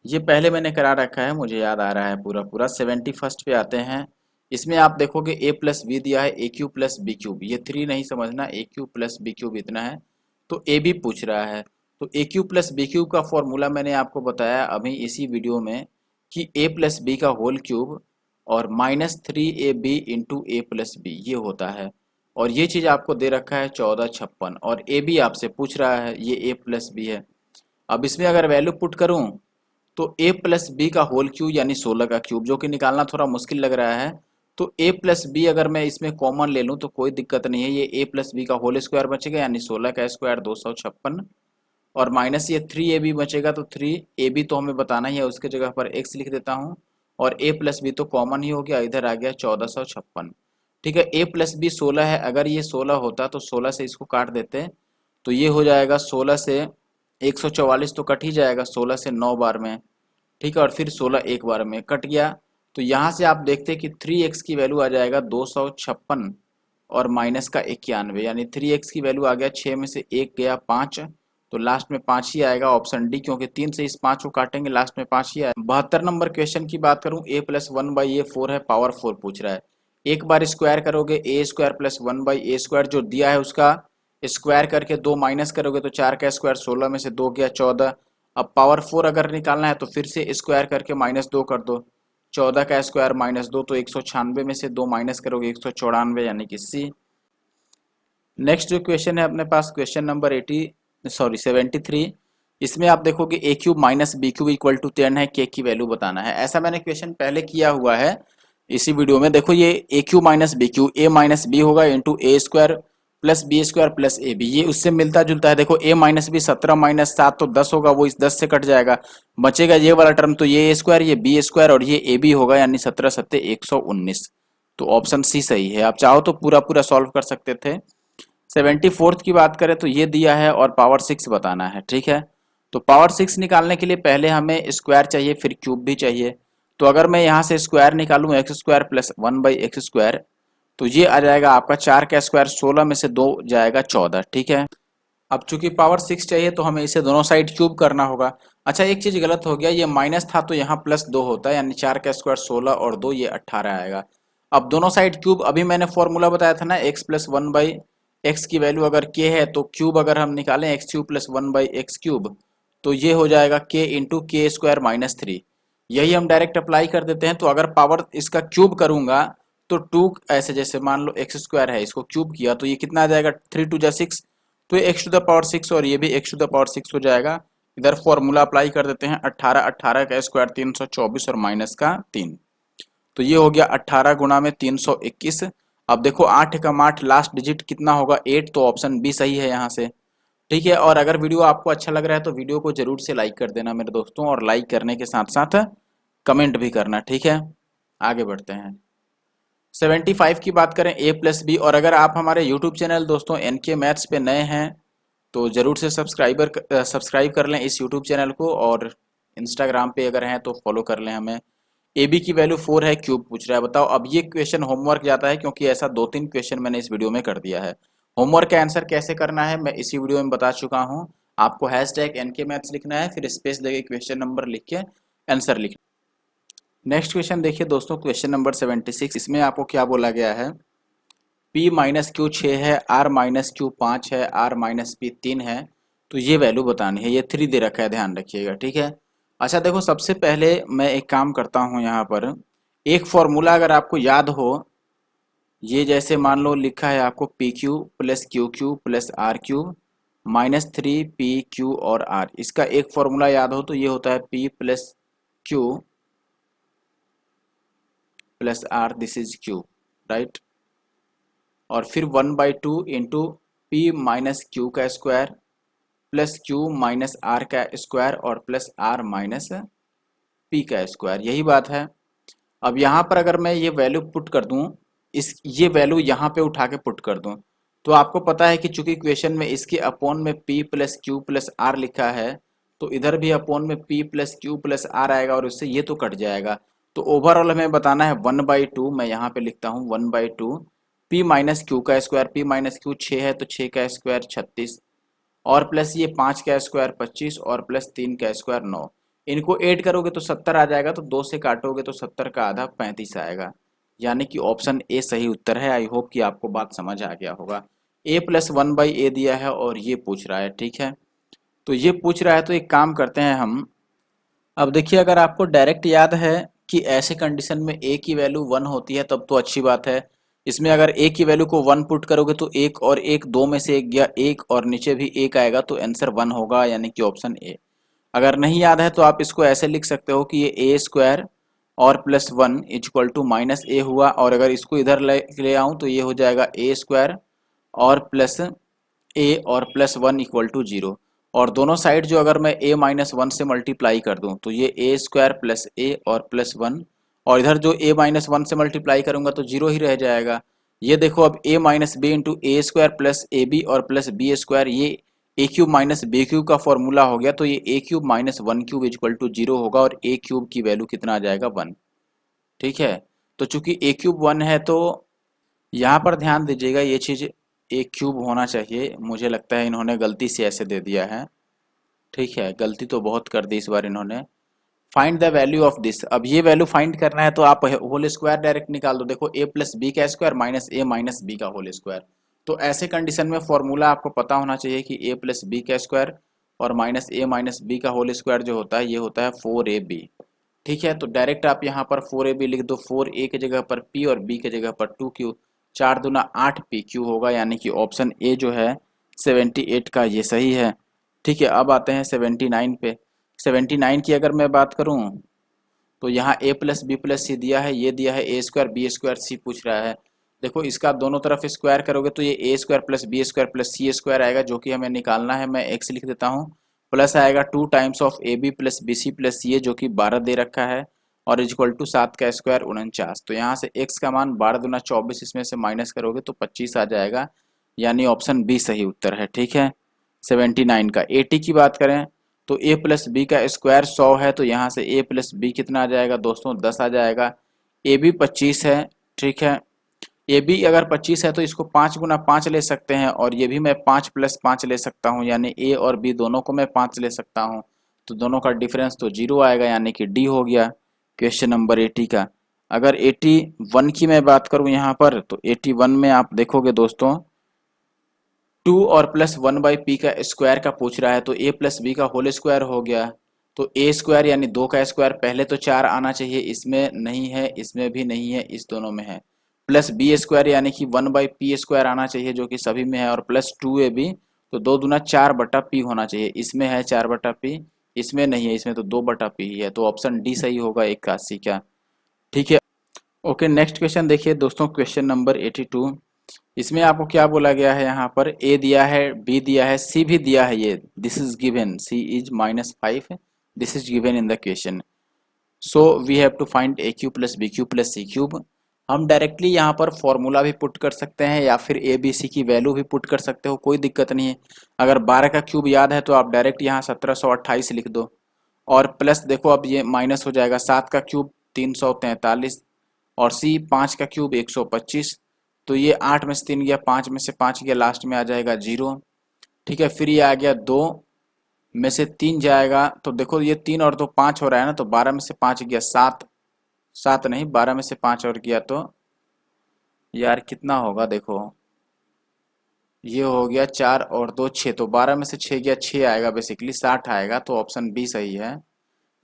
ये पहले मैंने करा रखा है, मुझे याद आ रहा है पूरा पूरा। 71 पे आते हैं। इसमें आप देखोगे a प्लस बी दिया है, ए क्यूब प्लस बी क्यूब, ये 3 नहीं समझना, ए क्यूब प्लस बी क्यूब इतना है। तो ए बी पूछ रहा है, तो ए क्यूब प्लस बी क्यूब का फॉर्मूला मैंने आपको बताया अभी इसी वीडियो में कि ए प्लस बी का होल क्यूब और minus 3ab into a plus B ये होता है। और ये चीज़ आपको दे रखा है 1456, और ए बी आपसे पूछ रहा है, ये ए प्लस बी है। अब इसमें अगर वैल्यू पुट करूं तो a प्लस बी का होल क्यूब यानी 16 का क्यूब, जो कि निकालना थोड़ा मुश्किल लग रहा है। तो a प्लस बी अगर मैं इसमें कॉमन ले लूं तो कोई दिक्कत नहीं है, ये a प्लस बी का होल स्क्वायर बचेगा यानी 16 का स्क्वायर 256, और माइनस ये 3ab बचेगा, तो 3ab तो हमें बताना ही है, उसके जगह पर x लिख देता हूँ, और a प्लस बी तो कॉमन ही हो गया, इधर आ गया 1456। ठीक है, a प्लस बी 16 है, अगर ये 16 होता तो 16 से इसको काट देते तो ये हो जाएगा 16 से 144 तो कट ही जाएगा 16 से 9 बार में। ठीक है, और फिर 16 एक बार में कट गया। तो यहाँ से आप देखते हैं कि 3x की वैल्यू आ जाएगा 256 और माइनस का 91, यानी 3x की वैल्यू आ गया 6 में से 1 गया 5, तो लास्ट में 5 ही आएगा, ऑप्शन डी, क्योंकि 3 से इस 5 को काटेंगे लास्ट में 5 ही आएगा। 72 नंबर क्वेश्चन की बात करूँ, a प्लस 1 बाई ए 4 है, पावर 4 पूछ रहा है। एक बार स्क्वायर करोगे A square plus 1 by A square जो दिया है उसका स्क्वायर करके 2 माइनस करोगे तो 4 का स्क्वायर 16 में से 2 गया 14। अब पावर 4 अगर निकालना है तो फिर से स्क्वायर करके -2 कर दो, 14 का स्क्वायर -2 तो 196 में से 2 माइनस करोगे 194, यानी कि सी। नेक्स्ट जो क्वेश्चन है अपने पास क्वेश्चन नंबर 73। इसमें आप देखोगे A cube minus B cube equal to 10 है, के की वैल्यू बताना है। ऐसा मैंने क्वेश्चन पहले किया हुआ है इसी वीडियो में। देखो ये A cube minus B cube, A minus B होगा इंटू ए square plus B square plus ए बी, ये उससे मिलता जुलता है। देखो a माइनस बी 17 माइनस 7 तो 10 होगा, वो इस 10 से कट जाएगा, बचेगा ये वाला टर्म, तो ये a स्क्वायर ये b स्क्वायर और ये ए बी होगा, यानी 17 सत्ते 119। तो ऑप्शन सी सही है। आप चाहो तो पूरा पूरा सॉल्व कर सकते थे। 74 की बात करें तो ये दिया है और पावर 6 बताना है। ठीक है, तो पावर 6 निकालने के लिए पहले हमें स्क्वायर चाहिए, फिर क्यूब भी चाहिए। तो अगर मैं यहाँ से स्क्वायर निकालूँ x square plus 1 by x square, तो ये आ जाएगा आपका 4 का स्क्वायर 16 में से 2 जाएगा 14। ठीक है, अब चूंकि पावर 6 चाहिए तो हमें इसे दोनों साइड क्यूब करना होगा। अच्छा, एक चीज गलत हो गया, ये माइनस था तो यहाँ प्लस 2 होता है, यानी 4 का स्क्वायर 16 और 2 ये 18 आएगा। अब दोनों साइड क्यूब, अभी मैंने फॉर्मूला बताया था ना, एक्स प्लस 1 बाई एक्स की वैल्यू अगर के है तो क्यूब अगर हम निकालें x cube plus 1 by x cube, तो ये हो जाएगा के इंटू के स्क्वायर माइनस 3। यही हम डायरेक्ट अप्लाई कर देते हैं। तो अगर पावर इसका क्यूब करूंगा तो 2, ऐसे जैसे मान लो एक्स स्क्वायर है, इसको क्यूब किया तो ये कितना आ जाएगा, 3 टू जा 6, तो ये एक्स टू द पावर 6 और ये भी एक्स टू द पावर 6 हो जाएगा। इधर फॉर्मूला अप्लाई कर देते हैं, 18 18 का स्क्वायर 324 और माइनस का 3, तो ये हो गया 18 गुना में 321। अब देखो 8 का 8 लास्ट डिजिट कितना होगा 8, तो ऑप्शन बी सही है यहाँ से। ठीक है, और अगर वीडियो आपको अच्छा लग रहा है तो वीडियो को जरूर से लाइक कर देना मेरे दोस्तों, और लाइक करने के साथ साथ कमेंट भी करना। ठीक है, आगे बढ़ते हैं। 75 की बात करें ए प्लस बी, और अगर आप हमारे यूट्यूब चैनल दोस्तों एनके मैथ्स पे नए हैं तो ज़रूर से सब्सक्राइब कर लें इस यूट्यूब चैनल को, और इंस्टाग्राम पे अगर हैं तो फॉलो कर लें हमें। ए बी की वैल्यू 4 है, क्यूब पूछ रहा है, बताओ। अब ये क्वेश्चन होमवर्क जाता है, क्योंकि ऐसा 2-3 क्वेश्चन मैंने इस वीडियो में कर दिया है। होमवर्क का आंसर कैसे करना है मैं इसी वीडियो में बता चुका हूँ। आपको हैशटैग एनके मैथ्स लिखना है, फिर स्पेस देके क्वेश्चन नंबर लिख के आंसर लिखना। नेक्स्ट क्वेश्चन देखिए दोस्तों, क्वेश्चन नंबर 76। इसमें आपको क्या बोला गया है, p माइनस क्यू 6 है, r माइनस क्यू 5 है, r माइनस पी 3 है, तो ये वैल्यू बतानी है। ये 3 दे रखा है, ध्यान रखिएगा। ठीक है, अच्छा देखो, सबसे पहले मैं एक काम करता हूँ, यहाँ पर एक फॉर्मूला अगर आपको याद हो, ये जैसे मान लो लिखा है आपको P Q plus Q Q plus R cube minus 3 P Q और आर, इसका एक फॉर्मूला याद हो तो ये होता है p plus Q plus R, this is Q, right. और फिर 1/2 इंटू पी माइनस क्यू का square plus Q minus R का स्क्वायर और प्लस आर माइनस पी का स्क्वायर, यही बात है। अब यहाँ पर अगर मैं ये वैल्यू पुट कर दूँ, ये वैल्यू यहाँ पे उठा के पुट कर दूँ, तो आपको पता है कि चूंकि इक्वेशन में इसके अपॉन में p plus Q plus R लिखा है, तो इधर भी अपॉन में p plus Q plus R आएगा और उससे ये तो कट जाएगा। तो ओवरऑल हमें बताना है 1/2, मैं यहाँ पे लिखता हूँ 1/2 p माइनस क्यू का स्क्वायर, p माइनस क्यू 6 है तो 6 का स्क्वायर 36 और प्लस ये 5 का स्क्वायर 25 और प्लस 3 का स्क्वायर 9। इनको ऐड करोगे तो 70 आ जाएगा, तो 2 से काटोगे तो 70 का आधा 35 आएगा, यानी कि ऑप्शन ए सही उत्तर है। आई होप कि आपको बात समझ आ गया होगा। a प्लस 1/a दिया है और ये पूछ रहा है, ठीक है। तो ये पूछ रहा है तो एक काम करते हैं हम। अब देखिए, अगर आपको डायरेक्ट याद है कि ऐसे कंडीशन में a की वैल्यू 1 होती है तब तो अच्छी बात है। इसमें अगर a की वैल्यू को 1 पुट करोगे तो एक और एक, दो में से एक गया एक और नीचे भी एक आएगा, तो आंसर 1 होगा, यानी कि ऑप्शन ए। अगर नहीं याद है तो आप इसको ऐसे लिख सकते हो कि ये ए स्क्वायर और प्लस 1 इक्वल टू माइनस ए हुआ, और अगर इसको इधर ले आऊँ तो ये हो जाएगा ए स्क्वायर और प्लस ए और प्लस 1 इक्वल टू 0। और दोनों साइड जो अगर मैं a माइनस 1 से मल्टीप्लाई कर दूं तो ये a स्क्वायर प्लस a और प्लस 1, और इधर जो a माइनस 1 से मल्टीप्लाई करूंगा तो 0 ही रह जाएगा। ये देखो, अब a minus B into A square plus A B और प्लस बी स्क्वायर, ये A cube minus B cube का फॉर्मूला हो गया, तो ये A cube minus 1 cube equal to 0 होगा और ए क्यूब की वैल्यू कितना आ जाएगा 1, ठीक है। तो चूंकि ए क्यूब 1 है तो यहाँ पर ध्यान दीजिएगा, ये चीज़ ए क्यूब होना चाहिए, मुझे लगता है इन्होंने गलती से ऐसे दे दिया है, ठीक है। गलती तो बहुत कर दी इस बार इन्होंने। Find the value of this, अब ये वैल्यू फाइंड करना है तो आप होल स्क्वायर डायरेक्ट निकाल दो। देखो a प्लस बी का square minus a minus B का होल स्क्वायर, तो ऐसे कंडीशन में फॉर्मूला आपको पता होना चाहिए कि a प्लस बी का स्क्वायर और माइनस ए माइनस बी का होल स्क्वायर जो होता है ये होता है 4ab, ठीक है। तो डायरेक्ट आप यहाँ पर 4ab लिख दो, 4a की जगह पर p और b की जगह पर 2q, 4 दूना 8pq होगा, यानी कि ऑप्शन ए जो है 78 का ये सही है, ठीक है। अब आते हैं 79 पे। 79 की अगर मैं बात करूं तो यहाँ a plus B plus C दिया है, ये दिया है ए स्क्वायर बी स्क्वायर सी पूछ रहा है। देखो, इसका दोनों तरफ स्क्वायर करोगे तो ये ए square plus B square plus सी स्क्वायर आएगा, जो कि हमें निकालना है। मैं x लिख देता हूँ, प्लस आएगा 2 times of A B plus B C plus सी, जो कि 12 दे रखा है, और इक्वल टू 7 का स्क्वायर 49। तो यहाँ से x का मान 12 दूना 24, इसमें से माइनस करोगे तो 25 आ जाएगा, यानी ऑप्शन बी सही उत्तर है, ठीक है। 79 का 80 की बात करें तो a प्लस बी का स्क्वायर 100 है, तो यहाँ से a प्लस बी कितना आ जाएगा दोस्तों, 10 आ जाएगा। ए बी 25 है, ठीक है। ए बी अगर 25 है तो इसको 5 गुना 5 ले सकते हैं, और ये भी मैं 5 प्लस 5 ले सकता हूँ, यानी a और b दोनों को मैं 5 ले सकता हूँ, तो दोनों का डिफरेंस तो 0 आएगा, यानी कि डी हो गया क्वेश्चन नंबर 80 का। अगर 81 की मैं बात करूँ यहाँ पर, तो 81 में आप देखोगे दोस्तों 2 और प्लस 1/p का स्क्वायर का पूछ रहा है, तो a प्लस बी का होल स्क्वायर हो गया, तो a स्क्वायर यानी 2 का स्क्वायर, पहले तो 4 आना चाहिए, इसमें नहीं है, इसमें भी नहीं है, इस दोनों में है। प्लस बी स्क्वायर यानी कि 1/p स्क्वायर आना चाहिए, जो कि सभी में है, और प्लस 2ab, तो 2 दूना 4/p होना चाहिए, इसमें है 4/p, इसमें नहीं है, इसमें तो 2/p ही है, तो ऑप्शन डी सही होगा 81 का, ठीक है। ओके, नेक्स्ट क्वेश्चन देखिए दोस्तों, क्वेश्चन नंबर 82। इसमें आपको क्या बोला गया है, यहाँ पर a दिया है, b दिया है, c भी दिया है, ये this is given, c is -5, this is given in the question. So we have to find a cube plus B cube plus C cube. हम डायरेक्टली यहाँ पर फॉर्मूला भी पुट कर सकते हैं या फिर a b c की वैल्यू भी पुट कर सकते हो, कोई दिक्कत नहीं है। अगर 12 का क्यूब याद है तो आप डायरेक्ट यहाँ 1728 लिख दो, और प्लस देखो अब ये माइनस हो जाएगा, 7 का क्यूब 343, और c 5 का क्यूब 125, तो ये 8 में से 3 गया, 5 में से 5 गया, लास्ट में आ जाएगा 0, ठीक है। फिर ये आ गया 2 में से 3 जाएगा, तो देखो ये 3 और 2 5 हो रहा है ना, तो 12 में से 5 गया 7, 7 नहीं 12 में से 5 और गया तो यार कितना होगा, देखो ये हो गया 4 और 2 6, तो 12 में से 6 गया 6 आएगा, बेसिकली 60 आएगा, तो ऑप्शन बी सही है।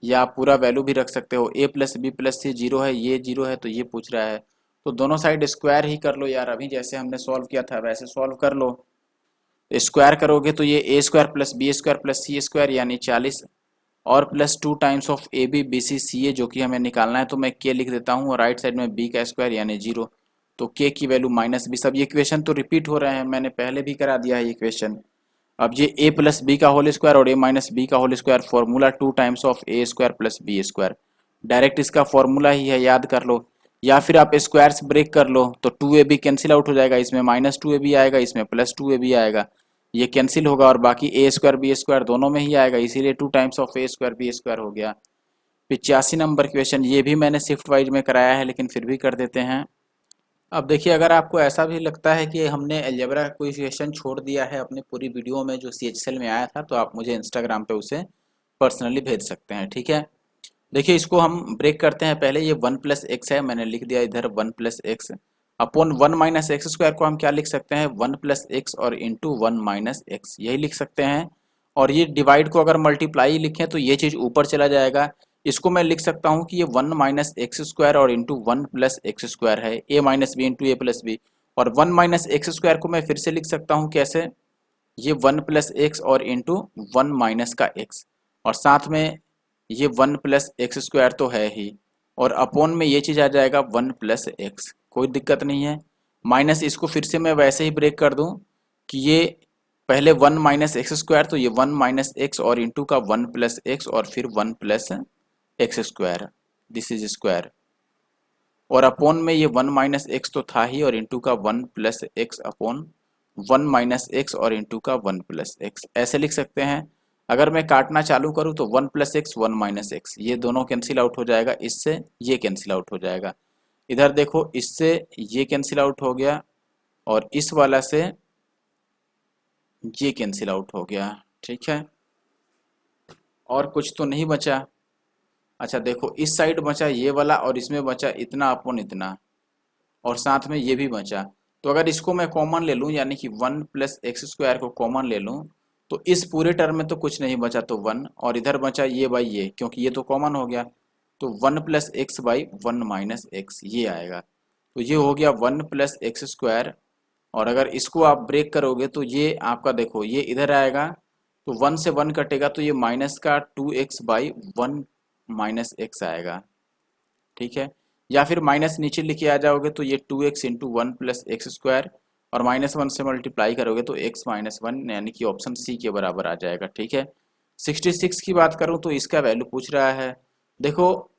या आप पूरा वैल्यू भी रख सकते हो, a plus B plus C 0 है, ये 0 है, तो ये पूछ रहा है, तो दोनों साइड स्क्वायर ही कर लो यार, अभी जैसे हमने सॉल्व किया था वैसे सॉल्व कर लो। स्क्वायर करोगे तो ये a square plus B square plus C square यानी 40, और plus 2 times of A B B C C A जो कि हमें निकालना है, तो मैं के लिख देता हूँ और राइट साइड में बी का स्क्वायर यानी 0। तो के की वैल्यू माइनस बी। सब ये इक्वेशन तो रिपीट हो रहे हैं, मैंने पहले भी करा दिया है ये इक्वेशन। अब ये ए प्लस बी का होल स्क्वायर और ए माइनस बी का whole square formula 2 times of A square plus B square, direct इसका फॉर्मूला ही है, याद कर लो। या फिर आप स्क्वायर्स ब्रेक कर लो तो 2ab कैंसिल आउट हो जाएगा, इसमें माइनस 2ab आएगा, इसमें प्लस 2ab आएगा, ये कैंसिल होगा और बाकी ए स्क्वायर बी स्क्वायर दोनों में ही आएगा, इसीलिए 2 times of A square B square हो गया। 85 नंबर क्वेश्चन, ये भी मैंने शिफ्ट वाइज में कराया है लेकिन फिर भी कर देते हैं। अब देखिए, अगर आपको ऐसा भी लगता है कि हमने अलजेब्रा का कोई क्वेश्चन छोड़ दिया है अपनी पूरी वीडियो में जो CHSL में आया था, तो आप मुझे इंस्टाग्राम पे उसे पर्सनली भेज सकते हैं, ठीक है। देखिए, इसको हम ब्रेक करते हैं। पहले ये 1 प्लस एक्स है, मैंने लिख दिया इधर 1 plus x upon 1 minus x square को हम क्या लिख सकते हैं, 1 प्लस एक्स और इंटू 1 माइनस एक्स, यही लिख सकते हैं। और ये डिवाइड को अगर मल्टीप्लाई लिखें तो ये चीज़ ऊपर चला जाएगा। इसको मैं लिख सकता हूँ कि ये 1 माइनस एक्स स्क्वायर और इंटू 1 प्लस एक्स स्क्वायर है, ए minus B into a plus B. और 1 माइनस एक्स स्क्वायर को मैं फिर से लिख सकता हूँ कैसे, ये 1 प्लस एक्स और इंटू 1 माइनस का एक्स, और साथ में ये 1 प्लस एक्स स्क्वायर तो है ही, और अपॉन में ये चीज़ आ जाएगा 1 प्लस एक्स, कोई दिक्कत नहीं है। माइनस इसको फिर से मैं वैसे ही ब्रेक कर दूं कि ये पहले 1 माइनस एक्स स्क्वायर, तो ये 1 माइनस एक्स और इंटू का 1 प्लस एक्स और फिर 1 plus x square, this is square, और अपॉन में ये 1 माइनस एक्स तो था ही और इंटू का 1 plus x upon 1 minus x और इंटू का 1 प्लस एक्स, ऐसे लिख सकते हैं। अगर मैं काटना चालू करूँ तो 1 प्लस एक्स 1 माइनस एक्स, ये दोनों कैंसिल आउट हो जाएगा, इससे ये कैंसिल आउट हो जाएगा। इधर देखो, इससे ये कैंसिल आउट हो गया और इस वाला से ये कैंसिल आउट हो गया, ठीक है। और कुछ तो नहीं बचा। अच्छा देखो, इस साइड बचा ये वाला और इसमें बचा इतना अपॉन इतना, और साथ में ये भी बचा। तो अगर इसको मैं कॉमन ले लूँ, यानी कि 1 प्लस एक्स स्क्वायर को कॉमन ले लूँ, तो इस पूरे टर्म में तो कुछ नहीं बचा, तो 1, और इधर बचा ये बाई ये, क्योंकि ये तो कॉमन हो गया, तो 1 plus x by 1 minus x ये आएगा। तो ये हो गया 1 प्लस एक्स स्क्वायर, और अगर इसको आप ब्रेक करोगे तो ये आपका देखो ये इधर आएगा, तो 1 से 1 कटेगा तो ये माइनस का 2x बाई 1 माइनस एक्स आएगा, ठीक है। या फिर माइनस नीचे लिखे आ जाओगे तो ये 2x into 1 plus x square, और -1 से मल्टीप्लाई करोगे तो x माइनस 1, यानी कि ऑप्शन सी के बराबर आ जाएगा, ठीक है। 66 की बात करूं तो इसका वैल्यू पूछ रहा है। देखो,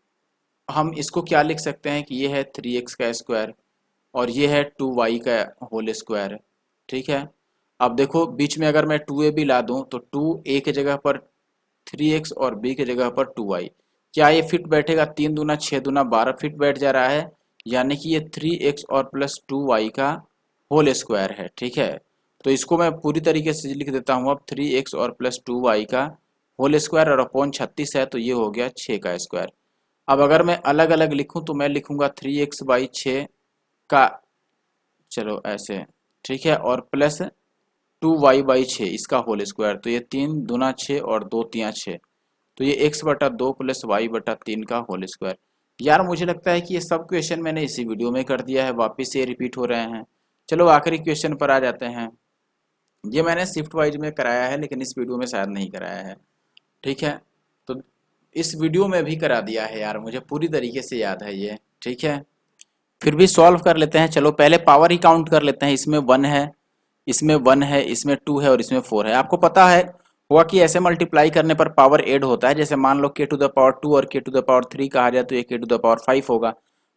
हम इसको क्या लिख सकते हैं कि ये है 3x का स्क्वायर और ये है 2y का होल स्क्वायर, ठीक है। अब देखो, बीच में अगर मैं 2a भी ला दूं तो 2a के जगह पर 3x और b के जगह पर 2y, क्या ये फिट बैठेगा, 3 दूना 6 दूना 12 फिट बैठ जा रहा है, यानी कि ये 3x और प्लस 2y का होल स्क्वायर है, ठीक है। तो इसको मैं पूरी तरीके से लिख देता हूँ अब, 3x और प्लस 2y का होल स्क्वायर और अपॉन 36 है, तो ये हो गया 6 का स्क्वायर। अब अगर मैं अलग अलग लिखूं तो मैं लिखूंगा 3x बाई 6 का, चलो ऐसे, ठीक है, और प्लस 2y बाई 6 इसका होल स्क्वायर, तो ये 3 दूना 6 और 2 तिया 6, तो ये x बटा 2 प्लस y बटा 3 का होल स्क्वायर। यार मुझे लगता है कि ये सब क्वेश्चन मैंने इसी वीडियो में कर दिया है, वापस ये रिपीट हो रहे हैं। चलो आखिरी क्वेश्चन पर आ जाते हैं। ये मैंने शिफ्ट वाइज में कराया है लेकिन इस वीडियो में शायद नहीं कराया है, ठीक है। तो इस वीडियो में भी करा दिया है यार, मुझे पूरी तरीके से याद है ये, ठीक है। फिर भी सॉल्व कर लेते हैं। चलो पहले पावर ही काउंट कर लेते हैं। इसमें 1 है, इसमें 1 है, इसमें 2 है और इसमें 4 है। आपको पता है हुआ कि ऐसे मल्टीप्लाई करने पर पावर ऐड होता है। जैसे मान लो k टू द पावर 2 और k टू द पावर 3 कहा जाए तो ये k टू द पावर 5 होगा।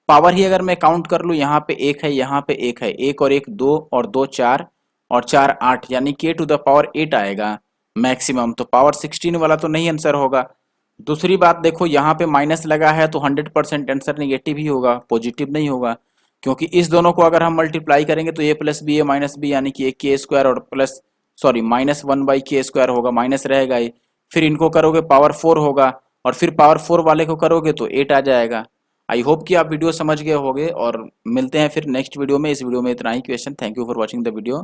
पावर ही अगर मैं काउंट कर लूँ, यहाँ पे 1 है, यहाँ पे 1 है, 1 और 1 2 और 2 4 और 4 8, यानी k टू द पावर 8 आएगा मैक्सिमम। तो पावर 16 वाला तो नहीं आंसर होगा। दूसरी बात देखो, यहाँ पे माइनस लगा है तो 100% आंसर नेगेटिव ही होगा, पॉजिटिव नहीं होगा, क्योंकि इस दोनों को अगर हम मल्टीप्लाई करेंगे तो a plus B A minus B, यानी कि k स्क्वायर और plus minus 1 by K square होगा, माइनस रहेगा ही। फिर इनको करोगे पावर 4 होगा, और फिर पावर 4 वाले को करोगे तो 8 आ जाएगा। आई होप कि आप वीडियो समझ गए होंगे, और मिलते हैं फिर नेक्स्ट वीडियो में। इस वीडियो में इतना ही question. Thank you for watching the video.